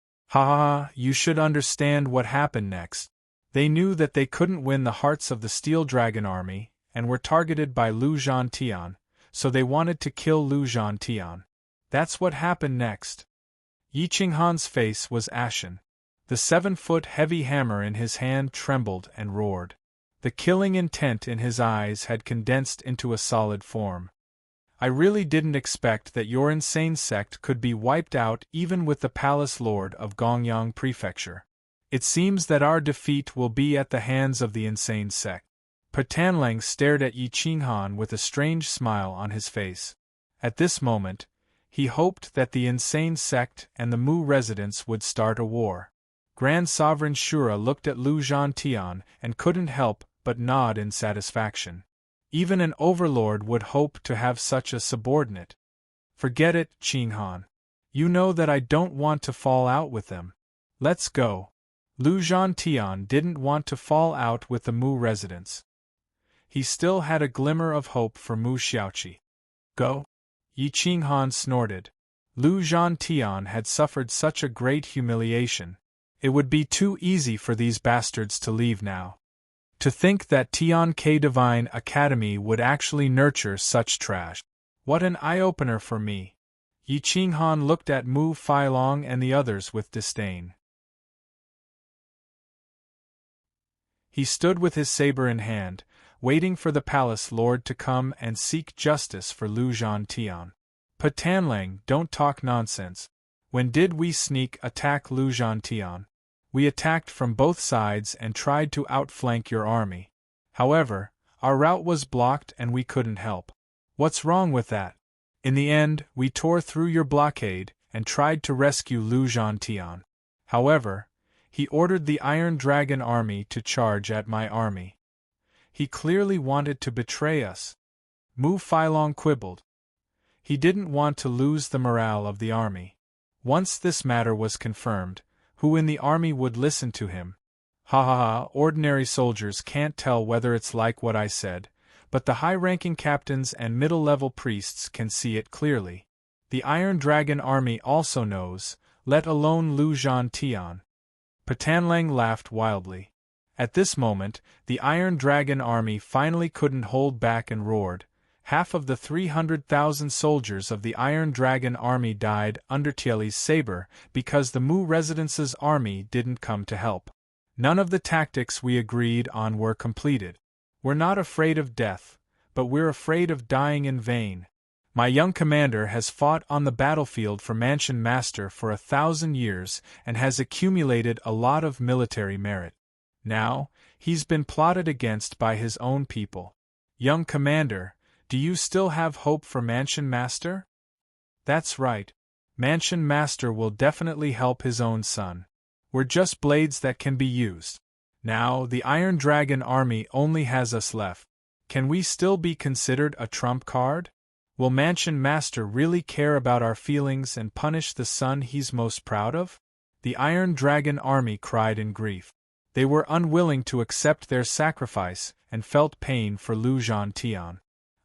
you should understand what happened next. They knew that they couldn't win the hearts of the Steel Dragon army, and were targeted by Lu Zhantian, so they wanted to kill Lu Zhantian. That's what happened next. Yi Qinghan's face was ashen. The 7-foot heavy hammer in his hand trembled and roared. The killing intent in his eyes had condensed into a solid form. I really didn't expect that your insane sect could be wiped out even with the Palace Lord of Gongyang Prefecture. It seems that our defeat will be at the hands of the insane sect. Patanlang stared at Yi Qinghan with a strange smile on his face. At this moment, he hoped that the insane sect and the Mu residents would start a war. Grand Sovereign Shura looked at Lu Zhantian and couldn't help but nod in satisfaction. Even an overlord would hope to have such a subordinate. Forget it, Qinghan. You know that I don't want to fall out with them. Let's go. Lu Zhantian didn't want to fall out with the Mu residents. He still had a glimmer of hope for Mu Xiaoqi. Go? Yi Qinghan snorted. Lu Zhantian had suffered such a great humiliation. It would be too easy for these bastards to leave now. To think that Tian Ke Divine Academy would actually nurture such trash. What an eye-opener for me. Yi Qinghan looked at Mu Failong and the others with disdain. He stood with his saber in hand, waiting for the palace lord to come and seek justice for Lu Zhantian. Patanlang, don't talk nonsense. When did we sneak attack Lu Zhantian? We attacked from both sides and tried to outflank your army. However, our route was blocked and we couldn't help. What's wrong with that? In the end, we tore through your blockade and tried to rescue Lu Zhantian. However, he ordered the Iron Dragon army to charge at my army. He clearly wanted to betray us. Mu Filong quibbled. He didn't want to lose the morale of the army. Once this matter was confirmed, who in the army would listen to him? Ha ha ha, ordinary soldiers can't tell whether it's like what I said, but the high-ranking captains and middle-level priests can see it clearly. The Iron Dragon army also knows, let alone Lu Zhantian. Patanlang laughed wildly. At this moment, the Iron Dragon army finally couldn't hold back and roared. Half of the 300,000 soldiers of the Iron Dragon army died under Tieli's saber because the Mu Residence's army didn't come to help. None of the tactics we agreed on were completed. We're not afraid of death, but we're afraid of dying in vain. My young commander has fought on the battlefield for Mansion Master for 1,000 years and has accumulated a lot of military merit. Now, he's been plotted against by his own people. Young commander, do you still have hope for Mansion Master? That's right. Mansion Master will definitely help his own son. We're just blades that can be used. Now, the Iron Dragon army only has us left. Can we still be considered a trump card? Will Mansion Master really care about our feelings and punish the son he's most proud of? The Iron Dragon army cried in grief. They were unwilling to accept their sacrifice and felt pain for Lu Zhantian.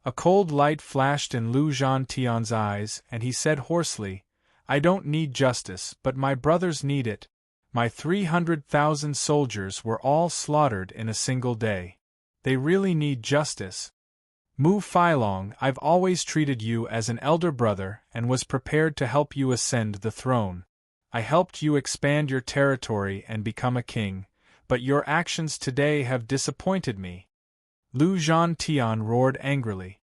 A cold light flashed in Lu Zhantian's eyes, and he said hoarsely, I don't need justice, but my brothers need it. My 300,000 soldiers were all slaughtered in a single day. They really need justice. Mu Filong, I've always treated you as an elder brother and was prepared to help you ascend the throne. I helped you expand your territory and become a king, but your actions today have disappointed me. Lu Zhantian roared angrily.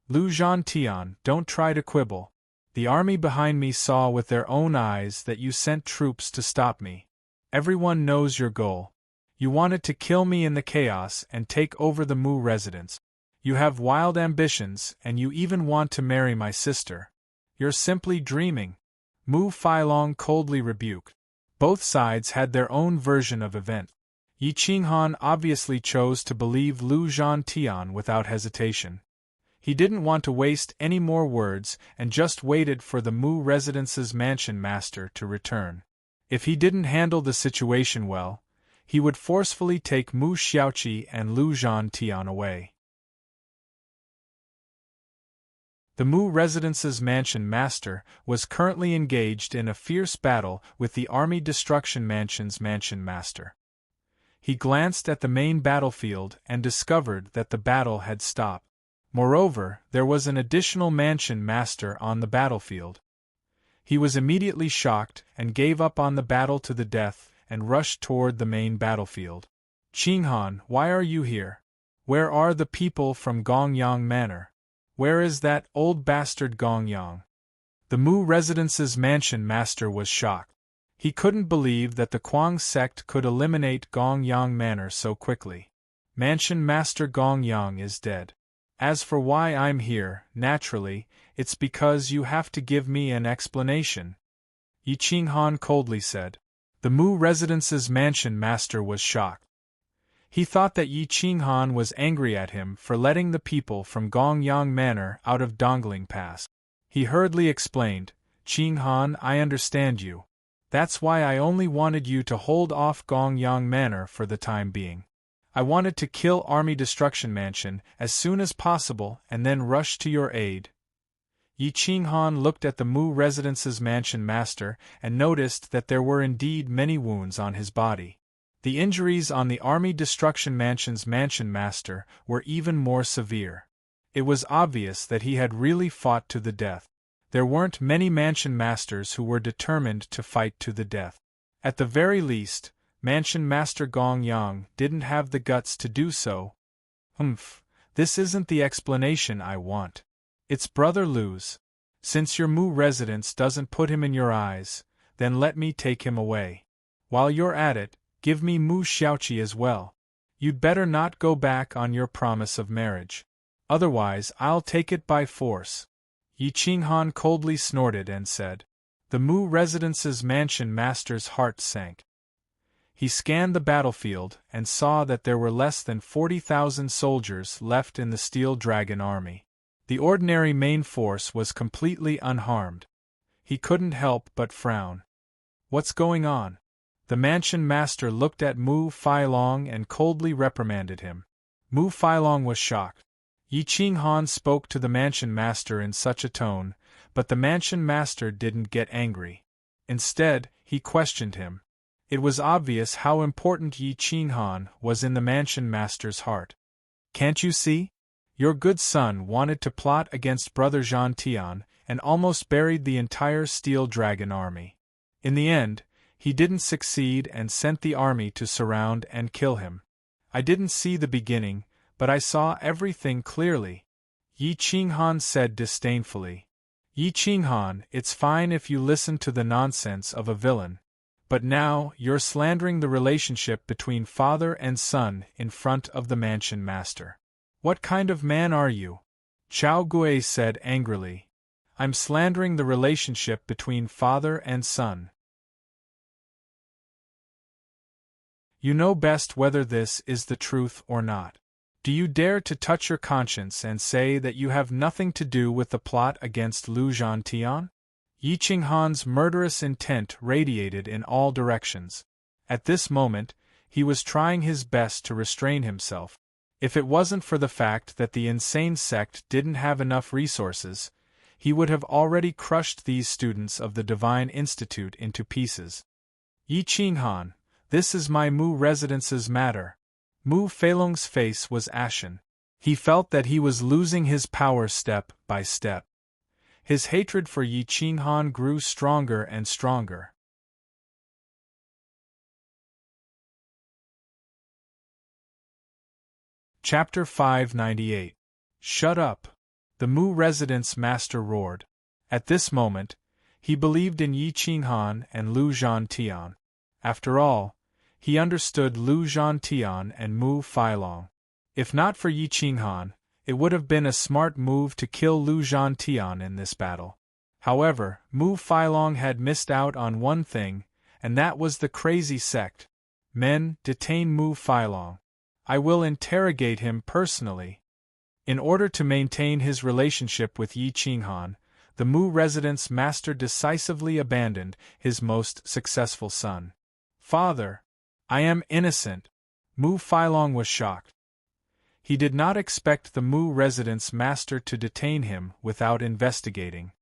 Lu Zhantian, don't try to quibble. The army behind me saw with their own eyes that you sent troops to stop me. Everyone knows your goal. You wanted to kill me in the chaos and take over the Mu residence. You have wild ambitions, and you even want to marry my sister. You're simply dreaming. Mu Filong coldly rebuked. Both sides had their own version of events. Yi Qinghan obviously chose to believe Lu Zhantian without hesitation. He didn't want to waste any more words and just waited for the Mu Residence's Mansion Master to return. If he didn't handle the situation well, he would forcefully take Mu Xiaoqi and Lu Zhantian away. The Mu Residence's Mansion Master was currently engaged in a fierce battle with the Army Destruction Mansion's Mansion Master. He glanced at the main battlefield and discovered that the battle had stopped. Moreover, there was an additional Mansion Master on the battlefield. He was immediately shocked and gave up on the battle to the death and rushed toward the main battlefield. Qinghan, why are you here? Where are the people from Gongyang Manor? Where is that old bastard Gongyang? The Mu Residence's Mansion Master was shocked. He couldn't believe that the Kuang sect could eliminate Gongyang Manor so quickly. Mansion Master Gongyang is dead. As for why I'm here, naturally, it's because you have to give me an explanation. Yi Qinghan coldly said. The Mu Residence's Mansion Master was shocked. He thought that Yi Qinghan was angry at him for letting the people from Gongyang Manor out of Dongling Pass. He hurriedly explained, Qinghan, I understand you. That's why I only wanted you to hold off Gongyang Manor for the time being. I wanted to kill Army Destruction Mansion as soon as possible and then rush to your aid. Yi Qinghan looked at the Mu Residence's Mansion Master and noticed that there were indeed many wounds on his body. The injuries on the Army Destruction Mansion's Mansion Master were even more severe. It was obvious that he had really fought to the death. There weren't many Mansion Masters who were determined to fight to the death. At the very least, Mansion Master Gongyang didn't have the guts to do so. This isn't the explanation I want. It's Brother Lu's. Since your Mu residence doesn't put him in your eyes, then let me take him away. While you're at it, give me Mu Xiaoqi as well. You'd better not go back on your promise of marriage. Otherwise I'll take it by force. Yi Qinghan coldly snorted and said. The Mu Residence's Mansion Master's heart sank. He scanned the battlefield and saw that there were less than 40,000 soldiers left in the Steel Dragon army. The ordinary main force was completely unharmed. He couldn't help but frown. What's going on? The mansion master looked at Mu Failong and coldly reprimanded him. Mu Failong was shocked. Yi Qinghan spoke to the mansion master in such a tone, but the mansion master didn't get angry. Instead, he questioned him. It was obvious how important Yi Qinghan was in the mansion master's heart. Can't you see? Your good son wanted to plot against Brother Zhan Tian and almost buried the entire Steel Dragon army. In the end, he didn't succeed and sent the army to surround and kill him. I didn't see the beginning, but I saw everything clearly, Yi Qinghan said disdainfully. Yi Qinghan, it's fine if you listen to the nonsense of a villain. But now, you're slandering the relationship between father and son in front of the mansion master. What kind of man are you? Chao Gui said angrily. I'm slandering the relationship between father and son. You know best whether this is the truth or not. Do you dare to touch your conscience and say that you have nothing to do with the plot against Lu Zhantian? Yi Qinghan's murderous intent radiated in all directions. At this moment, he was trying his best to restrain himself. If it wasn't for the fact that the insane sect didn't have enough resources, he would have already crushed these students of the Divine Institute into pieces. Yi Qinghan, this is my Mu residence's matter. Mu Feilong's face was ashen. He felt that he was losing his power step by step. His hatred for Yi Qinghan grew stronger and stronger. Chapter 598. Shut up! The Mu residence master roared. At this moment, he believed in Yi Qinghan and Lu Zhantian. After all, he understood Lu Zhantian and Mu Failong. If not for Yi Qinghan, it would have been a smart move to kill Lu Zhantian in this battle. However, Mu Failong had missed out on one thing, and that was the crazy sect. Men, detain Mu Failong. I will interrogate him personally. In order to maintain his relationship with Yi Qinghan, the Mu residence master decisively abandoned his most successful son. Father, I am innocent. Mu Failong was shocked. He did not expect the Mu residence master to detain him without investigating.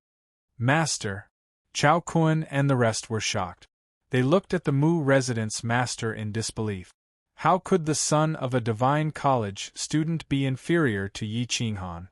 Master, Chao Kun and the rest were shocked. They looked at the Mu residence master in disbelief. How could the son of a divine college student be inferior to Yi Qinghan?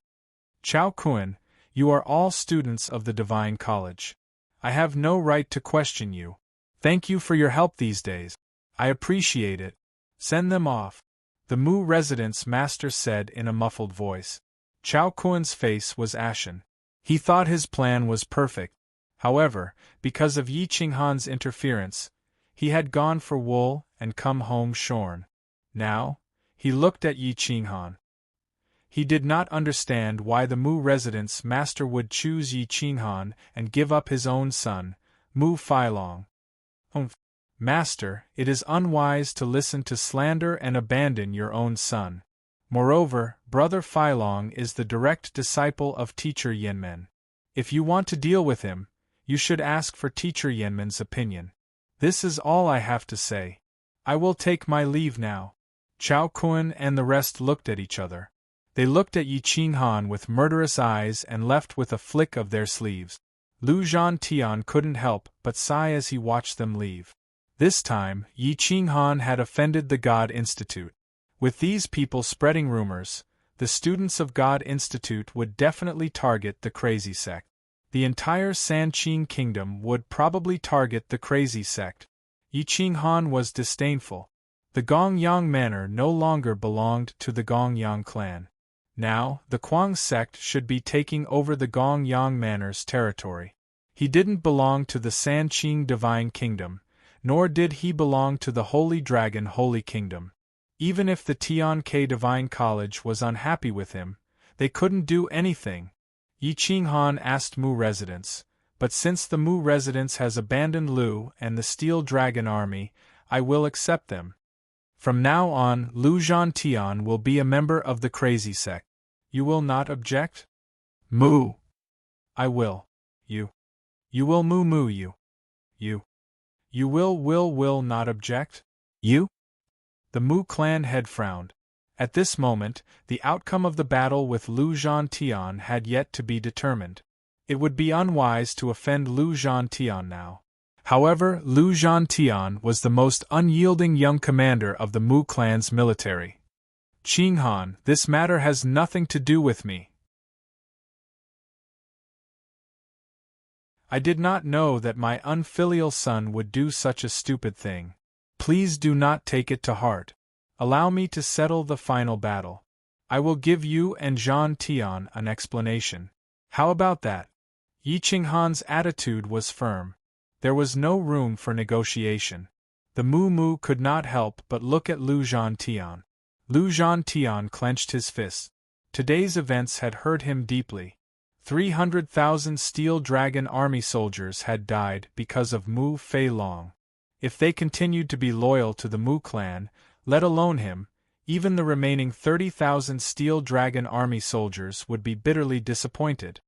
Chao Kun, you are all students of the divine college. I have no right to question you. Thank you for your help these days. I appreciate it. Send them off. The Mu residence master said in a muffled voice. Chao Kun's face was ashen. He thought his plan was perfect. However, because of Yi Qinghan's interference, he had gone for wool and come home shorn. Now, he looked at Yi Qinghan. He did not understand why the Mu residence master would choose Yi Qinghan and give up his own son, Mu Failong. Master, it is unwise to listen to slander and abandon your own son. Moreover, Brother Failong is the direct disciple of Teacher Yanmen. If you want to deal with him, you should ask for Teacher Yanmen's opinion. This is all I have to say. I will take my leave now. Chao Kun and the rest looked at each other. They looked at Yi Qinghan with murderous eyes and left with a flick of their sleeves. Lu Zhantian couldn't help but sigh as he watched them leave. This time, Yi Qinghan had offended the God Institute. With these people spreading rumors, the students of God Institute would definitely target the crazy sect. The entire Sanqing kingdom would probably target the crazy sect. Yi Qinghan was disdainful. The Gongyang manor no longer belonged to the Gongyang clan. Now, the Kuang sect should be taking over the Gongyang manor's territory. He didn't belong to the Sanqing divine kingdom, nor did he belong to the Holy Dragon Holy Kingdom. Even if the Tianke Divine College was unhappy with him, they couldn't do anything. Yi Qinghan asked Mu residence, but since the Mu residence has abandoned Lu and the Steel Dragon Army, I will accept them. From now on, Lu Zhantian will be a member of the crazy sect. You will not object? Moo! I will. You. You will moo you. You. You will not object? You? The Mu clan head frowned. At this moment, the outcome of the battle with Lu Zhantian had yet to be determined. It would be unwise to offend Lu Zhantian now. However, Lu Zhantian was the most unyielding young commander of the Mu clan's military. Qinghan, this matter has nothing to do with me. I did not know that my unfilial son would do such a stupid thing. Please do not take it to heart. Allow me to settle the final battle. I will give you and Zhan Tian an explanation. How about that? Yi Qinghan's attitude was firm. There was no room for negotiation. The Mu could not help but look at Lu Zhantian. Lu Zhantian clenched his fists. Today's events had hurt him deeply. 300,000 Steel Dragon Army soldiers had died because of Mu Fei Long. If they continued to be loyal to the Mu clan, let alone him, even the remaining 30,000 Steel Dragon Army soldiers would be bitterly disappointed.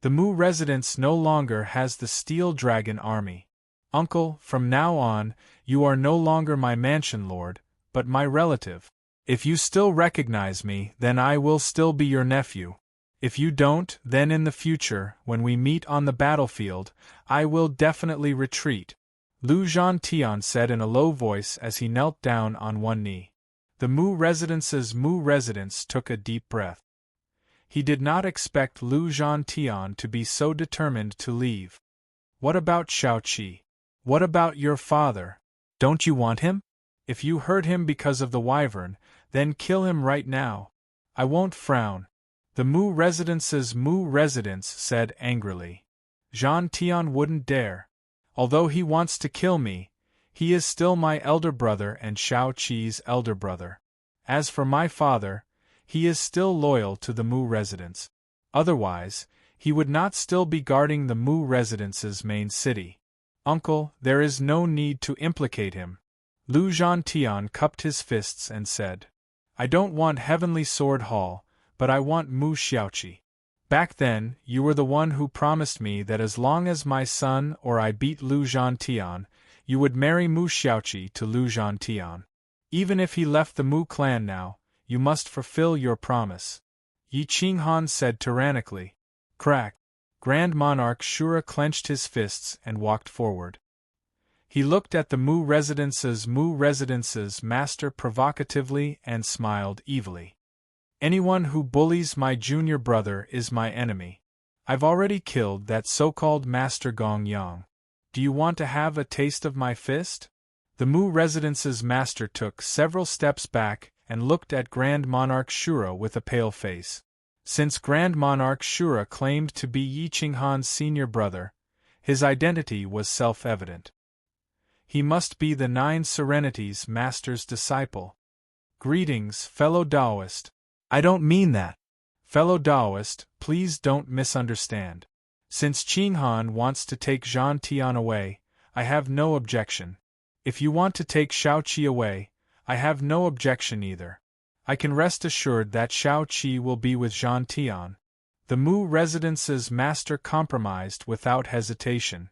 The Mu residence no longer has the Steel Dragon Army. Uncle, from now on, you are no longer my mansion lord, but my relative. If you still recognize me, then I will still be your nephew. If you don't, then in the future, when we meet on the battlefield, I will definitely retreat. Lu Zhantian said in a low voice as he knelt down on one knee. The Mu residence took a deep breath. He did not expect Lu Zhantian to be so determined to leave. What about Shaoqi? What about your father? Don't you want him? If you hurt him because of the wyvern, then kill him right now. I won't frown. The Mu residence said angrily. Zhan Tian wouldn't dare. Although he wants to kill me, he is still my elder brother and Shaoqi's elder brother. As for my father, he is still loyal to the Mu residence. Otherwise, he would not still be guarding the Mu residence's main city. Uncle, there is no need to implicate him. Lu Zhantian cupped his fists and said, I don't want Heavenly Sword Hall, but I want Mu Xiaoqi. Back then, you were the one who promised me that as long as my son or I beat Lu Zhantian, you would marry Mu Xiaoqi to Lu Zhantian. Even if he left the Mu clan now, you must fulfill your promise. Yi Qinghan said tyrannically. Crack. Grand Monarch Shura clenched his fists and walked forward. He looked at the Mu residence's master provocatively and smiled evilly. Anyone who bullies my junior brother is my enemy. I've already killed that so-called Master Gong Yang. Do you want to have a taste of my fist? The Mu residence's master took several steps back and looked at Grand Monarch Shura with a pale face. Since Grand Monarch Shura claimed to be Yi Qinghan's senior brother, his identity was self-evident. He must be the Nine Serenities Master's disciple. Greetings, fellow Taoist. I don't mean that. Fellow Taoist, please don't misunderstand. Since Qinghan wants to take Zhan Tian away, I have no objection. If you want to take Shaoqi away, I have no objection either. I can rest assured that Shaoqi will be with Zhan Tian. The Mu residence's master compromised without hesitation.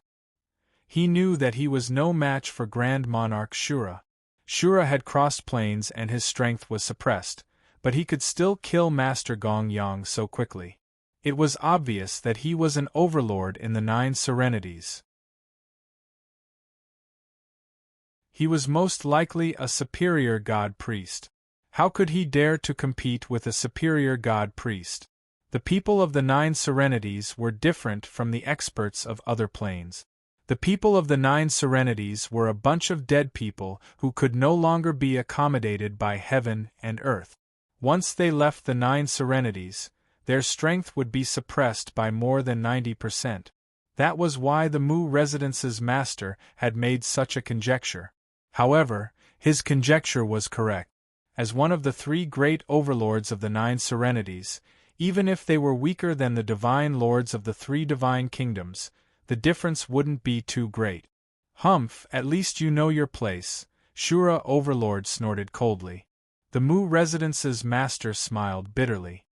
He knew that he was no match for Grand Monarch Shura. Shura had crossed plains and his strength was suppressed, but he could still kill Master Gong Yang so quickly. It was obvious that he was an overlord in the Nine Serenities. He was most likely a superior god priest. How could he dare to compete with a superior god priest? The people of the Nine Serenities were different from the experts of other planes. The people of the Nine Serenities were a bunch of dead people who could no longer be accommodated by heaven and earth. Once they left the Nine Serenities, their strength would be suppressed by more than 90%. That was why the Mu residence's master had made such a conjecture. However, his conjecture was correct. As one of the three great overlords of the Nine Serenities, even if they were weaker than the divine lords of the three divine kingdoms, the difference wouldn't be too great. Humph, at least you know your place, Shura Overlord snorted coldly. The Mu residence's master smiled bitterly.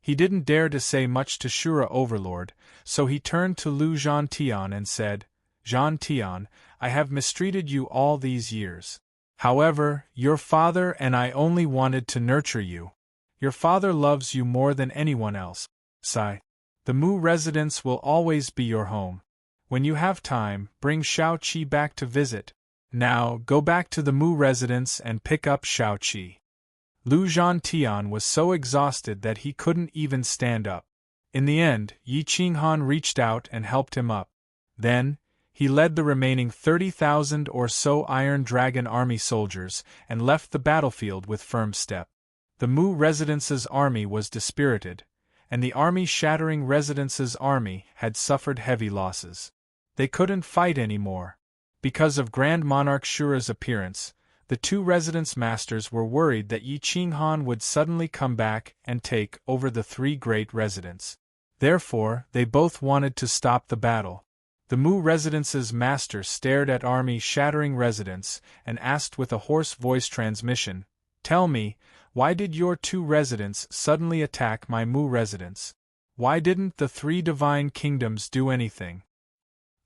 He didn't dare to say much to Shura Overlord, so he turned to Lu Zhantian and said, Zhantian, I have mistreated you all these years. However, your father and I only wanted to nurture you. Your father loves you more than anyone else. Sigh. The Mu residence will always be your home. When you have time, bring Xiao Qi back to visit. Now, go back to the Mu residence and pick up Xiao Qi. Lu Zhantian was so exhausted that he couldn't even stand up. In the end, Yi Qinghan reached out and helped him up. Then, he led the remaining 30,000 or so Iron Dragon army soldiers and left the battlefield with firm step. The Mu Residence's army was dispirited, and the Army Shattering Residence's army had suffered heavy losses. They couldn't fight anymore. Because of Grand Monarch Shura's appearance, the two residence masters were worried that Yi Qinghan would suddenly come back and take over the three great residents. Therefore, they both wanted to stop the battle. The Mu Residence's master stared at Army Shattering Residence and asked with a hoarse voice transmission, Tell me, why did your two residents suddenly attack my Mu residence? Why didn't the three divine kingdoms do anything?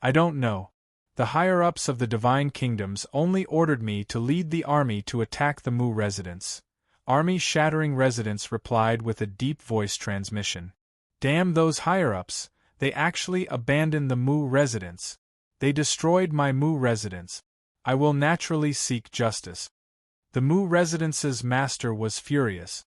I don't know. The higher-ups of the divine kingdoms only ordered me to lead the army to attack the Mu residence. Army Shattering Residence replied with a deep voice transmission. Damn those higher-ups, they actually abandoned the Mu residence. They destroyed my Mu residence. I will naturally seek justice. The Mu residence's master was furious.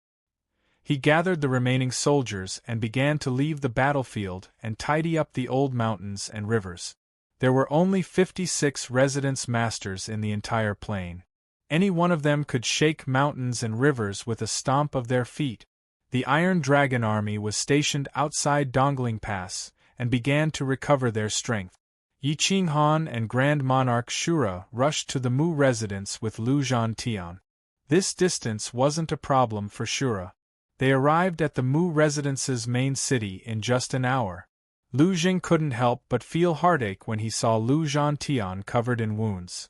He gathered the remaining soldiers and began to leave the battlefield and tidy up the old mountains and rivers. There were only 56 residence masters in the entire plain. Any one of them could shake mountains and rivers with a stomp of their feet. The Iron Dragon army was stationed outside Dongling Pass and began to recover their strength. Yi Qinghan and Grand Monarch Shura rushed to the Mu residence with Lu Zhantian. This distance wasn't a problem for Shura. They arrived at the Mu residence's main city in just an hour. Lu Jing couldn't help but feel heartache when he saw Lu Zhantian covered in wounds.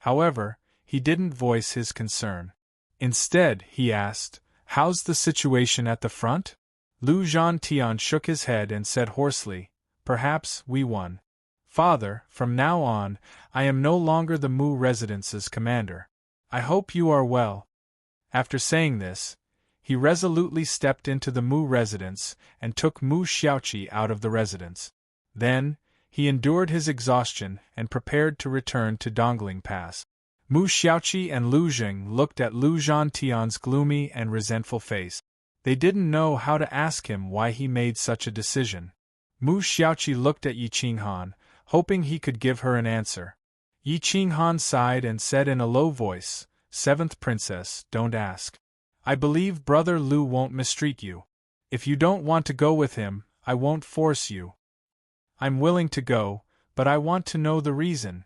However, he didn't voice his concern. Instead, he asked, How's the situation at the front? Lu Zhantian shook his head and said hoarsely, Perhaps we won. Father, from now on, I am no longer the Mu residence's commander. I hope you are well. After saying this, he resolutely stepped into the Mu residence and took Mu Xiaoqi out of the residence. Then, he endured his exhaustion and prepared to return to Dongling Pass. Mu Xiaoqi and Lu Jing looked at Lu Zhantian's gloomy and resentful face. They didn't know how to ask him why he made such a decision. Mu Xiaoqi looked at Yi Qinghan, hoping he could give her an answer. Yi Qinghan sighed and said in a low voice, Seventh Princess, don't ask. I believe Brother Lu won't mistreat you. If you don't want to go with him, I won't force you. I'm willing to go, but I want to know the reason.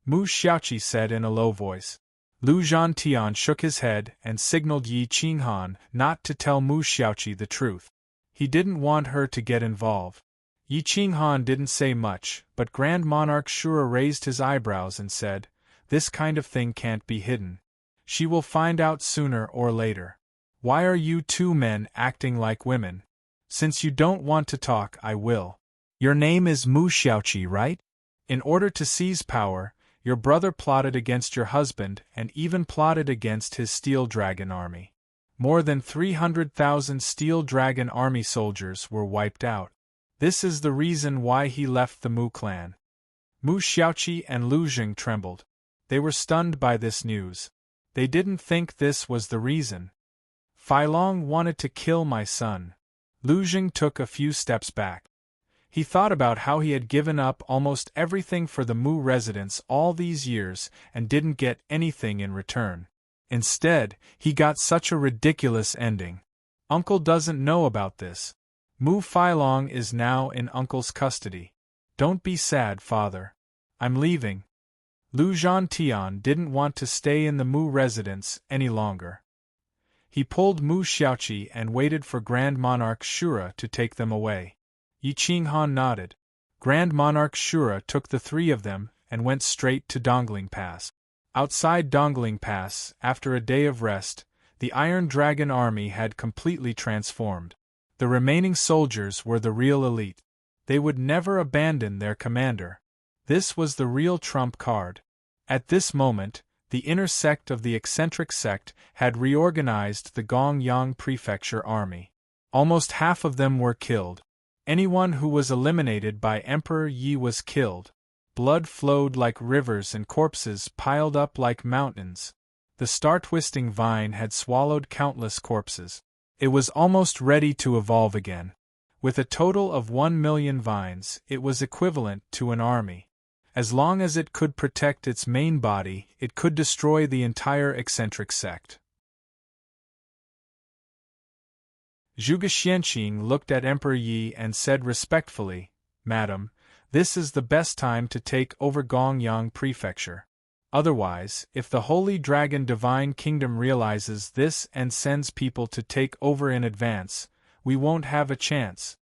Mu Xiaoqi said in a low voice. Lu Zhantian shook his head and signaled Yi Qinghan not to tell Mu Xiaoqi the truth. He didn't want her to get involved. Yi Qinghan didn't say much, but Grand Monarch Shura raised his eyebrows and said, This kind of thing can't be hidden. She will find out sooner or later. Why are you two men acting like women? Since you don't want to talk, I will. Your name is Mu Xiaoqi, right? In order to seize power, your brother plotted against your husband and even plotted against his Steel Dragon army. More than 300,000 Steel Dragon army soldiers were wiped out. This is the reason why he left the Mu clan. Mu Xiaoqi and Lu Jing trembled. They were stunned by this news. They didn't think this was the reason. Feilong wanted to kill my son. Lu Jing took a few steps back. He thought about how he had given up almost everything for the Mu residence all these years and didn't get anything in return. Instead, he got such a ridiculous ending. Uncle doesn't know about this. Mu Feilong is now in Uncle's custody. Don't be sad, Father. I'm leaving. Lu Zhantian didn't want to stay in the Mu residence any longer. He pulled Mu Xiaoqi and waited for Grand Monarch Shura to take them away. Yi Qinghan nodded. Grand Monarch Shura took the three of them and went straight to Dongling Pass. Outside Dongling Pass, after a day of rest, The Iron Dragon army had completely transformed. The remaining soldiers were the real elite. They would never abandon their commander. This was the real trump card. At this moment, the inner sect of the eccentric sect had reorganized the Gongyang Prefecture army. Almost half of them were killed. Anyone who was eliminated by Emperor Yi was killed. Blood flowed like rivers and corpses piled up like mountains. The star-twisting vine had swallowed countless corpses. It was almost ready to evolve again. With a total of 1 million vines, it was equivalent to an army. As long as it could protect its main body, it could destroy the entire eccentric sect. Zhuge Xianqing looked at Emperor Yi and said respectfully, "Madam, this is the best time to take over Gongyang Prefecture. Otherwise, if the Holy Dragon Divine Kingdom realizes this and sends people to take over in advance, we won't have a chance.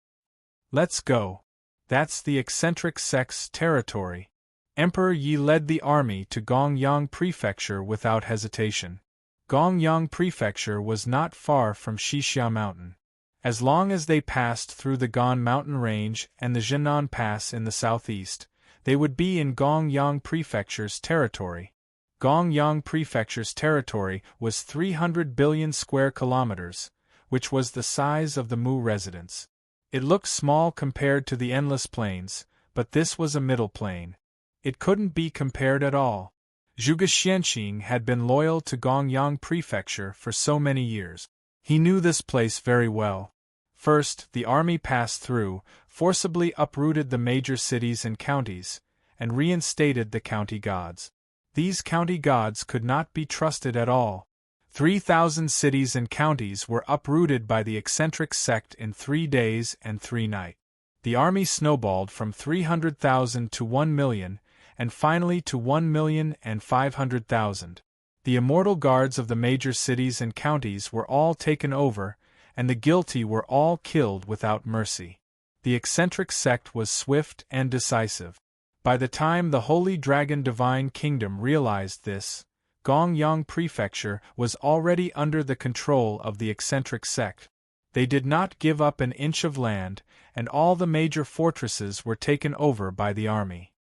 Let's go. That's the eccentric sect's territory." Emperor Yi led the army to Gongyang Prefecture without hesitation. Gongyang Prefecture was not far from Xixia Mountain. As long as they passed through the Gan Mountain Range and the Zhenan Pass in the southeast, they would be in Gongyang Prefecture's territory. Gongyang Prefecture's territory was 300 billion square kilometers, which was the size of the Mu residence. It looked small compared to the endless plains, but this was a middle plain. It couldn't be compared at all. Zhuge Xianqing had been loyal to Gongyang Prefecture for so many years. He knew this place very well. First, the army passed through, forcibly uprooted the major cities and counties, and reinstated the county gods. These county gods could not be trusted at all. 3,000 cities and counties were uprooted by the eccentric sect in 3 days and 3 nights. The army snowballed from 300,000 to 1 million, and finally to 1,500,000. The immortal guards of the major cities and counties were all taken over, and the guilty were all killed without mercy. The eccentric sect was swift and decisive. By the time the Holy Dragon Divine Kingdom realized this, Gongyang Prefecture was already under the control of the eccentric sect. They did not give up an inch of land, and all the major fortresses were taken over by the army.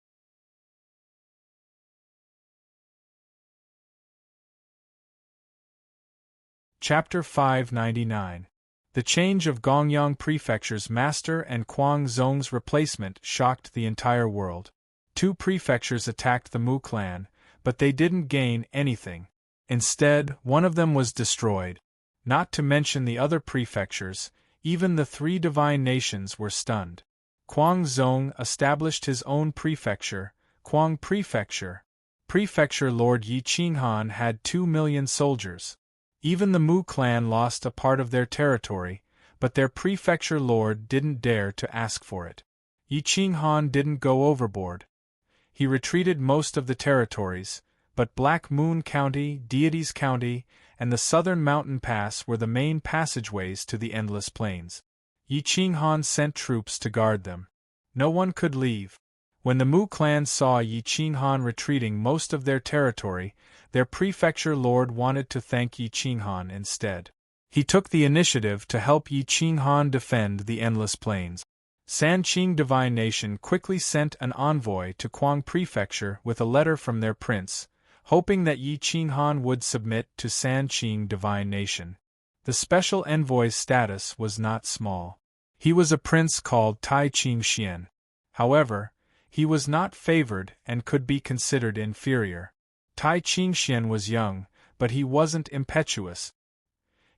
Chapter 599. The change of Gongyang Prefecture's master and Kuang Zong's replacement shocked the entire world. 2 prefectures attacked the Mu clan, but they didn't gain anything. Instead, one of them was destroyed. Not to mention the other prefectures, even the 3 divine nations were stunned. Kuang Zong established his own prefecture, Kuang Prefecture. Prefecture Lord Yi Qinghan had 2 million soldiers. Even the Mu clan lost a part of their territory, but their prefecture lord didn't dare to ask for it. Yi Qinghan didn't go overboard. He retreated most of the territories, but Black Moon County, Deities County, and the Southern Mountain Pass were the main passageways to the Endless Plains. Yi Qinghan sent troops to guard them. No one could leave. When the Mu clan saw Yi Qinghan retreating most of their territory, their prefecture lord wanted to thank Yi Qinghan instead. He took the initiative to help Yi Qinghan defend the Endless Plains. Sanqing Divine Nation quickly sent an envoy to Kuang Prefecture with a letter from their prince, hoping that Yi Qinghan would submit to Sanqing Divine Nation. The special envoy's status was not small. He was a prince called Tai Qingxian. However, he was not favored and could be considered inferior. Tai Qingxian was young, but he wasn't impetuous.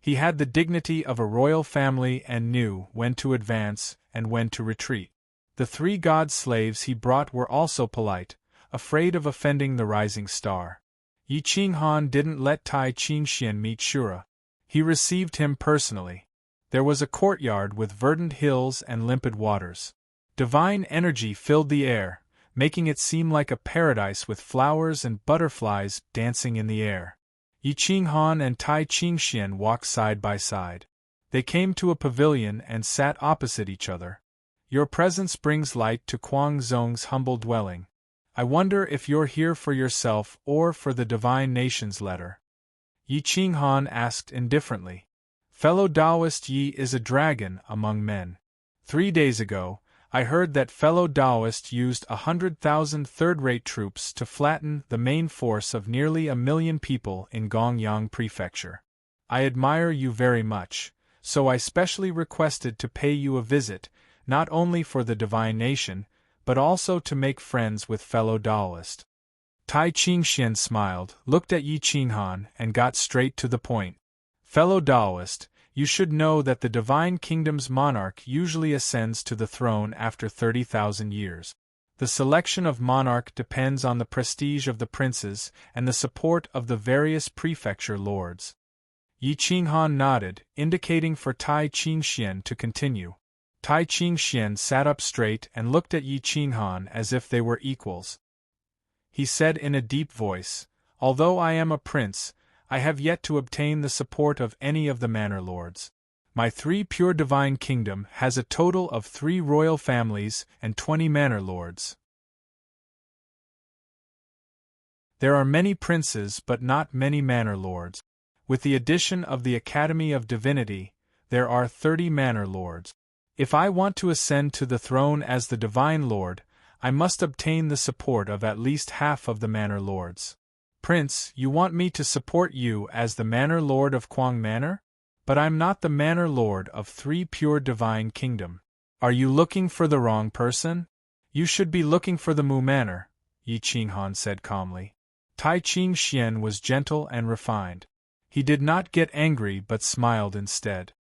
He had the dignity of a royal family and knew when to advance and when to retreat. The 3 god slaves he brought were also polite, afraid of offending the rising star. Yi Qinghan didn't let Tai Qingxian meet Shura. He received him personally. There was a courtyard with verdant hills and limpid waters. Divine energy filled the air, making it seem like a paradise with flowers and butterflies dancing in the air. Yi Qinghan and Tai Qingxian walked side by side. They came to a pavilion and sat opposite each other. "Your presence brings light to Kuang Zong's humble dwelling. I wonder if you're here for yourself or for the Divine Nation's letter." Yi Qinghan asked indifferently. Fellow Taoist, Yi is a dragon among men. 3 days ago, I heard that fellow Taoist used 100,000 third-rate troops to flatten the main force of nearly 1,000,000 people in Gongyang Prefecture. I admire you very much, so I specially requested to pay you a visit, not only for the divine nation, but also to make friends with fellow Taoist. Tai Chingxian smiled, looked at Yi Qinghan, and got straight to the point. Fellow Taoist, you should know that the Divine Kingdom's monarch usually ascends to the throne after 30,000 years. The selection of monarch depends on the prestige of the princes and the support of the various prefecture lords. Yi Qinghan nodded, indicating for Tai Chingxian to continue. Tai Chingxian sat up straight and looked at Yi Qinghan as if they were equals. He said in a deep voice, "Although I am a prince, I have yet to obtain the support of any of the manor lords. My 3 pure divine kingdom has a total of 3 royal families and 20 manor lords. There are many princes but not many manor lords. With the addition of the Academy of Divinity, there are 30 manor lords. If I want to ascend to the throne as the divine lord, I must obtain the support of at least half of the manor lords. Prince, you want me to support you as the manor lord of Quang Manor? But I'm not the manor lord of 3 pure divine kingdom. Are you looking for the wrong person? You should be looking for the Mu Manor," Yi Qinghan said calmly. Tai Chingxian was gentle and refined. He did not get angry but smiled instead.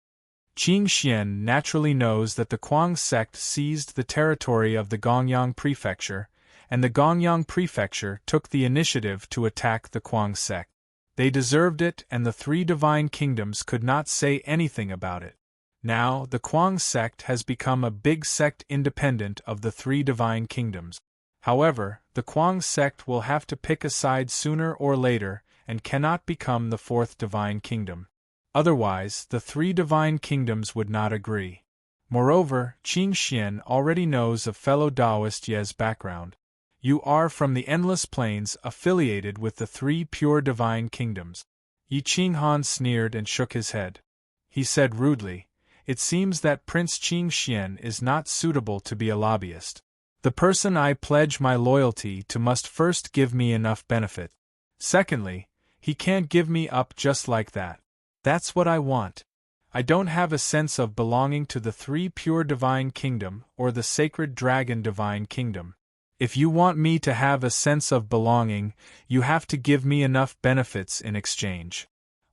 Qingxian naturally knows that the Quang sect seized the territory of the Gongyang Prefecture, and the Gongyang Prefecture took the initiative to attack the Quang sect. They deserved it, and the 3 divine kingdoms could not say anything about it. Now, the Quang sect has become a big sect independent of the 3 divine kingdoms. However, the Quang sect will have to pick a side sooner or later and cannot become the 4th divine kingdom. Otherwise, the 3 divine kingdoms would not agree. Moreover, Qingxian already knows of fellow Taoist Ye's background. You are from the Endless Plains, affiliated with the 3 pure divine kingdoms. Yi Qinghan sneered and shook his head. He said rudely, "It seems that Prince Qingxian is not suitable to be a lobbyist. The person I pledge my loyalty to must first give me enough benefit. Secondly, he can't give me up just like that. That's what I want. I don't have a sense of belonging to the 3 pure divine kingdom or the sacred dragon divine kingdom. If you want me to have a sense of belonging, you have to give me enough benefits in exchange.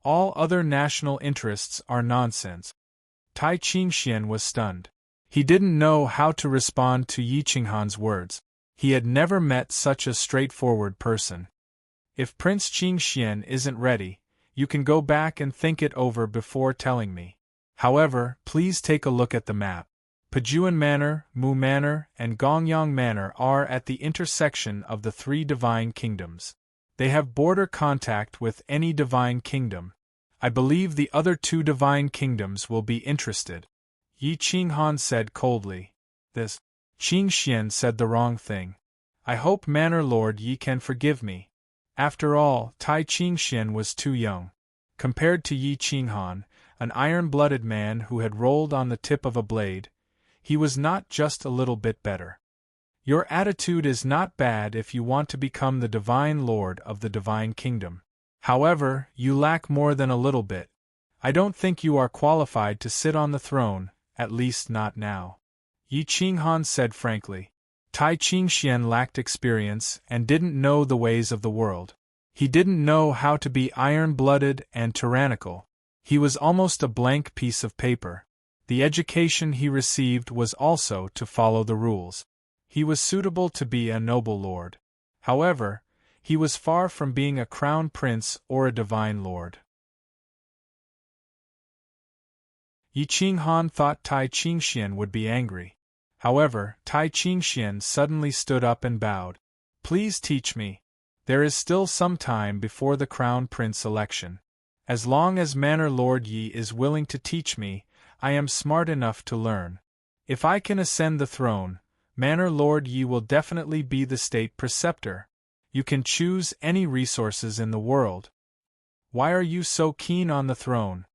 All other national interests are nonsense." Tai Chingxian was stunned. He didn't know how to respond to Yi Qinghan's words. He had never met such a straightforward person. "If Prince Qingxian isn't ready, you can go back and think it over before telling me. However, please take a look at the map. Pejuan Manor, Mu Manor, and Gongyang Manor are at the intersection of the 3 divine kingdoms. They have border contact with any divine kingdom. I believe the other 2 divine kingdoms will be interested." Yi Qinghan said coldly. "This." Qingxian said the wrong thing. "I hope Manor Lord Yi can forgive me." After all, Tai Chingxian was too young. Compared to Yi Qinghan, an iron-blooded man who had rolled on the tip of a blade, he was not just a little bit better. "Your attitude is not bad if you want to become the divine lord of the divine kingdom. However, you lack more than a little bit. I don't think you are qualified to sit on the throne, at least not now," Yi Qinghan said frankly. Tai Chingxian lacked experience and didn't know the ways of the world. He didn't know how to be iron-blooded and tyrannical. He was almost a blank piece of paper. The education he received was also to follow the rules. He was suitable to be a noble lord. However, he was far from being a crown prince or a divine lord. Yi Qinghan thought Tai Chingxian would be angry. However, Tai Chingxian suddenly stood up and bowed. "Please teach me. There is still some time before the crown prince election. As long as Manor Lord Yi is willing to teach me, I am smart enough to learn. If I can ascend the throne, Manor Lord Yi will definitely be the state preceptor. You can choose any resources in the world. Why are you so keen on the throne?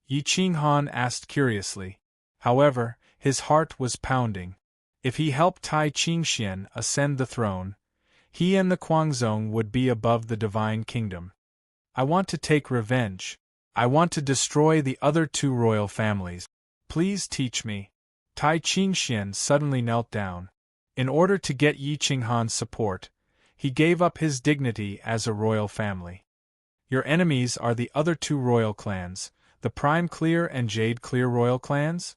Yi Qinghan asked curiously. However, his heart was pounding. If he helped Tai Qingxian ascend the throne, he and the Guangzong would be above the divine kingdom. I want to take revenge. I want to destroy the other two royal families. Please teach me. Tai Qingxian suddenly knelt down. In order to get Yi Qinghan's support, he gave up his dignity as a royal family. Your enemies are the other two royal clans, the Prime Clear and Jade Clear royal clans?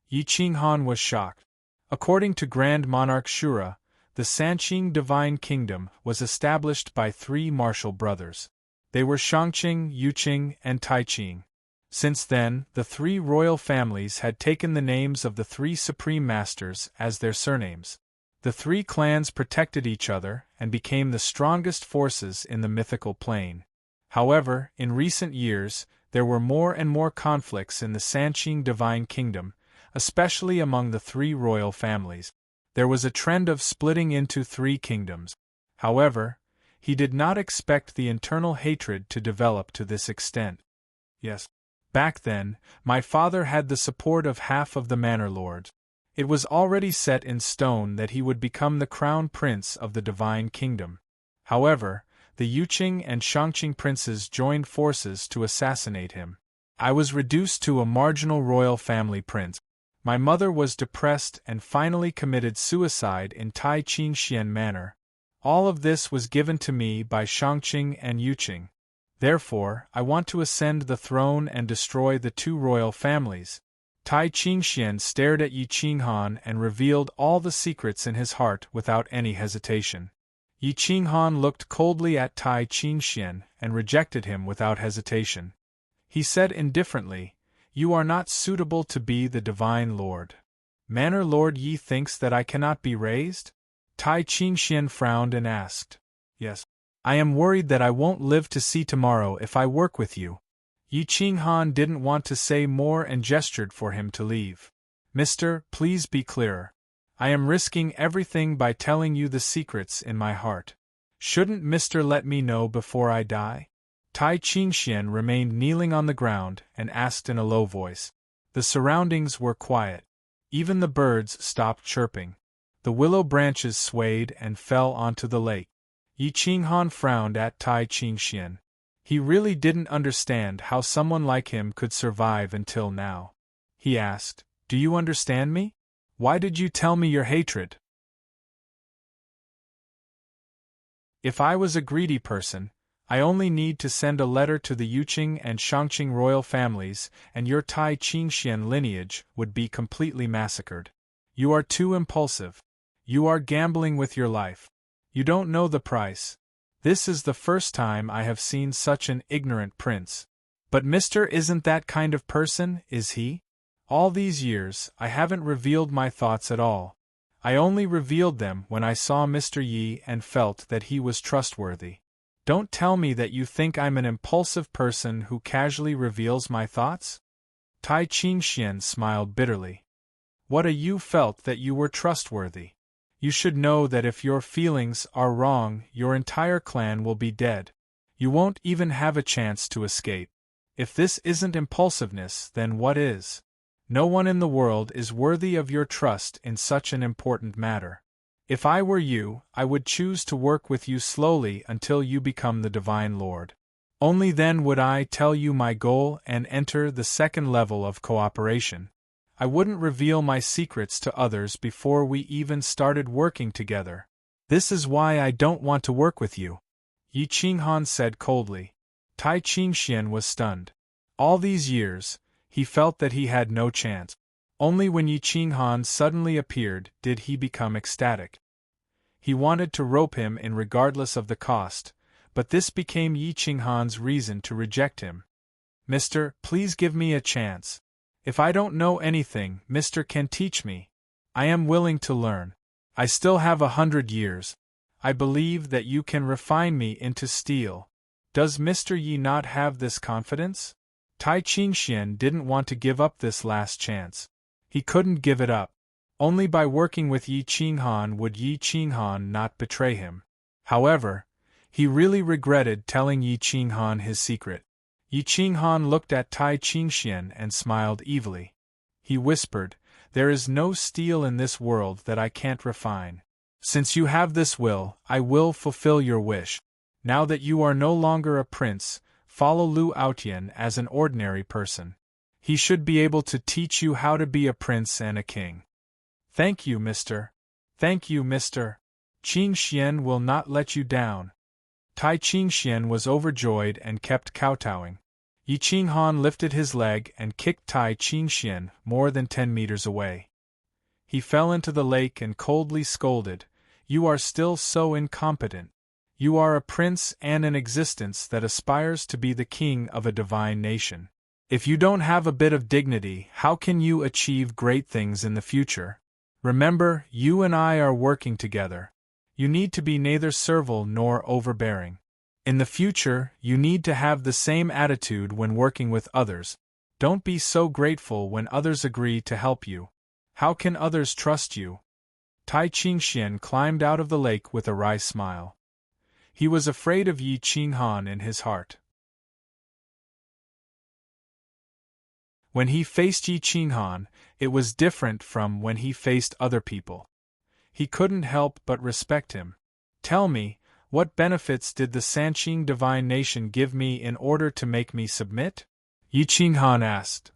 Yi Qinghan was shocked. According to Grand Monarch Shura, the Sanqing Divine Kingdom was established by three martial brothers. They were Shangqing, Yuqing, and Taiqing. Since then, the three royal families had taken the names of the three supreme masters as their surnames. The three clans protected each other and became the strongest forces in the mythical plane. However, in recent years, there were more and more conflicts in the Sanqing Divine Kingdom, especially among the three royal families. There was a trend of splitting into three kingdoms. However, he did not expect the internal hatred to develop to this extent. Yes. Back then, my father had the support of half of the manor lords. It was already set in stone that he would become the crown prince of the divine kingdom. However, the Yuqing and Shangqing princes joined forces to assassinate him. I was reduced to a marginal royal family prince. My mother was depressed and finally committed suicide in Tai Qingxian Manor. All of this was given to me by Shangqing and Yuqing. Therefore, I want to ascend the throne and destroy the two royal families. Tai Qingxian stared at Yi Qinghan and revealed all the secrets in his heart without any hesitation. Yi Qinghan looked coldly at Tai Qingxian and rejected him without hesitation. He said indifferently, "You are not suitable to be the divine lord. Manor Lord Yi thinks that I cannot be raised?" Tai Qingxian frowned and asked, "Yes. I am worried that I won't live to see tomorrow if I work with you." Yi Qinghan didn't want to say more and gestured for him to leave. "Mister, please be clearer. I am risking everything by telling you the secrets in my heart. Shouldn't Mister let me know before I die?" Tai Qingxian remained kneeling on the ground and asked in a low voice. The surroundings were quiet. Even the birds stopped chirping. The willow branches swayed and fell onto the lake. Yi Qinghan frowned at Tai Qingxian. He really didn't understand how someone like him could survive until now. He asked, "Do you understand me? Why did you tell me your hatred?" If I was a greedy person, I only need to send a letter to the Yuqing and Shangqing royal families, and your Tai Qingxian lineage would be completely massacred. You are too impulsive. You are gambling with your life. You don't know the price. This is the first time I have seen such an ignorant prince. But Mister isn't that kind of person, is he? All these years, I haven't revealed my thoughts at all. I only revealed them when I saw Mr. Yi and felt that he was trustworthy. Don't tell me that you think I'm an impulsive person who casually reveals my thoughts? Tai Qingxian smiled bitterly. What a you felt that you were trustworthy. You should know that if your feelings are wrong, your entire clan will be dead. You won't even have a chance to escape. If this isn't impulsiveness, then what is? No one in the world is worthy of your trust in such an important matter. If I were you, I would choose to work with you slowly until you become the Divine Lord. Only then would I tell you my goal and enter the second level of cooperation. I wouldn't reveal my secrets to others before we even started working together. This is why I don't want to work with you," Yi Qinghan said coldly. Tai Qingxian was stunned. All these years, he felt that he had no chance. Only when Yi Qinghan suddenly appeared did he become ecstatic. He wanted to rope him in regardless of the cost, but this became Yi Qinghan's reason to reject him. "Mister, please give me a chance. If I don't know anything, Mister can teach me. I am willing to learn. I still have 100 years. I believe that you can refine me into steel. Does Mr. Yi not have this confidence?" Tai Qingxian didn't want to give up this last chance. He couldn't give it up. Only by working with Yi Qinghan would Yi Qinghan not betray him. However, he really regretted telling Yi Qinghan his secret. Yi Qinghan looked at Tai Qingxian and smiled evilly. He whispered, "There is no steel in this world that I can't refine. Since you have this will, I will fulfill your wish. Now that you are no longer a prince, follow Lu Aotian as an ordinary person. He should be able to teach you how to be a prince and a king." "Thank you, Mr. Thank you, Mr. Qingxian will not let you down." Tai Qingxian was overjoyed and kept kowtowing. Yi Qinghan lifted his leg and kicked Tai Qingxian more than 10 meters away. He fell into the lake and coldly scolded, "You are still so incompetent. You are a prince and an existence that aspires to be the king of a divine nation. If you don't have a bit of dignity, how can you achieve great things in the future? Remember, you and I are working together. You need to be neither servile nor overbearing. In the future, you need to have the same attitude when working with others. Don't be so grateful when others agree to help you. How can others trust you?" Tai Qingxian climbed out of the lake with a wry smile. He was afraid of Yi Qinghan in his heart. When he faced Yi Qinghan, it was different from when he faced other people. He couldn't help but respect him. "Tell me, what benefits did the Sanqing divine nation give me in order to make me submit?" Yi Qinghan asked.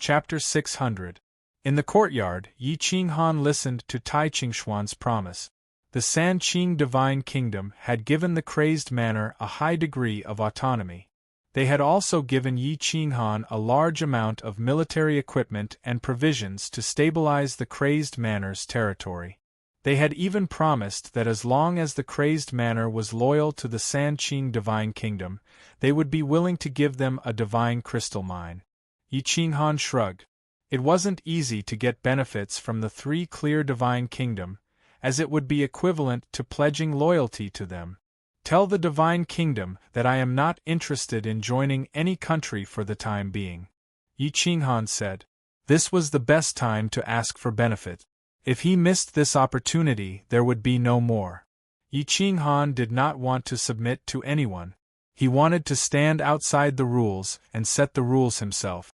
Chapter 600. In the courtyard, Yi Qinghan listened to Tai Qingxuan's promise. The Sanqing divine kingdom had given the crazed manor a high degree of autonomy. They had also given Yi Qinghan a large amount of military equipment and provisions to stabilize the crazed manor's territory. They had even promised that as long as the crazed manor was loyal to the Sanqing divine kingdom, they would be willing to give them a divine crystal mine. Yi Qinghan shrugged. It wasn't easy to get benefits from the three clear divine kingdom, as it would be equivalent to pledging loyalty to them. "Tell the divine kingdom that I am not interested in joining any country for the time being," Yi Qinghan said. This was the best time to ask for benefit. If he missed this opportunity, there would be no more. Yi Qinghan did not want to submit to anyone. He wanted to stand outside the rules and set the rules himself.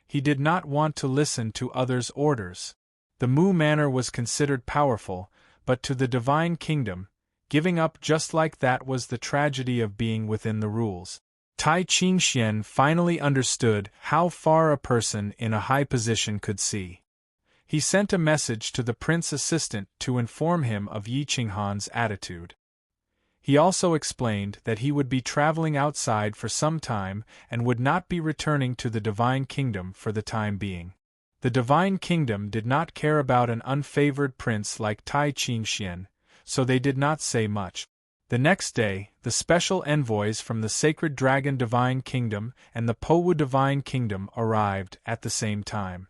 He did not want to listen to others' orders. The Mu Manor was considered powerful, but to the divine kingdom, giving up just like that was the tragedy of being within the rules. Tai Qingxian finally understood how far a person in a high position could see. He sent a message to the prince assistant to inform him of Yi Qinghan's attitude. He also explained that he would be traveling outside for some time and would not be returning to the divine kingdom for the time being. The divine kingdom did not care about an unfavored prince like Tai Qingxian, so they did not say much. The next day, the special envoys from the Sacred Dragon Divine Kingdom and the Powu Divine Kingdom arrived at the same time.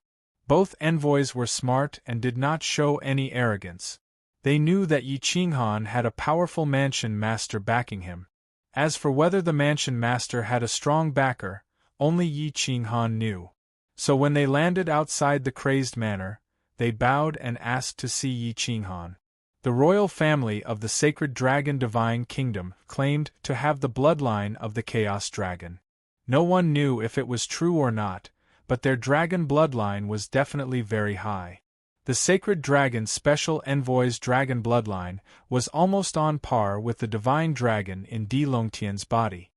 Both envoys were smart and did not show any arrogance. They knew that Yi Qinghan had a powerful mansion master backing him. As for whether the mansion master had a strong backer, only Yi Qinghan knew. So when they landed outside the crazed manor, they bowed and asked to see Yi Qinghan. The royal family of the Sacred Dragon Divine Kingdom claimed to have the bloodline of the Chaos Dragon. No one knew if it was true or not, but their dragon bloodline was definitely very high. The Sacred Dragon Special Envoy's dragon bloodline was almost on par with the divine dragon in Di Longtian's body.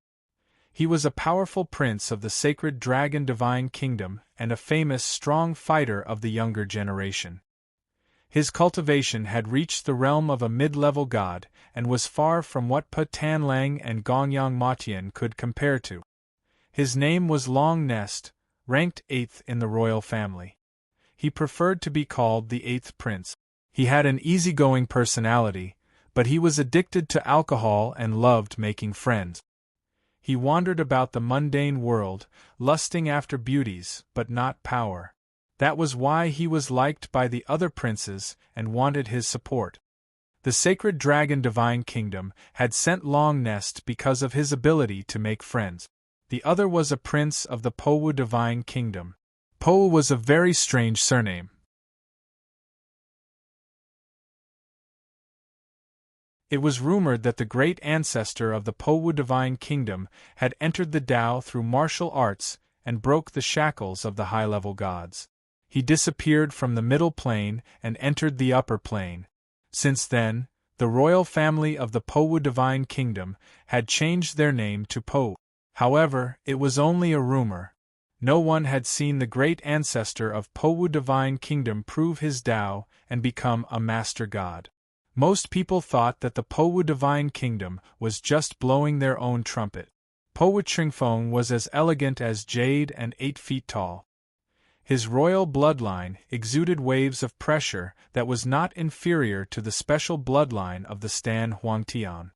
He was a powerful prince of the Sacred Dragon Divine Kingdom and a famous strong fighter of the younger generation. His cultivation had reached the realm of a mid-level god and was far from what Pa Tanlang and Gongyang Matian could compare to. His name was Long Nest, ranked 8th in the royal family. He preferred to be called the 8th prince. He had an easygoing personality, but he was addicted to alcohol and loved making friends. He wandered about the mundane world, lusting after beauties, but not power. That was why he was liked by the other princes and wanted his support. The Sacred Dragon Divine Kingdom had sent Long Nest because of his ability to make friends. The other was a prince of the Powu Divine Kingdom. Powu was a very strange surname. It was rumored that the great ancestor of the Powu divine kingdom had entered the Tao through martial arts and broke the shackles of the high-level gods. He disappeared from the middle plane and entered the upper plane. Since then, the royal family of the Powu divine kingdom had changed their name to Po. However, it was only a rumor. No one had seen the great ancestor of Powu divine kingdom prove his Tao and become a master god. Most people thought that the Powu divine kingdom was just blowing their own trumpet. Powu Chingfeng was as elegant as jade and 8 feet tall. His royal bloodline exuded waves of pressure that was not inferior to the special bloodline of the Stan Huangtian.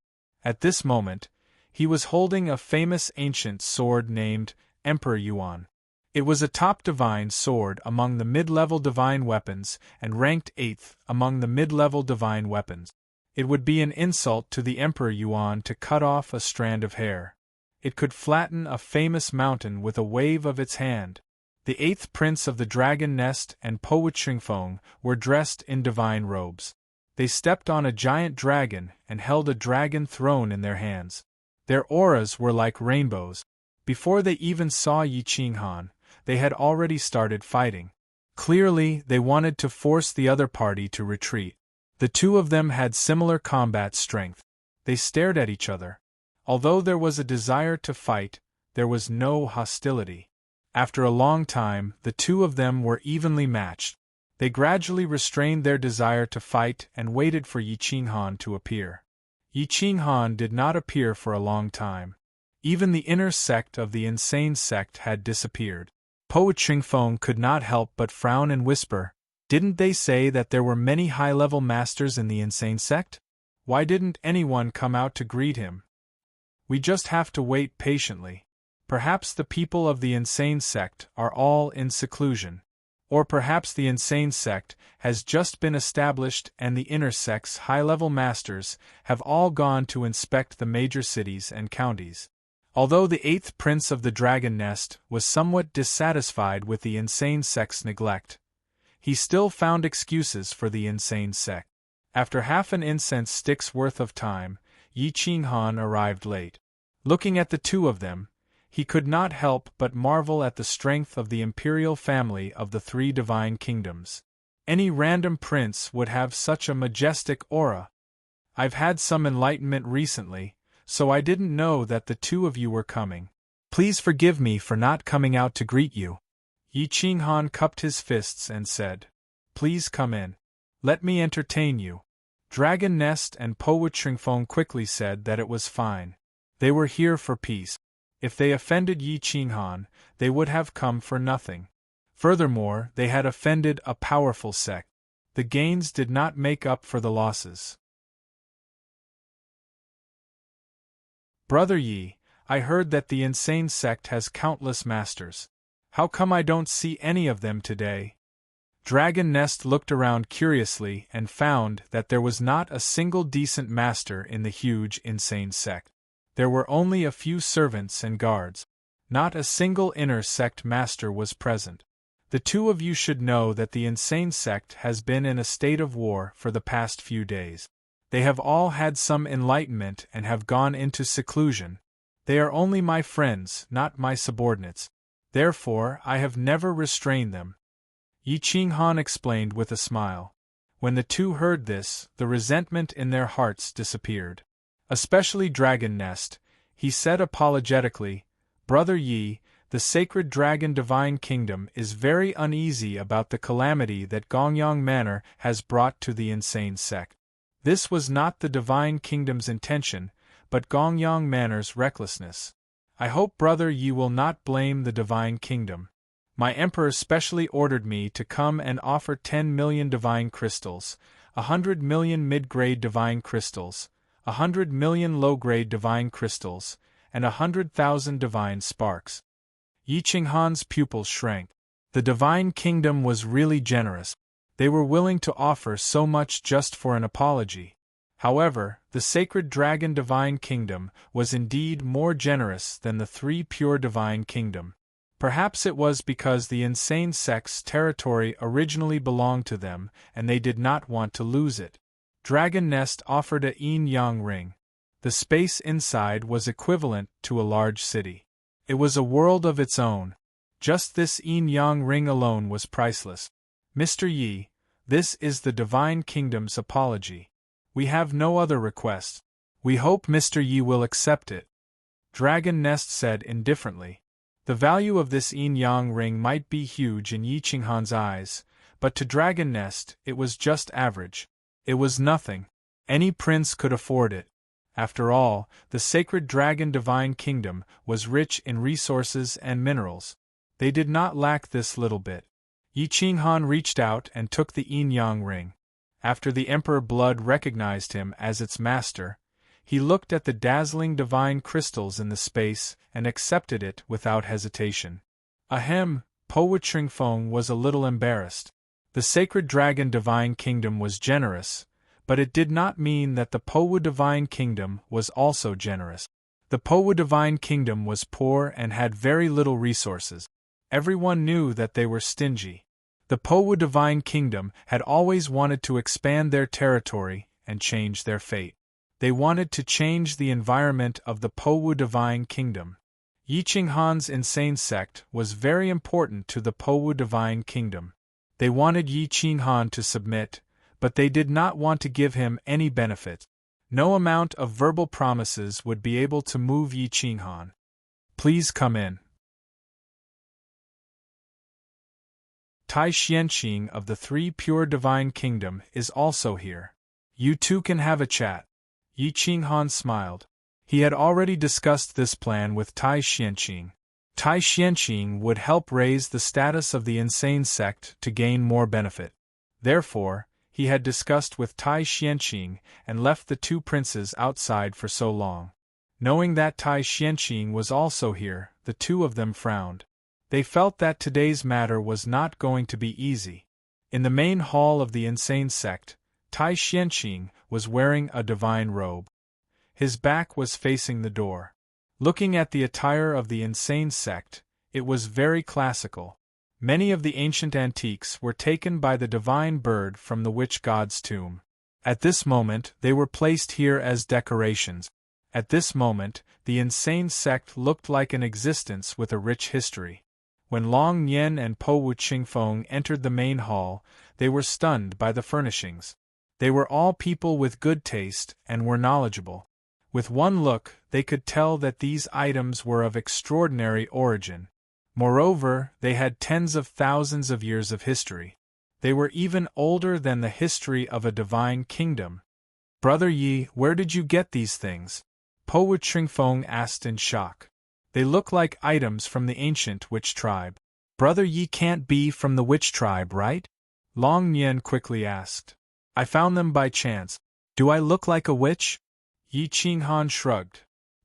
At this moment, he was holding a famous ancient sword named Emperor Yuan. It was a top divine sword among the mid-level divine weapons and ranked 8th among the mid-level divine weapons. It would be an insult to the Emperor Yuan to cut off a strand of hair. It could flatten a famous mountain with a wave of its hand. The 8th prince of the dragon nest and Powu Chingfeng were dressed in divine robes. They stepped on a giant dragon and held a dragon throne in their hands. Their auras were like rainbows. Before they even saw Yi Qinghan, they had already started fighting. Clearly, they wanted to force the other party to retreat. The two of them had similar combat strength. They stared at each other. Although there was a desire to fight, there was no hostility. After a long time, the two of them were evenly matched. They gradually restrained their desire to fight and waited for Yi Qinghan to appear. Yi Qinghan did not appear for a long time. Even the inner sect of the insane sect had disappeared. Powu Chingfeng could not help but frown and whisper, "Didn't they say that there were many high-level masters in the insane sect? Why didn't anyone come out to greet him? We just have to wait patiently. Perhaps the people of the insane sect are all in seclusion. Or perhaps the insane sect has just been established and the inner sect's high-level masters have all gone to inspect the major cities and counties." Although the 8th prince of the dragon nest was somewhat dissatisfied with the insane sect's neglect, he still found excuses for the insane sect. After half an incense stick's worth of time, Yi Qinghan arrived late. Looking at the two of them, he could not help but marvel at the strength of the imperial family of the 3 divine kingdoms. Any random prince would have such a majestic aura. "I've had some enlightenment recently, so I didn't know that the two of you were coming. Please forgive me for not coming out to greet you." Yi Qinghan cupped his fists and said, "Please come in. Let me entertain you." Dragon Nest and Powu Chingfeng quickly said that it was fine. They were here for peace. If they offended Yi Qinghan, they would have come for nothing. Furthermore, they had offended a powerful sect. The gains did not make up for the losses. "Brother Yi, I heard that the insane sect has countless masters. How come I don't see any of them today?" Dragon Nest looked around curiously and found that there was not a single decent master in the huge insane sect. There were only a few servants and guards. Not a single inner sect master was present. "The two of you should know that the insane sect has been in a state of war for the past few days. They have all had some enlightenment and have gone into seclusion. They are only my friends, not my subordinates. Therefore, I have never restrained them," Yi Qinghan explained with a smile. When the two heard this, the resentment in their hearts disappeared. Especially Dragon Nest, he said apologetically, "Brother Yi, the sacred dragon divine kingdom is very uneasy about the calamity that Gongyang Manor has brought to the insane sect. This was not the divine kingdom's intention, but Gongyang Manor's recklessness. I hope Brother Yi will not blame the divine kingdom. My emperor specially ordered me to come and offer 10 million divine crystals, 100 million mid-grade divine crystals, 100 million low-grade divine crystals, and 100,000 divine sparks." Yi Qinghan's pupils shrank. The divine kingdom was really generous. They were willing to offer so much just for an apology. However, the sacred dragon divine kingdom was indeed more generous than the 3 pure divine kingdom. Perhaps it was because the insane sect's territory originally belonged to them and they did not want to lose it. Dragon Nest offered a yin-yang ring. The space inside was equivalent to a large city. It was a world of its own. Just this yin-yang ring alone was priceless. Mr. Yi, this is the Divine Kingdom's apology. We have no other request. We hope Mr. Yi will accept it. Dragon Nest said indifferently. The value of this yin-yang ring might be huge in Yi Qinghan's eyes, but to Dragon Nest it was just average. It was nothing. Any prince could afford it. After all, the sacred Dragon Divine Kingdom was rich in resources and minerals. They did not lack this little bit. Yi Qinghan reached out and took the yin-yang ring. After the Emperor Blood recognized him as its master, he looked at the dazzling divine crystals in the space and accepted it without hesitation. Ahem, Po Wutringfeng was a little embarrassed. The sacred Dragon Divine Kingdom was generous, but it did not mean that the Po Wu Divine Kingdom was also generous. The Po Wu Divine Kingdom was poor and had very little resources. Everyone knew that they were stingy. The Po Wu Divine Kingdom had always wanted to expand their territory and change their fate. They wanted to change the environment of the Po Wu Divine Kingdom. Yi Qinghan's insane sect was very important to the Po Wu Divine Kingdom. They wanted Yi Qinghan to submit, but they did not want to give him any benefit. No amount of verbal promises would be able to move Yi Qinghan. Please come in. Tai Xianqing of the Three Pure Divine Kingdom is also here. You two can have a chat. Yi Qinghan smiled. He had already discussed this plan with Tai Xianqing. Tai Xianqing would help raise the status of the insane sect to gain more benefit. Therefore, he had discussed with Tai Xianqing and left the two princes outside for so long. Knowing that Tai Xianqing was also here, the two of them frowned. They felt that today's matter was not going to be easy. In the main hall of the insane sect, Tai Xianqing was wearing a divine robe. His back was facing the door. Looking at the attire of the insane sect, it was very classical. Many of the ancient antiques were taken by the divine bird from the witch god's tomb. At this moment, they were placed here as decorations. At this moment, the insane sect looked like an existence with a rich history. When Long Nian and Po Wutringfeng entered the main hall, they were stunned by the furnishings. They were all people with good taste and were knowledgeable. With one look, they could tell that these items were of extraordinary origin. Moreover, they had tens of thousands of years of history. They were even older than the history of a divine kingdom. Brother Yi, where did you get these things? Po Wutringfeng asked in shock. They look like items from the ancient witch tribe. Brother Yi can't be from the witch tribe, right? Long Nian quickly asked. I found them by chance. Do I look like a witch? Yi Qinghan shrugged.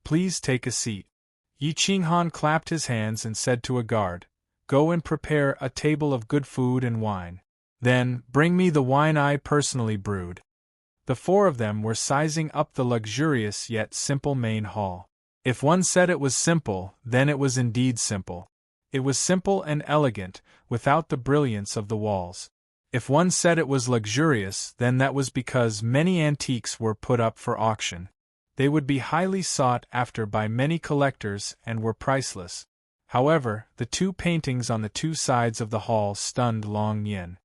Please take a seat. Yi Qinghan clapped his hands and said to a guard, Go and prepare a table of good food and wine. Then, bring me the wine I personally brewed. The four of them were sizing up the luxurious yet simple main hall. If one said it was simple, then it was indeed simple. It was simple and elegant, without the brilliance of the walls. If one said it was luxurious, then that was because many antiques were put up for auction. They would be highly sought after by many collectors and were priceless. However, the two paintings on the two sides of the hall stunned Long Nian.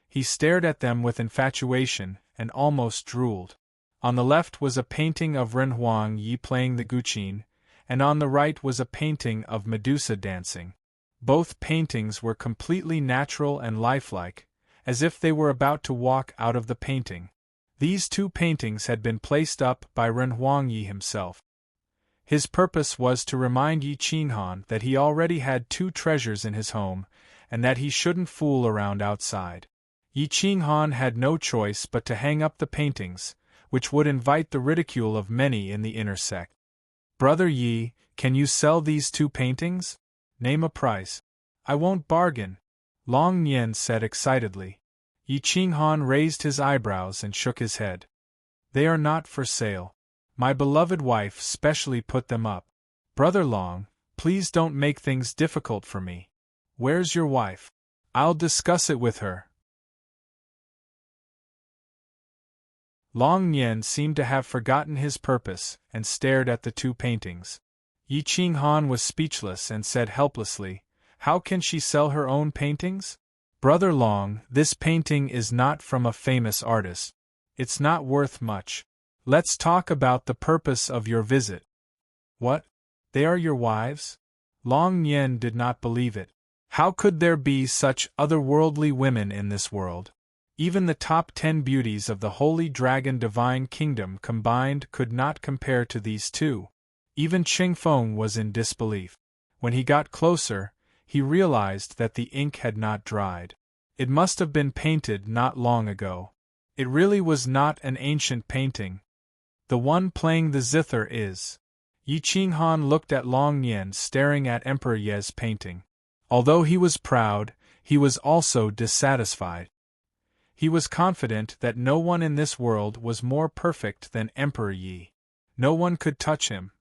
He stared at them with infatuation and almost drooled. On the left was a painting of Ren Huangyi playing the guqin, and on the right was a painting of Medusa dancing. Both paintings were completely natural and lifelike, as if they were about to walk out of the painting. These two paintings had been placed up by Ren Huangyi himself. His purpose was to remind Yi Qinghan that he already had two treasures in his home, and that he shouldn't fool around outside. Yi Qinghan had no choice but to hang up the paintings, which would invite the ridicule of many in the inner sect. Brother Yi, can you sell these two paintings? Name a price. I won't bargain, Long Nian said excitedly. Yi Qinghan raised his eyebrows and shook his head. They are not for sale. My beloved wife specially put them up. Brother Long, please don't make things difficult for me. Where's your wife? I'll discuss it with her. Long Nian seemed to have forgotten his purpose and stared at the two paintings. Yi Qinghan was speechless and said helplessly, "How can she sell her own paintings? Brother Long, this painting is not from a famous artist. It's not worth much. Let's talk about the purpose of your visit." "What? They are your wives?" Long Nian did not believe it. How could there be such otherworldly women in this world? Even the top 10 beauties of the Holy Dragon Divine Kingdom combined could not compare to these two. Even Qing Feng was in disbelief. When he got closer, he realized that the ink had not dried. It must have been painted not long ago. It really was not an ancient painting. The one playing the zither is. Yi Qinghan looked at Long Nian staring at Emperor Ye's painting. Although he was proud, he was also dissatisfied. He was confident that no one in this world was more perfect than Emperor Yi. No one could touch him.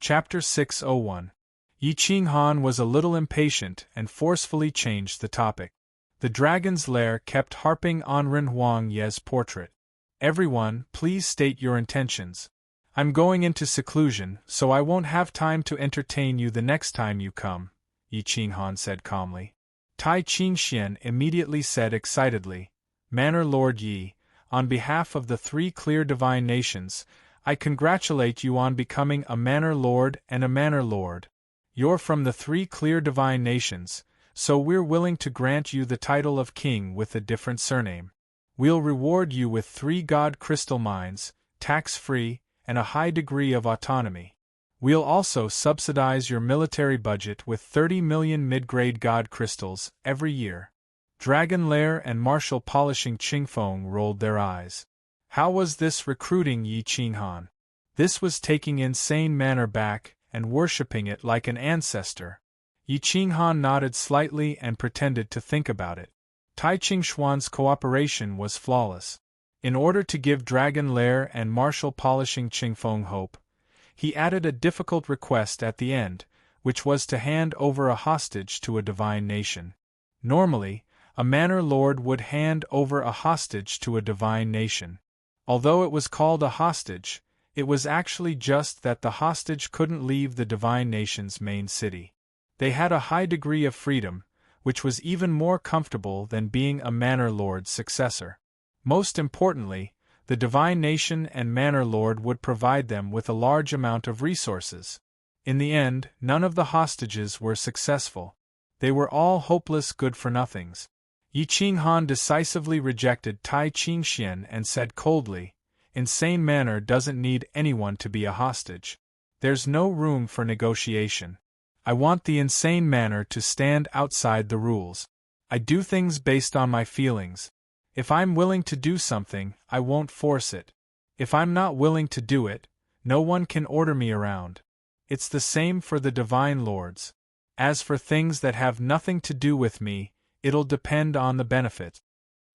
Chapter 601. Yi Qinghan was a little impatient and forcefully changed the topic. The dragon's lair kept harping on Ren Huang Ye's portrait. "Everyone, please state your intentions. I'm going into seclusion, so I won't have time to entertain you the next time you come," Yi Qinghan said calmly. Tai Qingxian immediately said excitedly, "Manor Lord Yi, on behalf of the 3 clear divine nations, I congratulate you on becoming a Manor Lord and a Manor Lord. You're from the 3 clear divine nations, so we're willing to grant you the title of king with a different surname. We'll reward you with 3 god crystal mines, tax-free, and a high degree of autonomy. We'll also subsidize your military budget with 30 million mid-grade god crystals every year." Dragon Lair and Martial Polishing Qingfeng rolled their eyes. How was this recruiting Yi Qinghan? This was taking Insane Manor back and worshipping it like an ancestor. Yi Qinghan nodded slightly and pretended to think about it. Tai Qingxuan's cooperation was flawless. In order to give Dragon Lair and Martial Polishing Qingfeng hope, he added a difficult request at the end, which was to hand over a hostage to a divine nation. Normally, a manor lord would hand over a hostage to a divine nation. Although it was called a hostage, it was actually just that the hostage couldn't leave the divine nation's main city. They had a high degree of freedom, which was even more comfortable than being a manor lord's successor. Most importantly, the divine nation and manor lord would provide them with a large amount of resources. In the end, none of the hostages were successful. They were all hopeless good-for-nothings. Yi Qinghan decisively rejected Tai Qingxian and said coldly, "Insane Manor doesn't need anyone to be a hostage. There's no room for negotiation. I want the Insane Manor to stand outside the rules. I do things based on my feelings. If I'm willing to do something, I won't force it. If I'm not willing to do it, no one can order me around. It's the same for the Divine Lords. As for things that have nothing to do with me, it'll depend on the benefit."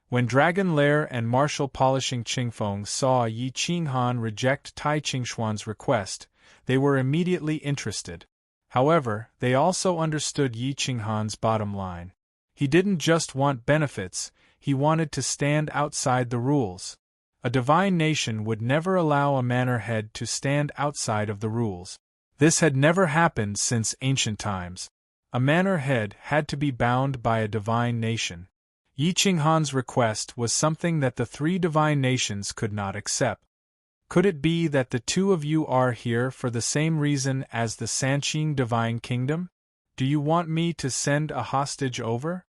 When Dragon Lair and Martial Polishing Qingfeng saw Yi Qinghan reject Tai Qingxuan's request, they were immediately interested. However, they also understood Yi Qinghan's bottom line. He didn't just want benefits, he wanted to stand outside the rules. A divine nation would never allow a manor head to stand outside of the rules. This had never happened since ancient times. A manor head had to be bound by a divine nation. Yi Qinghan's request was something that the 3 divine nations could not accept. Could it be that the 2 of you are here for the same reason as the Sanqing Divine Kingdom? Do you want me to send a hostage over?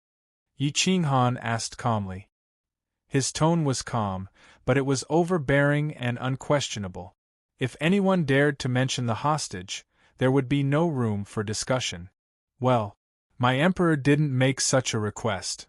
Yi Qinghan asked calmly. His tone was calm, but it was overbearing and unquestionable. If anyone dared to mention the hostage, there would be no room for discussion. Well, my emperor didn't make such a request.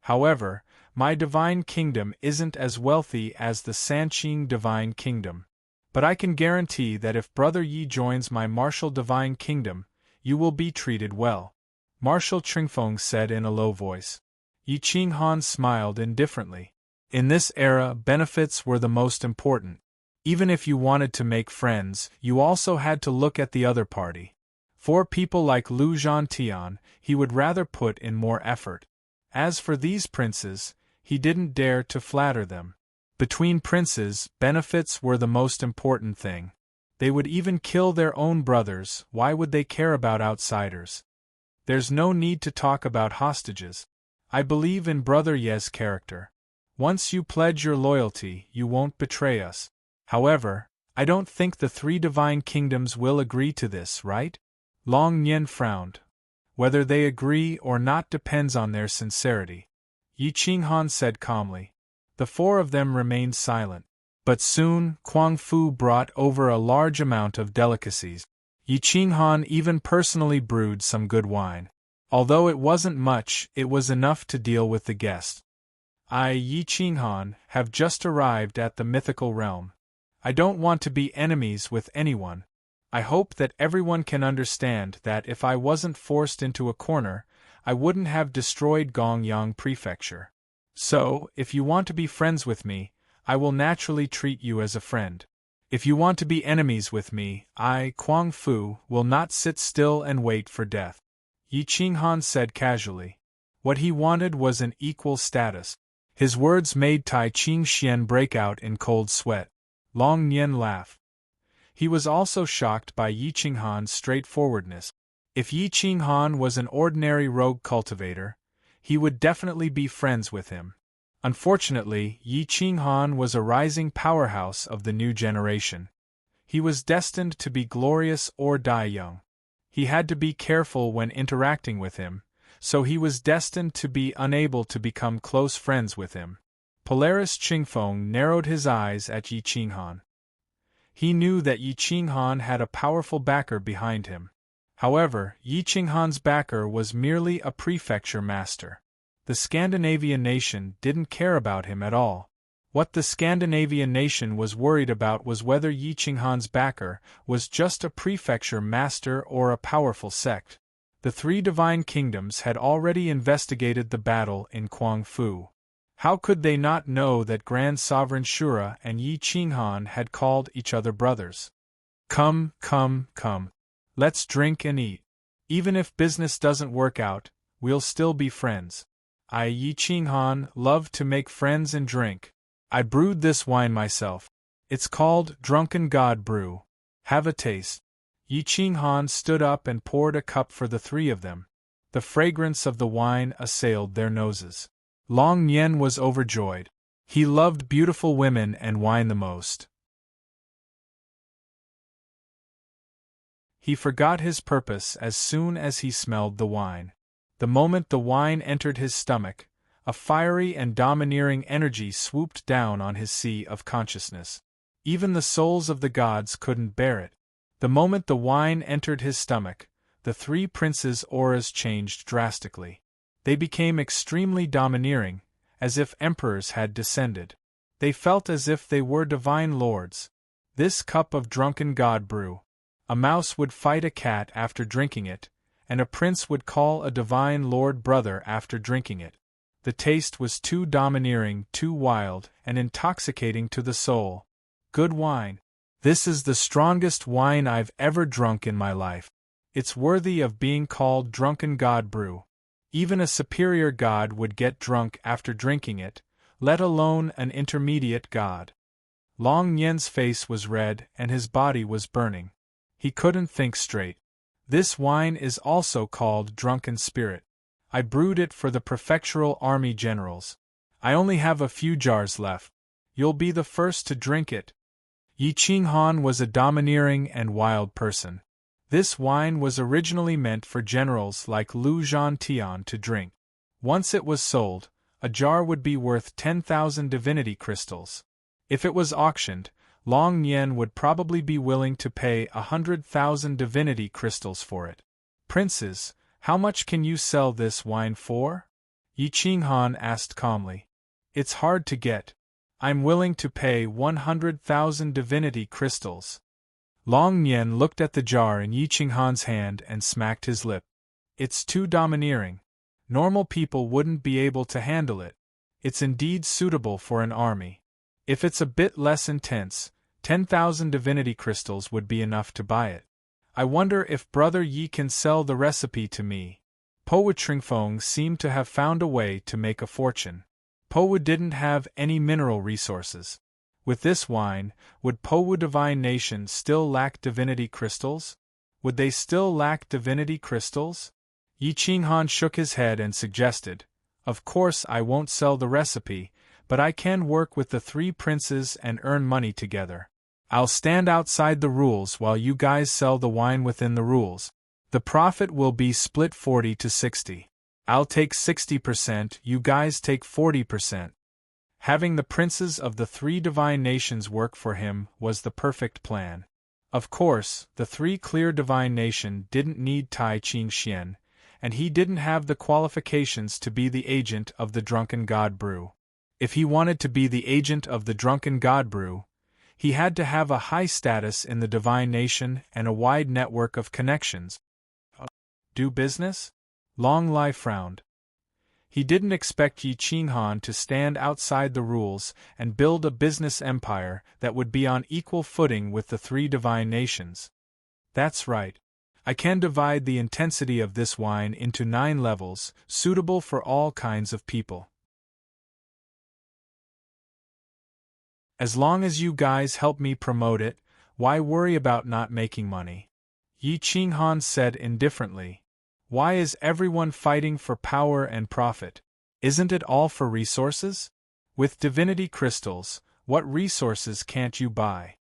However, my divine kingdom isn't as wealthy as the Sanqing Divine Kingdom. But I can guarantee that if Brother Yi joins my martial divine kingdom, you will be treated well. Martial Qingfeng said in a low voice. Yi Qinghan smiled indifferently. In this era, benefits were the most important. Even if you wanted to make friends, you also had to look at the other party. For people like Lu Zhantian, he would rather put in more effort. As for these princes, he didn't dare to flatter them. Between princes, benefits were the most important thing. They would even kill their own brothers. Why would they care about outsiders? There's no need to talk about hostages. I believe in Brother Ye's character. Once you pledge your loyalty, you won't betray us. However, I don't think the three divine kingdoms will agree to this, right? Long Nian frowned. Whether they agree or not depends on their sincerity. Yi Qinghan said calmly. The four of them remained silent. But soon, Kuang Fu brought over a large amount of delicacies. Yi Qinghan even personally brewed some good wine. Although it wasn't much, it was enough to deal with the guests. I, Yi Qinghan, have just arrived at the mythical realm. I don't want to be enemies with anyone. I hope that everyone can understand that if I wasn't forced into a corner, I wouldn't have destroyed Gongyang Prefecture. So, if you want to be friends with me, I will naturally treat you as a friend. If you want to be enemies with me, I, Kuang Fu, will not sit still and wait for death. Yi Qinghan said casually. What he wanted was an equal status. His words made Tai Qingxian break out in cold sweat. Long Nian laughed. He was also shocked by Yi Qinghan's straightforwardness. If Yi Qinghan was an ordinary rogue cultivator, he would definitely be friends with him. Unfortunately, Yi Qinghan was a rising powerhouse of the new generation. He was destined to be glorious or die young. He had to be careful when interacting with him, so he was destined to be unable to become close friends with him. Polaris Qingfeng narrowed his eyes at Yi Qinghan. He knew that Yi Qinghan had a powerful backer behind him. However, Yi Qinghan's backer was merely a prefecture master. The Scandinavian nation didn't care about him at all. What the Scandinavian nation was worried about was whether Yi Qinghan's backer was just a prefecture master or a powerful sect. The three divine kingdoms had already investigated the battle in Kuang Fu. How could they not know that Grand Sovereign Shura and Yi Qinghan had called each other brothers? Come, come, come. Let's drink and eat. Even if business doesn't work out, we'll still be friends. I, Yi Qinghan, love to make friends and drink. I brewed this wine myself. It's called Drunken God Brew. Have a taste. Yi Qinghan stood up and poured a cup for the three of them. The fragrance of the wine assailed their noses. Long Nian was overjoyed. He loved beautiful women and wine the most. He forgot his purpose as soon as he smelled the wine. The moment the wine entered his stomach, a fiery and domineering energy swooped down on his sea of consciousness. Even the souls of the gods couldn't bear it. The moment the wine entered his stomach, the three princes' auras changed drastically. They became extremely domineering, as if emperors had descended. They felt as if they were divine lords. This cup of drunken god brew. A mouse would fight a cat after drinking it, and a prince would call a divine lord brother after drinking it. The taste was too domineering, too wild, and intoxicating to the soul. Good wine. This is the strongest wine I've ever drunk in my life. It's worthy of being called drunken god brew. Even a superior god would get drunk after drinking it, let alone an intermediate god. Long Nian's face was red and his body was burning. He couldn't think straight. This wine is also called drunken spirit. I brewed it for the prefectural army generals. I only have a few jars left. You'll be the first to drink it. Yi Qinghan was a domineering and wild person. This wine was originally meant for generals like Lu Zhantian to drink. Once it was sold, a jar would be worth 10,000 divinity crystals. If it was auctioned, Long Nian would probably be willing to pay 100,000 divinity crystals for it. Princes, how much can you sell this wine for? Yi Qinghan asked calmly. It's hard to get. I'm willing to pay 100,000 divinity crystals. Long Nian looked at the jar in Yi Qinghan's hand and smacked his lip. It's too domineering. Normal people wouldn't be able to handle it. It's indeed suitable for an army. If it's a bit less intense, 10,000 divinity crystals would be enough to buy it. I wonder if Brother Yi can sell the recipe to me. Po Tringfeng seemed to have found a way to make a fortune. Po didn't have any mineral resources. With this wine, would Po Divine Nation still lack divinity crystals? Would they still lack divinity crystals? Yi Qinghan shook his head and suggested, "Of course I won't sell the recipe, but I can work with the three princes and earn money together. I'll stand outside the rules while you guys sell the wine within the rules. The profit will be split 40 to 60. I'll take 60%, you guys take 40%. Having the princes of the three divine nations work for him was the perfect plan. Of course, the three clear divine nation didn't need Tai Ching-hsien, and he didn't have the qualifications to be the agent of the drunken god brew. If he wanted to be the agent of the drunken god brew, he had to have a high status in the divine nation and a wide network of connections. Do business? Long Lai frowned. He didn't expect Yi Qinghan to stand outside the rules and build a business empire that would be on equal footing with the three divine nations. That's right. I can divide the intensity of this wine into 9 levels, suitable for all kinds of people. As long as you guys help me promote it, why worry about not making money? Yi Qinghan said indifferently. Why is everyone fighting for power and profit? Isn't it all for resources? With divinity crystals, what resources can't you buy?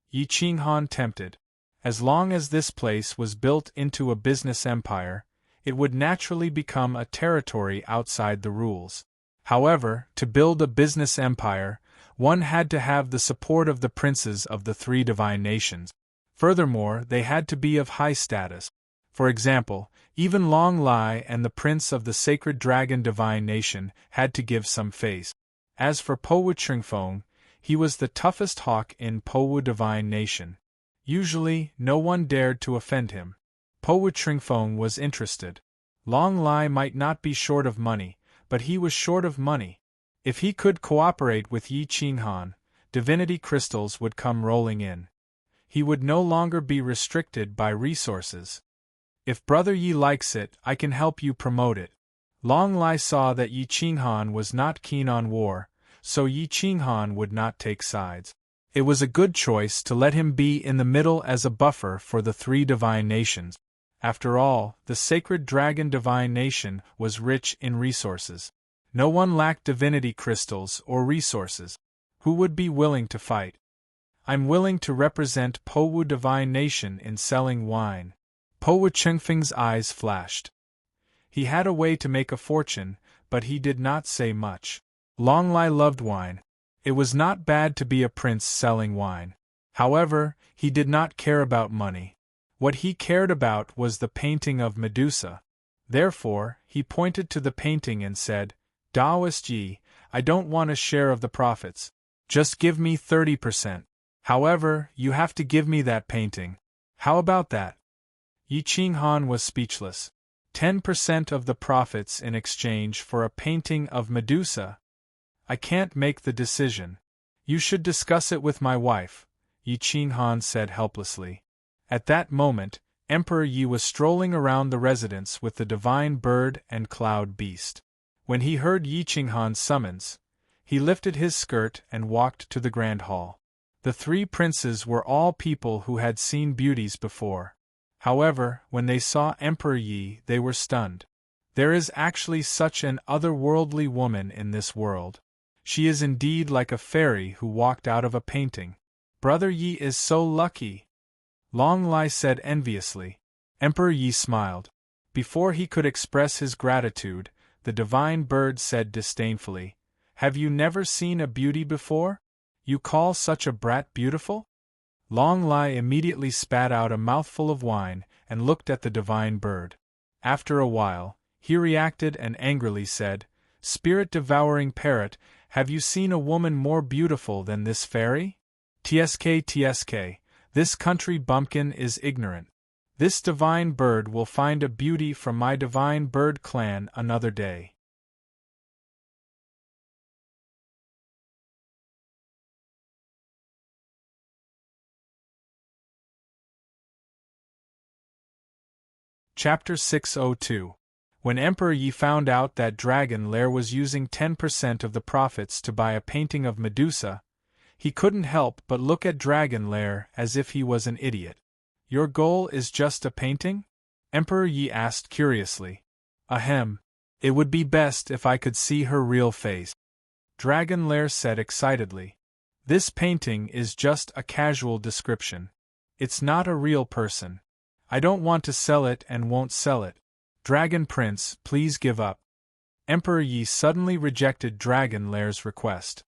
Yi Qinghan tempted. As long as this place was built into a business empire, it would naturally become a territory outside the rules. However, to build a business empire, one had to have the support of the princes of the three divine nations. Furthermore, they had to be of high status. For example, even Long Lai and the prince of the sacred dragon divine nation had to give some face. As for Po Tringfeng, he was the toughest hawk in Po divine nation. Usually, no one dared to offend him. Po Tringfeng was interested. Long Lai might not be short of money, but he was short of money. If he could cooperate with Yi Qinghan, divinity crystals would come rolling in. He would no longer be restricted by resources. If Brother Yi likes it, I can help you promote it. Long Lai saw that Yi Qinghan was not keen on war, so Yi Qinghan would not take sides. It was a good choice to let him be in the middle as a buffer for the three divine nations. After all, the sacred dragon divine nation was rich in resources. No one lacked divinity crystals or resources. Who would be willing to fight? I'm willing to represent Po divine nation in selling wine. Po Chengfeng's eyes flashed. He had a way to make a fortune, but he did not say much. Long Lai loved wine. It was not bad to be a prince selling wine. However, he did not care about money. What he cared about was the painting of Medusa. Therefore, he pointed to the painting and said, Taoist Yi, I don't want a share of the profits. Just give me 30%. However, you have to give me that painting. How about that? Yi Qinghan was speechless. 10% of the profits in exchange for a painting of Medusa? I can't make the decision. You should discuss it with my wife, Yi Qinghan said helplessly. At that moment, Emperor Yi was strolling around the residence with the divine bird and cloud beast. When he heard Yi Qinghan's summons, he lifted his skirt and walked to the grand hall. The three princes were all people who had seen beauties before. However, when they saw Emperor Yi, they were stunned. There is actually such an otherworldly woman in this world. She is indeed like a fairy who walked out of a painting. Brother Yi is so lucky. Long Lai said enviously. Emperor Yi smiled. Before he could express his gratitude, the divine bird said disdainfully, Have you never seen a beauty before? You call such a brat beautiful? Long Lai immediately spat out a mouthful of wine and looked at the divine bird. After a while, he reacted and angrily said, Spirit-devouring parrot, have you seen a woman more beautiful than this fairy? Tsk, this country bumpkin is ignorant. This divine bird will find a beauty from my divine bird clan another day. Chapter 602. When Emperor Yi found out that Dragon Lair was using 10% of the profits to buy a painting of Medusa, he couldn't help but look at Dragon Lair as if he was an idiot. Your goal is just a painting? Emperor Yi asked curiously. Ahem. It would be best if I could see her real face. Dragon Lair said excitedly. This painting is just a casual description. It's not a real person. I don't want to sell it and won't sell it. Dragon Prince, please give up. Emperor Yi suddenly rejected Dragon Lair's request.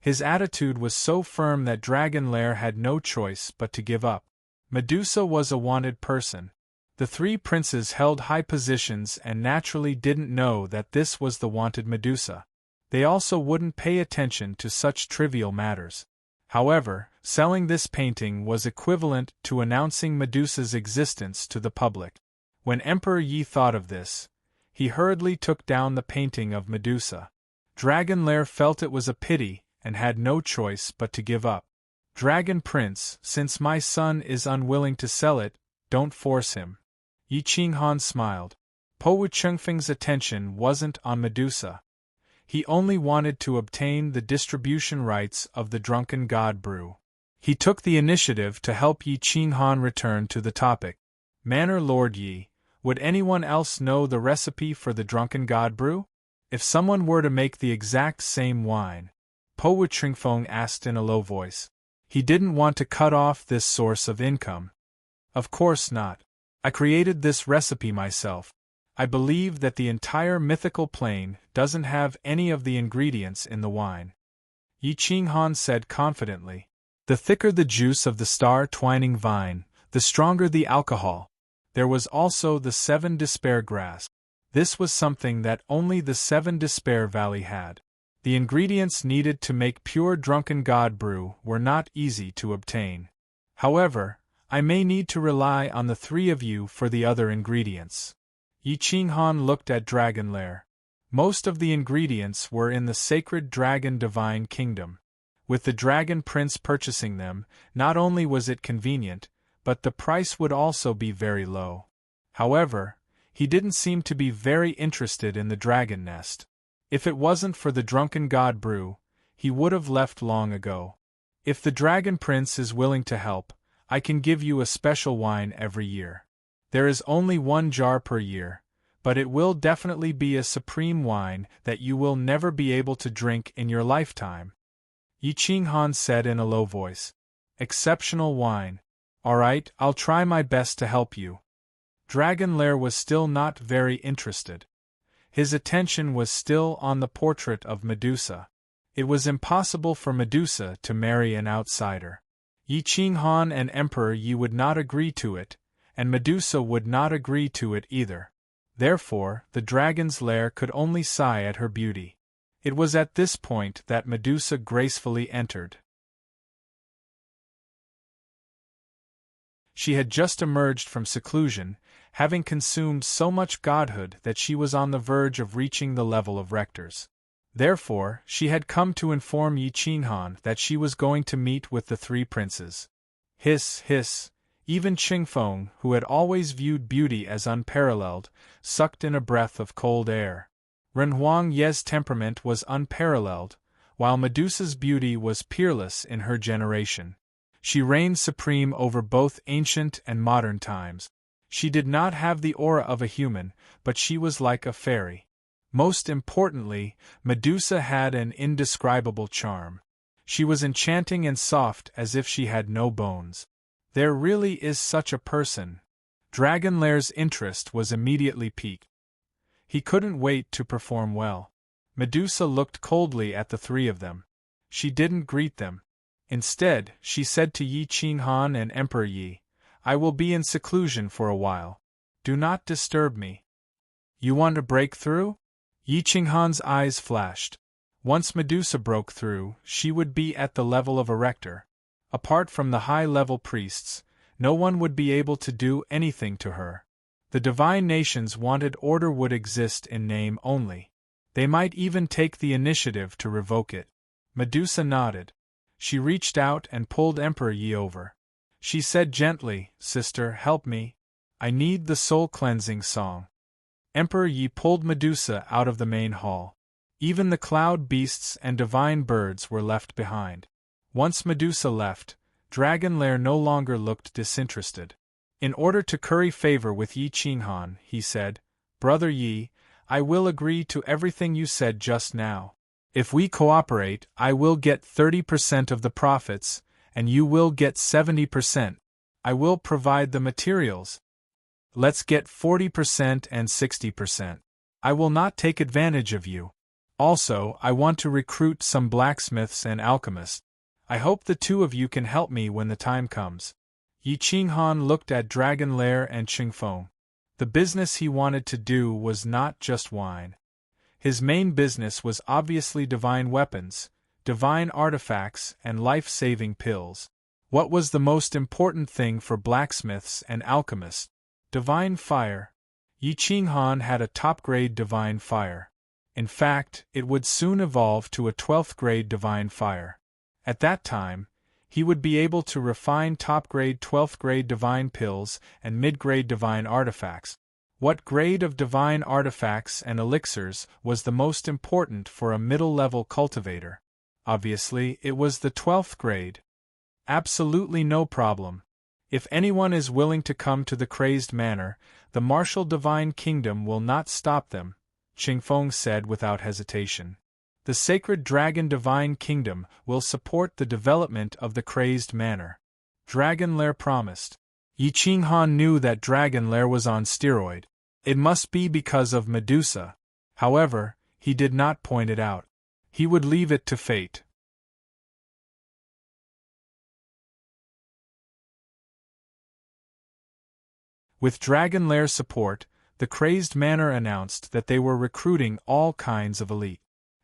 His attitude was so firm that Dragon Lair had no choice but to give up. Medusa was a wanted person. The three princes held high positions and naturally didn't know that this was the wanted Medusa. They also wouldn't pay attention to such trivial matters. However, selling this painting was equivalent to announcing Medusa's existence to the public. When Emperor Yi thought of this, he hurriedly took down the painting of Medusa. Dragon Lair felt it was a pity and had no choice but to give up. Dragon Prince, since my son is unwilling to sell it, don't force him. Yi Qinghan smiled. Po Wuchengfeng's attention wasn't on Medusa. He only wanted to obtain the distribution rights of the Drunken God brew. He took the initiative to help Yi Qinghan return to the topic. Manor Lord Yi, would anyone else know the recipe for the Drunken God brew? If someone were to make the exact same wine, Po Wuchengfeng asked in a low voice. He didn't want to cut off this source of income. Of course not. I created this recipe myself. I believe that the entire mythical plane doesn't have any of the ingredients in the wine. Yi Qinghan said confidently. The thicker the juice of the star-twining vine, the stronger the alcohol. There was also the 7 Despair grass. This was something that only the 7 Despair Valley had. The ingredients needed to make pure Drunken God brew were not easy to obtain. However, I may need to rely on the 3 of you for the other ingredients. Yi Qinghan looked at Dragon Lair. Most of the ingredients were in the sacred Dragon Divine Kingdom. With the Dragon Prince purchasing them, not only was it convenient, but the price would also be very low. However, he didn't seem to be very interested in the dragon nest. If it wasn't for the Drunken God brew, he would have left long ago. If the Dragon Prince is willing to help, I can give you a special wine every year. There is only 1 jar per year, but it will definitely be a supreme wine that you will never be able to drink in your lifetime. Yi Qinghan said in a low voice. Exceptional wine. All right, I'll try my best to help you. Dragon Lair was still not very interested. His attention was still on the portrait of Medusa. It was impossible for Medusa to marry an outsider. Yi Qinghan and Emperor Yi would not agree to it, and Medusa would not agree to it either. Therefore, the dragon's lair could only sigh at her beauty. It was at this point that Medusa gracefully entered. She had just emerged from seclusion, having consumed so much godhood that she was on the verge of reaching the level of rectors. Therefore, she had come to inform Yi Qinghan that she was going to meet with the 3 princes. Hiss, hiss. Even Qingfeng, who had always viewed beauty as unparalleled, sucked in a breath of cold air. Renhuang Ye's temperament was unparalleled, while Medusa's beauty was peerless in her generation. She reigned supreme over both ancient and modern times. She did not have the aura of a human, but she was like a fairy. Most importantly, Medusa had an indescribable charm. She was enchanting and soft as if she had no bones. There really is such a person. Dragon Lair's interest was immediately piqued. He couldn't wait to perform well. Medusa looked coldly at the 3 of them. She didn't greet them. Instead, she said to Yi Qinghan and Emperor Yi, I will be in seclusion for a while. Do not disturb me. You want to break through? Yi Qinghan's eyes flashed. Once Medusa broke through, she would be at the level of a rector. Apart from the high-level priests, no one would be able to do anything to her. The divine nations wanted order would exist in name only. They might even take the initiative to revoke it. Medusa nodded. She reached out and pulled Emperor Yi over. She said gently, Sister, help me. I need the soul-cleansing song. Emperor Yi pulled Medusa out of the main hall. Even the cloud beasts and divine birds were left behind. Once Medusa left, Dragon Lair no longer looked disinterested. In order to curry favor with Yi Qinghan, he said, "Brother Yi, I will agree to everything you said just now. If we cooperate, I will get 30% of the profits, and you will get 70%. I will provide the materials. Let's get 40% and 60%. I will not take advantage of you. Also, I want to recruit some blacksmiths and alchemists. I hope the two of you can help me when the time comes." Yi Qinghan looked at Dragon Lair and Qingfeng. The business he wanted to do was not just wine. His main business was obviously divine weapons, divine artifacts, and life-saving pills. What was the most important thing for blacksmiths and alchemists? Divine fire. Yi Qinghan had a top-grade divine fire. In fact, it would soon evolve to a 12th-grade divine fire. At that time, he would be able to refine top-grade 12th-grade divine pills and mid-grade divine artifacts. What grade of divine artifacts and elixirs was the most important for a middle-level cultivator? Obviously, it was the 12th grade. Absolutely no problem. If anyone is willing to come to the Crazed Manor, the martial divine kingdom will not stop them, Qingfeng said without hesitation. The sacred dragon divine kingdom will support the development of the Crazed Manor. Dragon Lair promised. Yi Qinghan knew that Dragon Lair was on steroid. It must be because of Medusa. However, he did not point it out. He would leave it to fate. With Dragon Lair's support, the Crazed Manor announced that they were recruiting all kinds of elite.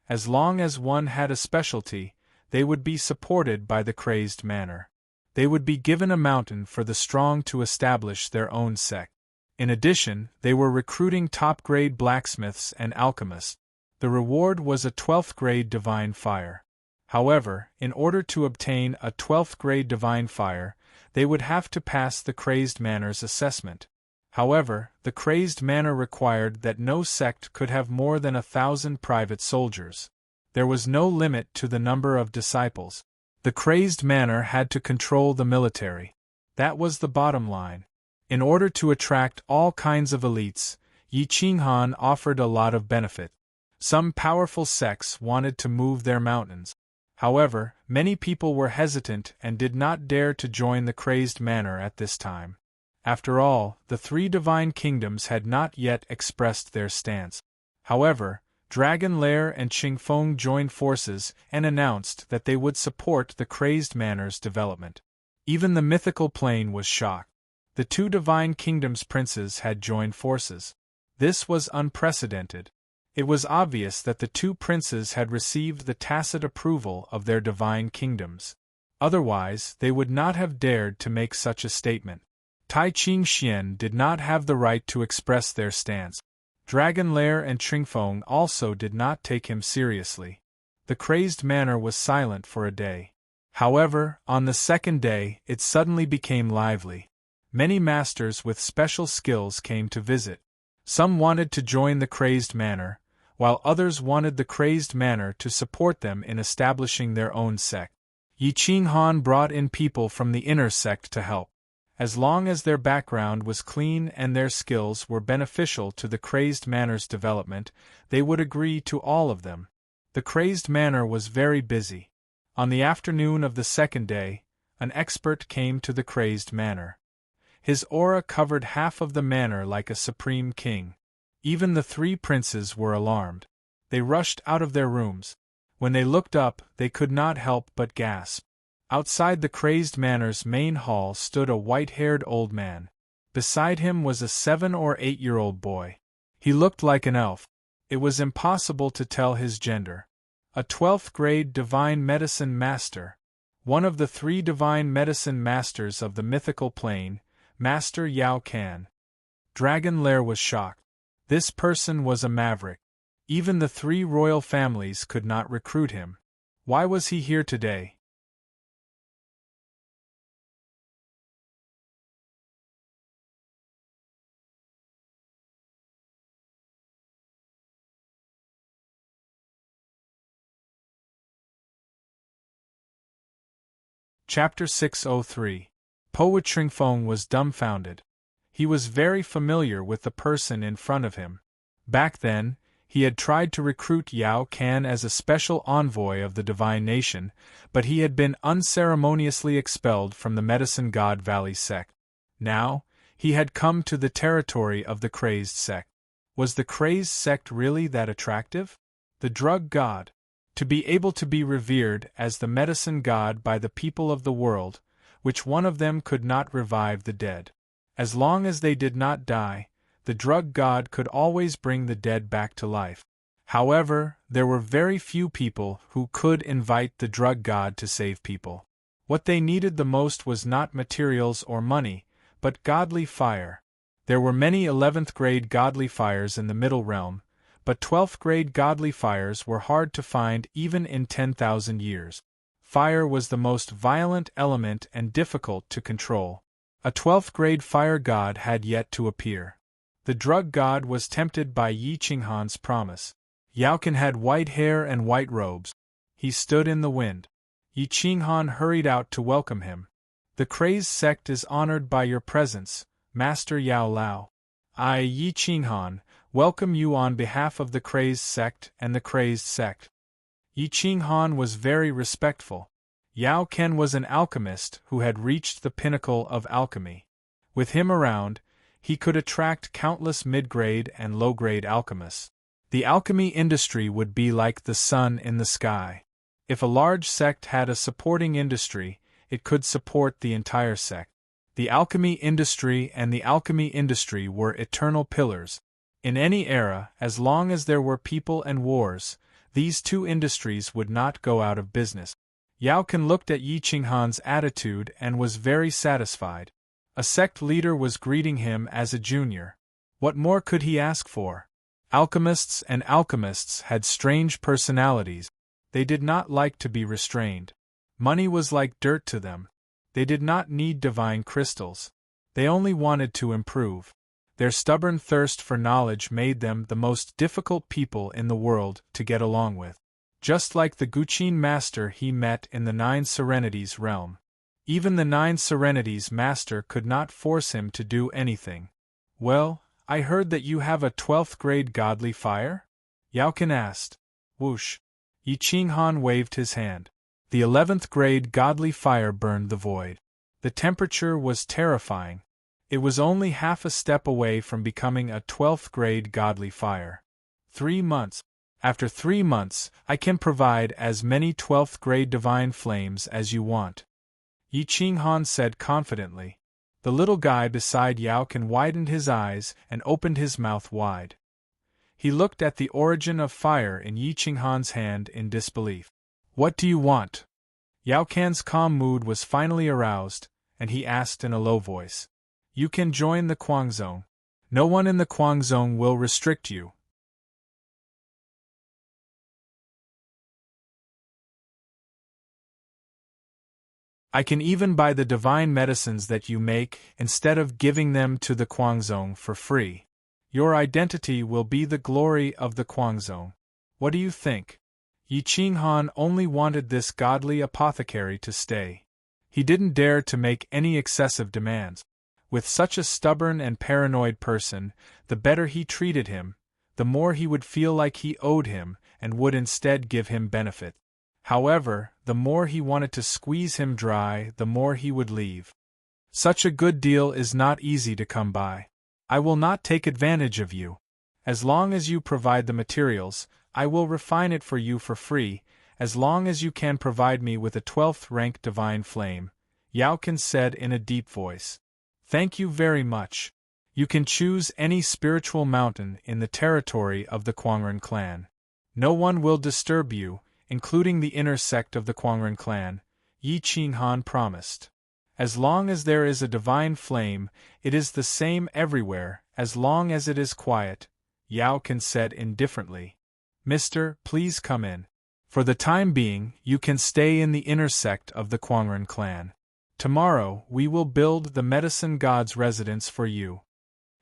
As long as one had a specialty, they would be supported by the Crazed Manor. They would be given a mountain for the strong to establish their own sect. In addition, they were recruiting top-grade blacksmiths and alchemists. The reward was a 12th-grade divine fire. However, in order to obtain a 12th-grade divine fire, they would have to pass the Crazed Manor's assessment. However, the Crazed Manor required that no sect could have more than 1,000 private soldiers. There was no limit to the number of disciples. The Crazed Manor had to control the military. That was the bottom line. In order to attract all kinds of elites, Yi Qinghan offered a lot of benefit. Some powerful sects wanted to move their mountains. However, many people were hesitant and did not dare to join the Crazed Manor at this time. After all, the three divine kingdoms had not yet expressed their stance. However, Dragon Lair and Qingfeng joined forces and announced that they would support the Crazed Manor's development. Even the mythical plane was shocked. The two divine kingdoms' princes had joined forces. This was unprecedented. It was obvious that the two princes had received the tacit approval of their divine kingdoms. Otherwise, they would not have dared to make such a statement. Tai Qingxian did not have the right to express their stance. Dragon Lair and Qingfeng also did not take him seriously. The Crazed Manor was silent for a day. However, on the second day, it suddenly became lively. Many masters with special skills came to visit. Some wanted to join the Crazed Manor, while others wanted the Crazed Manor to support them in establishing their own sect. Yi Qinghan brought in people from the inner sect to help. As long as their background was clean and their skills were beneficial to the Crazed Manor's development, they would agree to all of them. The Crazed Manor was very busy. On the afternoon of the second day, an expert came to the Crazed Manor. His aura covered half of the manor like a supreme king. Even the three princes were alarmed. They rushed out of their rooms. When they looked up, they could not help but gasp. Outside the Crazed Manor's main hall stood a white-haired old man. Beside him was a 7- or 8-year-old boy. He looked like an elf. It was impossible to tell his gender. A 12th-grade divine medicine master. One of the three divine medicine masters of the mythical plane, Master Yao Can. Dragon Lair was shocked. This person was a maverick. Even the three royal families could not recruit him. Why was he here today? Chapter 603. Po Tringfong was dumbfounded. He was very familiar with the person in front of him. Back then, he had tried to recruit Yao Can as a special envoy of the divine nation, but he had been unceremoniously expelled from the Medicine God Valley sect. Now, he had come to the territory of the crazed sect. Was the crazed sect really that attractive? The drug god. To be able to be revered as the medicine god by the people of the world, which one of them could not revive the dead. As long as they did not die, the drug god could always bring the dead back to life. However, there were very few people who could invite the drug god to save people. What they needed the most was not materials or money, but godly fire. There were many 11th grade godly fires in the Middle Realm, but 12th grade godly fires were hard to find even in 10,000 years. Fire was the most violent element and difficult to control. A 12th grade fire god had yet to appear. The drug god was tempted by Yi Qinghan's promise. Yao Can had white hair and white robes. He stood in the wind. Yi Qinghan hurried out to welcome him. The crazed sect is honored by your presence, Master Yao Lao. I, Yi Qinghan, welcome you on behalf of the crazed sect and the crazed sect. Yi Qinghan was very respectful. Yao Can was an alchemist who had reached the pinnacle of alchemy. With him around, he could attract countless mid-grade and low-grade alchemists. The alchemy industry would be like the sun in the sky. If a large sect had a supporting industry, it could support the entire sect. The alchemy industry and the alchemy industry were eternal pillars. In any era, as long as there were people and wars, these two industries would not go out of business. Yao Can looked at Yi Qinghan's attitude and was very satisfied. A sect leader was greeting him as a junior. What more could he ask for? Alchemists and alchemists had strange personalities. They did not like to be restrained. Money was like dirt to them. They did not need divine crystals. They only wanted to improve. Their stubborn thirst for knowledge made them the most difficult people in the world to get along with. Just like the Guqin master he met in the Nine Serenities realm. Even the Nine Serenities master could not force him to do anything. Well, I heard that you have a 12th grade godly fire? Yao Can asked. Whoosh. Yi Qinghan waved his hand. The 11th grade godly fire burned the void. The temperature was terrifying. It was only half a step away from becoming a 12th grade godly fire. 3 months. After 3 months, I can provide as many 12th grade divine flames as you want. Yi Qinghan said confidently. The little guy beside Yao Can widened his eyes and opened his mouth wide. He looked at the origin of fire in Yi Qinghan's hand in disbelief. What do you want? Yao Can's calm mood was finally aroused, and he asked in a low voice. You can join the Kuang Zone. No one in the Kuang Zone will restrict you. I can even buy the divine medicines that you make instead of giving them to the Kuang Zone for free. Your identity will be the glory of the Kuang Zone. What do you think? Yi Qinghan only wanted this godly apothecary to stay. He didn't dare to make any excessive demands. With such a stubborn and paranoid person, the better he treated him, the more he would feel like he owed him and would instead give him benefit. However, the more he wanted to squeeze him dry, the more he would leave. Such a good deal is not easy to come by. I will not take advantage of you. As long as you provide the materials, I will refine it for you for free, as long as you can provide me with a 12th rank divine flame, Yao Can said in a deep voice. Thank you very much. You can choose any spiritual mountain in the territory of the Kuangren clan. No one will disturb you, including the inner sect of the Kuangren clan, Yi Qinghan promised. As long as there is a divine flame, it is the same everywhere, as long as it is quiet, Yao Can said indifferently. Mister, please come in. For the time being, you can stay in the inner sect of the Kuangren clan. Tomorrow, we will build the medicine god's residence for you.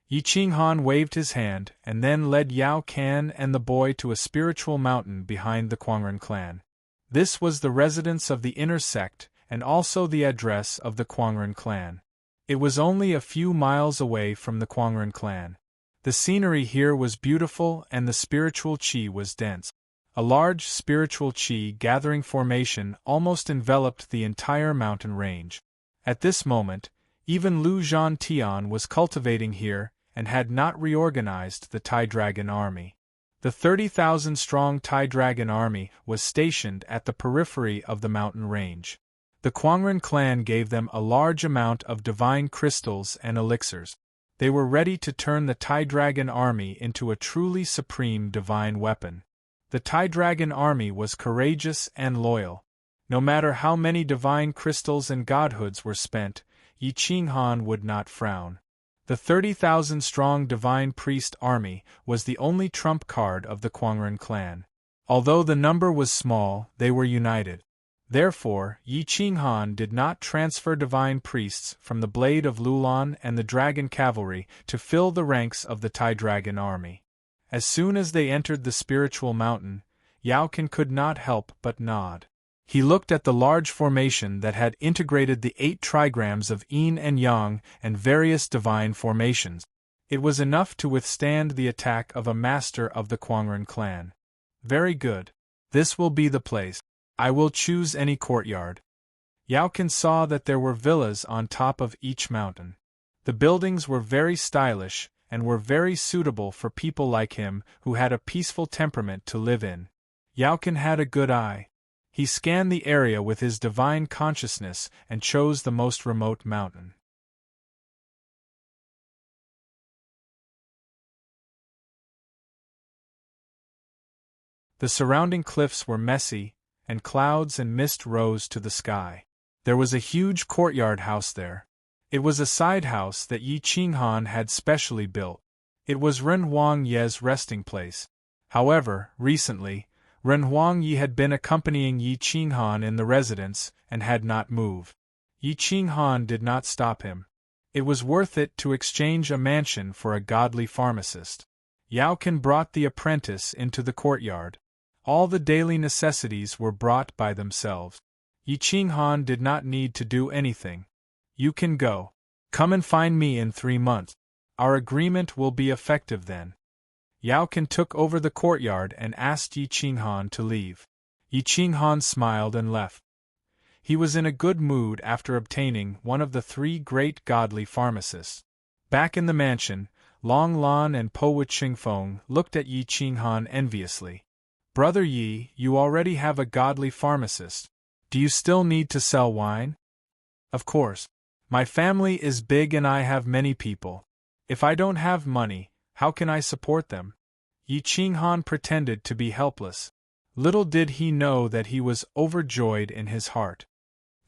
Yi Qinghan waved his hand and then led Yao Can and the boy to a spiritual mountain behind the Kuangren clan. This was the residence of the inner sect, and also the address of the Kwangren clan. It was only a few miles away from the Kwangren clan. The scenery here was beautiful and the spiritual chi was dense. A large spiritual chi gathering formation almost enveloped the entire mountain range. At this moment, even Lu Zhantian was cultivating here and had not reorganized the Tai Dragon army. The 30,000-strong Tai Dragon army was stationed at the periphery of the mountain range. The Kwangren clan gave them a large amount of divine crystals and elixirs. They were ready to turn the Tai Dragon army into a truly supreme divine weapon. The Tai Dragon army was courageous and loyal. No matter how many divine crystals and godhoods were spent, Yi Qinghan would not frown. The 30,000-strong divine priest army was the only trump card of the Kwangren clan. Although the number was small, they were united. Therefore, Yi Qinghan did not transfer divine priests from the Blade of Lulan and the Dragon Cavalry to fill the ranks of the Tai Dragon army. As soon as they entered the spiritual mountain, Yao Can could not help but nod. He looked at the large formation that had integrated the 8 trigrams of Yin and Yang and various divine formations. It was enough to withstand the attack of a master of the Kwangren clan. Very good. This will be the place. I will choose any courtyard. Yao Can saw that there were villas on top of each mountain. The buildings were very stylish and were very suitable for people like him who had a peaceful temperament to live in. Yao Can had a good eye. He scanned the area with his divine consciousness and chose the most remote mountain. The surrounding cliffs were messy, and clouds and mist rose to the sky. There was a huge courtyard house there. It was a side house that Yi Qinghan had specially built. It was Ren Huangye's resting place. However, recently, Ren Huangye had been accompanying Yi Qinghan in the residence and had not moved. Yi Qinghan did not stop him. It was worth it to exchange a mansion for a godly pharmacist. Yao Can brought the apprentice into the courtyard. All the daily necessities were brought by themselves. Yi Qinghan did not need to do anything. You can go. Come and find me in 3 months. Our agreement will be effective then. Yao Can took over the courtyard and asked Yi Qinghan to leave. Yi Qinghan smiled and left. He was in a good mood after obtaining one of the 3 great godly pharmacists. Back in the mansion, Long Lan and Po Qingfeng looked at Yi Qinghan enviously. Brother Yi, you already have a godly pharmacist. Do you still need to sell wine? Of course. My family is big and I have many people. If I don't have money, how can I support them? Yi Qinghan pretended to be helpless. Little did he know that he was overjoyed in his heart.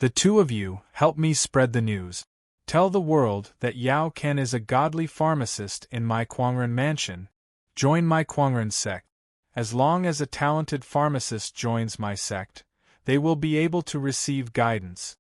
The 2 of you, help me spread the news. Tell the world that Yao Can is a godly pharmacist in my Kwangren mansion. Join my Kwangren sect. As long as a talented pharmacist joins my sect, they will be able to receive guidance.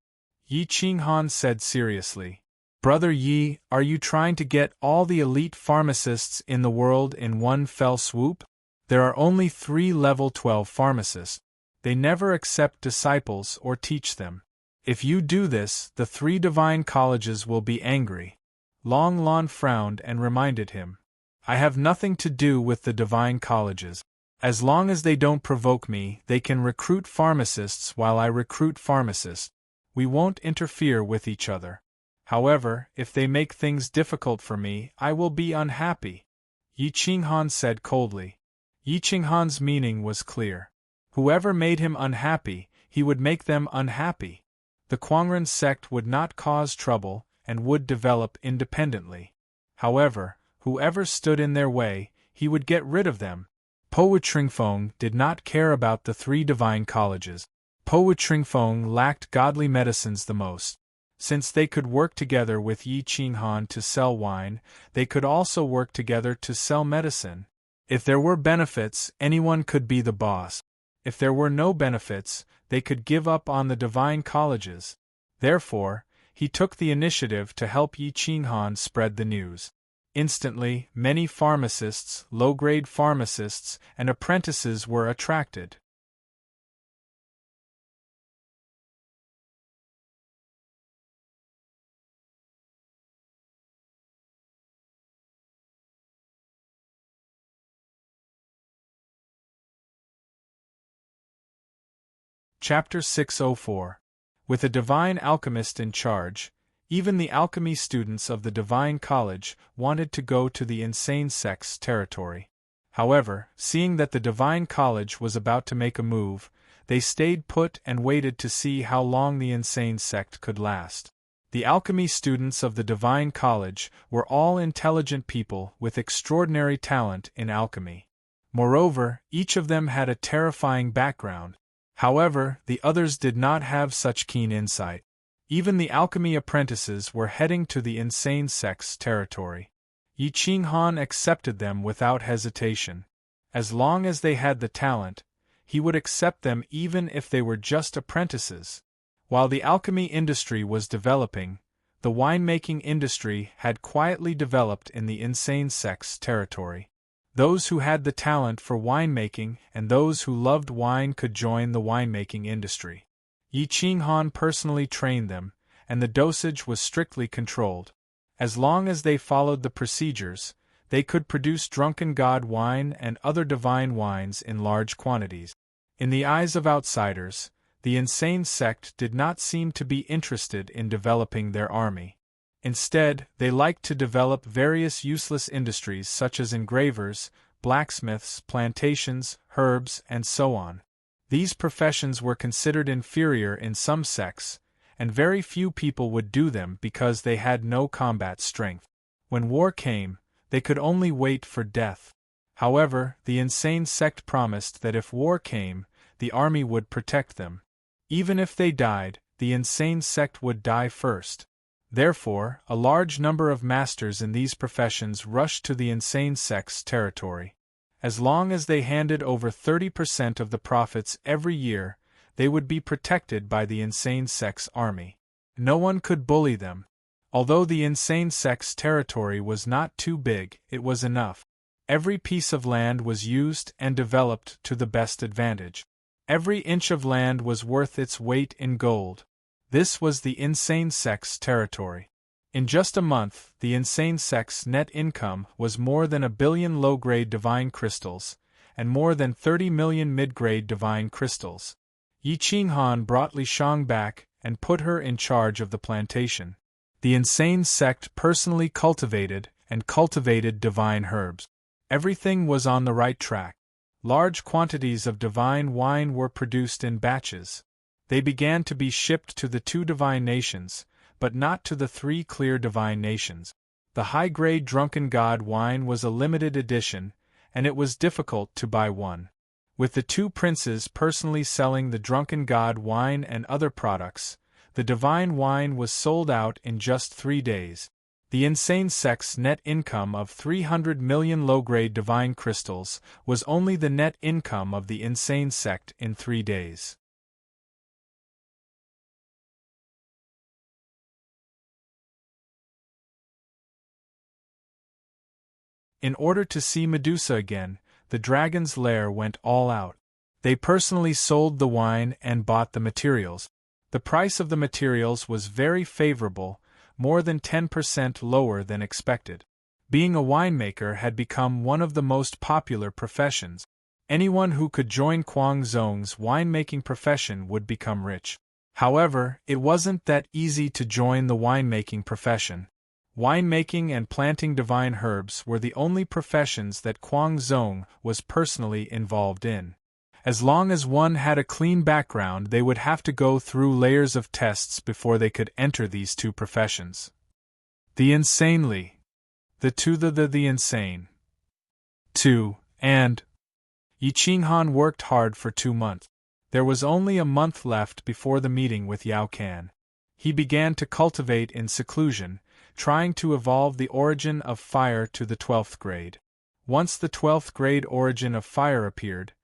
Yi Qinghan said seriously. Brother Yi, are you trying to get all the elite pharmacists in the world in one fell swoop? There are only 3 level 12 pharmacists. They never accept disciples or teach them. If you do this, the 3 divine colleges will be angry. Long Lan frowned and reminded him. I have nothing to do with the divine colleges. As long as they don't provoke me, they can recruit pharmacists while I recruit pharmacists. We won't interfere with each other. However, if they make things difficult for me, I will be unhappy. Yi Qinghan said coldly. Yi Qinghan's meaning was clear. Whoever made him unhappy, he would make them unhappy. The Kwangren sect would not cause trouble and would develop independently. However, whoever stood in their way, he would get rid of them. Po Qingfeng did not care about the 3 divine colleges. Po Qingfeng lacked godly medicines the most. Since they could work together with Yi Qinghan to sell wine, they could also work together to sell medicine. If there were benefits, anyone could be the boss. If there were no benefits, they could give up on the divine colleges. Therefore, he took the initiative to help Yi Qinghan spread the news. Instantly, many pharmacists, low-grade pharmacists, and apprentices were attracted. Chapter 604. With a divine alchemist in charge, even the alchemy students of the Divine College wanted to go to the insane sect's territory. However, seeing that the Divine College was about to make a move, they stayed put and waited to see how long the insane sect could last. The alchemy students of the Divine College were all intelligent people with extraordinary talent in alchemy. Moreover, each of them had a terrifying background. However, the others did not have such keen insight. Even the alchemy apprentices were heading to the insane sect's territory. Yi Qinghan accepted them without hesitation. As long as they had the talent, he would accept them even if they were just apprentices. While the alchemy industry was developing, the winemaking industry had quietly developed in the insane sect's territory. Those who had the talent for winemaking and those who loved wine could join the winemaking industry. Yi Qinghan personally trained them, and the dosage was strictly controlled. As long as they followed the procedures, they could produce drunken god wine and other divine wines in large quantities. In the eyes of outsiders, the insane sect did not seem to be interested in developing their army. Instead, they liked to develop various useless industries such as engravers, blacksmiths, plantations, herbs, and so on. These professions were considered inferior in some sects, and very few people would do them because they had no combat strength. When war came, they could only wait for death. However, the insane sect promised that if war came, the army would protect them. Even if they died, the insane sect would die first. Therefore, a large number of masters in these professions rushed to the insane sect's territory. As long as they handed over 30% of the profits every year, they would be protected by the insane sect's army. No one could bully them. Although the insane sect's territory was not too big, it was enough. Every piece of land was used and developed to the best advantage. Every inch of land was worth its weight in gold. This was the insane sect's territory. In just a month, the insane sect's net income was more than 1 billion low-grade divine crystals, and more than 30 million mid-grade divine crystals. Yi Qinghan brought Li Shang back and put her in charge of the plantation. The insane sect personally cultivated divine herbs. Everything was on the right track. Large quantities of divine wine were produced in batches. They began to be shipped to the 2 divine nations, but not to the 3 clear divine nations. The high-grade drunken god wine was a limited edition, and it was difficult to buy one. With the 2 princes personally selling the drunken god wine and other products, the divine wine was sold out in just 3 days. The insane sect's net income of 300 million low-grade divine crystals was only the net income of the insane sect in 3 days. In order to see Medusa again, the dragon's lair went all out. They personally sold the wine and bought the materials. The price of the materials was very favorable, more than 10% lower than expected. Being a winemaker had become one of the most popular professions. Anyone who could join Kuang Zong's winemaking profession would become rich. However, it wasn't that easy to join the winemaking profession. Winemaking and planting divine herbs were the only professions that Kuang Zong was personally involved in. As long as one had a clean background, they would have to go through layers of tests before they could enter these 2 professions. The insanely. The insane. 2. And Yi Qinghan worked hard for 2 months. There was only a month left before the meeting with Yao Can. He began to cultivate in seclusion, trying to evolve the origin of fire to the 12th grade. Once the 12th grade origin of fire appeared,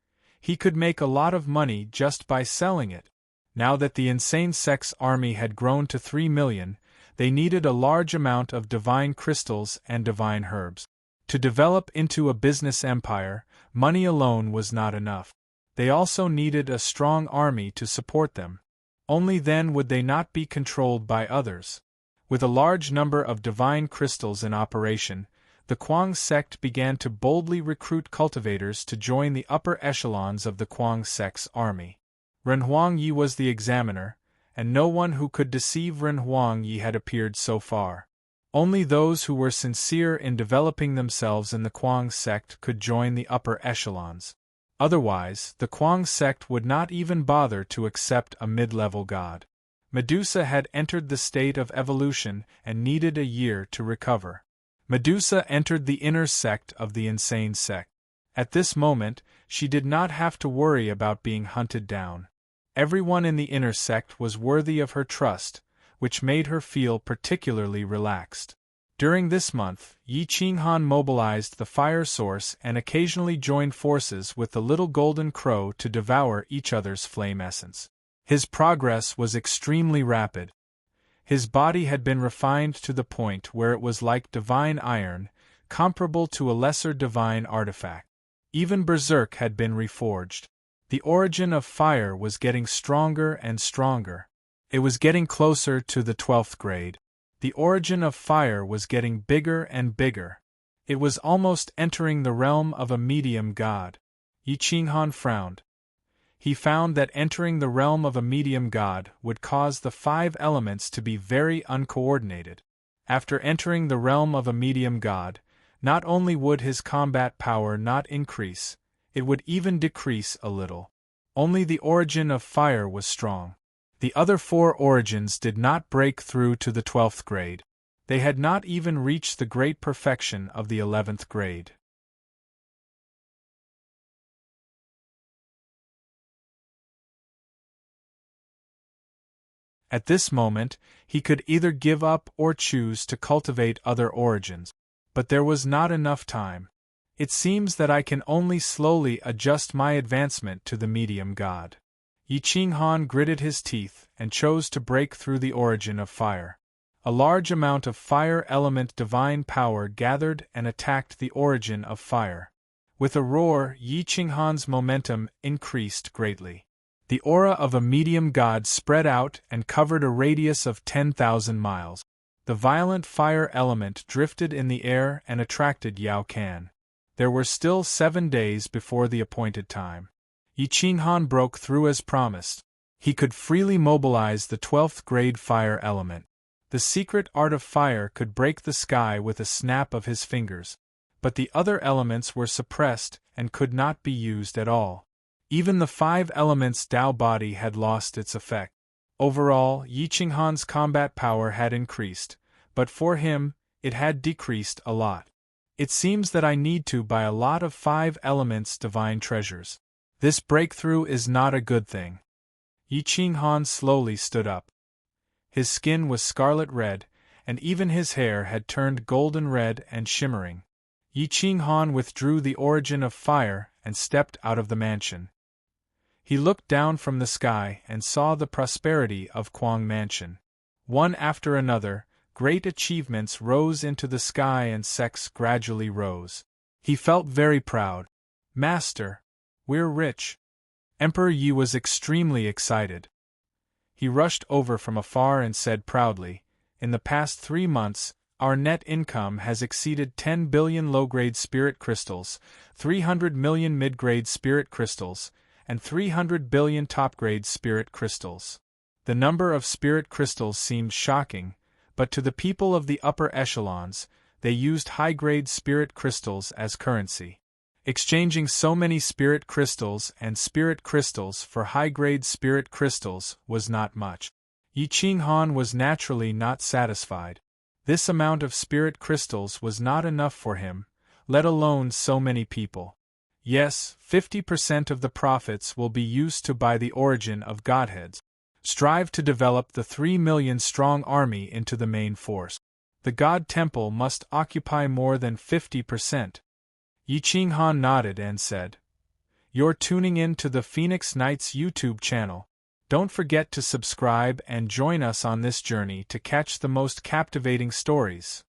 he could make a lot of money just by selling it. Now that the insane sect's army had grown to 3 million, they needed a large amount of divine crystals and divine herbs. To develop into a business empire, money alone was not enough. They also needed a strong army to support them. Only then would they not be controlled by others. With a large number of divine crystals in operation, the Kuang sect began to boldly recruit cultivators to join the upper echelons of the Kuang sect's army. Ren Huangyi was the examiner, and no one who could deceive Ren Huangyi had appeared so far. Only those who were sincere in developing themselves in the Kuang sect could join the upper echelons. Otherwise, the Kuang sect would not even bother to accept a mid-level god. Medusa had entered the state of evolution and needed a year to recover. Medusa entered the inner sect of the insane sect. At this moment, she did not have to worry about being hunted down. Everyone in the inner sect was worthy of her trust, which made her feel particularly relaxed. During this month, Yi Qinghan mobilized the fire source and occasionally joined forces with the little golden crow to devour each other's flame essence. His progress was extremely rapid. His body had been refined to the point where it was like divine iron, comparable to a lesser divine artifact. Even Berserk had been reforged. The origin of fire was getting stronger and stronger. It was getting closer to the 12th grade. The origin of fire was getting bigger and bigger. It was almost entering the realm of a medium god. Yi Qinghan frowned. He found that entering the realm of a medium god would cause the 5 elements to be very uncoordinated. After entering the realm of a medium god, not only would his combat power not increase, it would even decrease a little. Only the origin of fire was strong. The other 4 origins did not break through to the 12th grade. They had not even reached the great perfection of the 11th grade. At this moment, he could either give up or choose to cultivate other origins. But there was not enough time. It seems that I can only slowly adjust my advancement to the medium god. Yi Qinghan gritted his teeth and chose to break through the origin of fire. A large amount of fire element divine power gathered and attacked the origin of fire. With a roar, Yi Qinghan's momentum increased greatly. The aura of a medium god spread out and covered a radius of 10,000 miles. The violent fire element drifted in the air and attracted Yao Kan. There were still 7 days before the appointed time. Yi Qinghan broke through as promised. He could freely mobilize the 12th grade fire element. The secret art of fire could break the sky with a snap of his fingers. But the other elements were suppressed and could not be used at all. Even the 5 elements Tao body had lost its effect. Overall, Yi Qinghan's combat power had increased, but for him, it had decreased a lot. It seems that I need to buy a lot of 5 elements divine treasures. This breakthrough is not a good thing. Yi Qinghan slowly stood up. His skin was scarlet red, and even his hair had turned golden red and shimmering. Yi Qinghan withdrew the origin of fire and stepped out of the mansion. He looked down from the sky and saw the prosperity of Kuang Mansion. One after another, great achievements rose into the sky and sects gradually rose. He felt very proud. Master, we're rich. Emperor Yi was extremely excited. He rushed over from afar and said proudly, in the past 3 months, our net income has exceeded 10 billion low-grade spirit crystals, 300 million mid-grade spirit crystals, and 300 billion top-grade spirit crystals. The number of spirit crystals seemed shocking, but to the people of the upper echelons, they used high-grade spirit crystals as currency. Exchanging so many spirit crystals and spirit crystals for high-grade spirit crystals was not much. Yi Qinghan was naturally not satisfied. This amount of spirit crystals was not enough for him, let alone so many people. Yes, 50% of the profits will be used to buy the origin of godheads. Strive to develop the 3 million strong army into the main force. The God Temple must occupy more than 50%. Yi Qinghan nodded and said, "You're tuning in to the Phoenix Knights YouTube channel. Don't forget to subscribe and join us on this journey to catch the most captivating stories."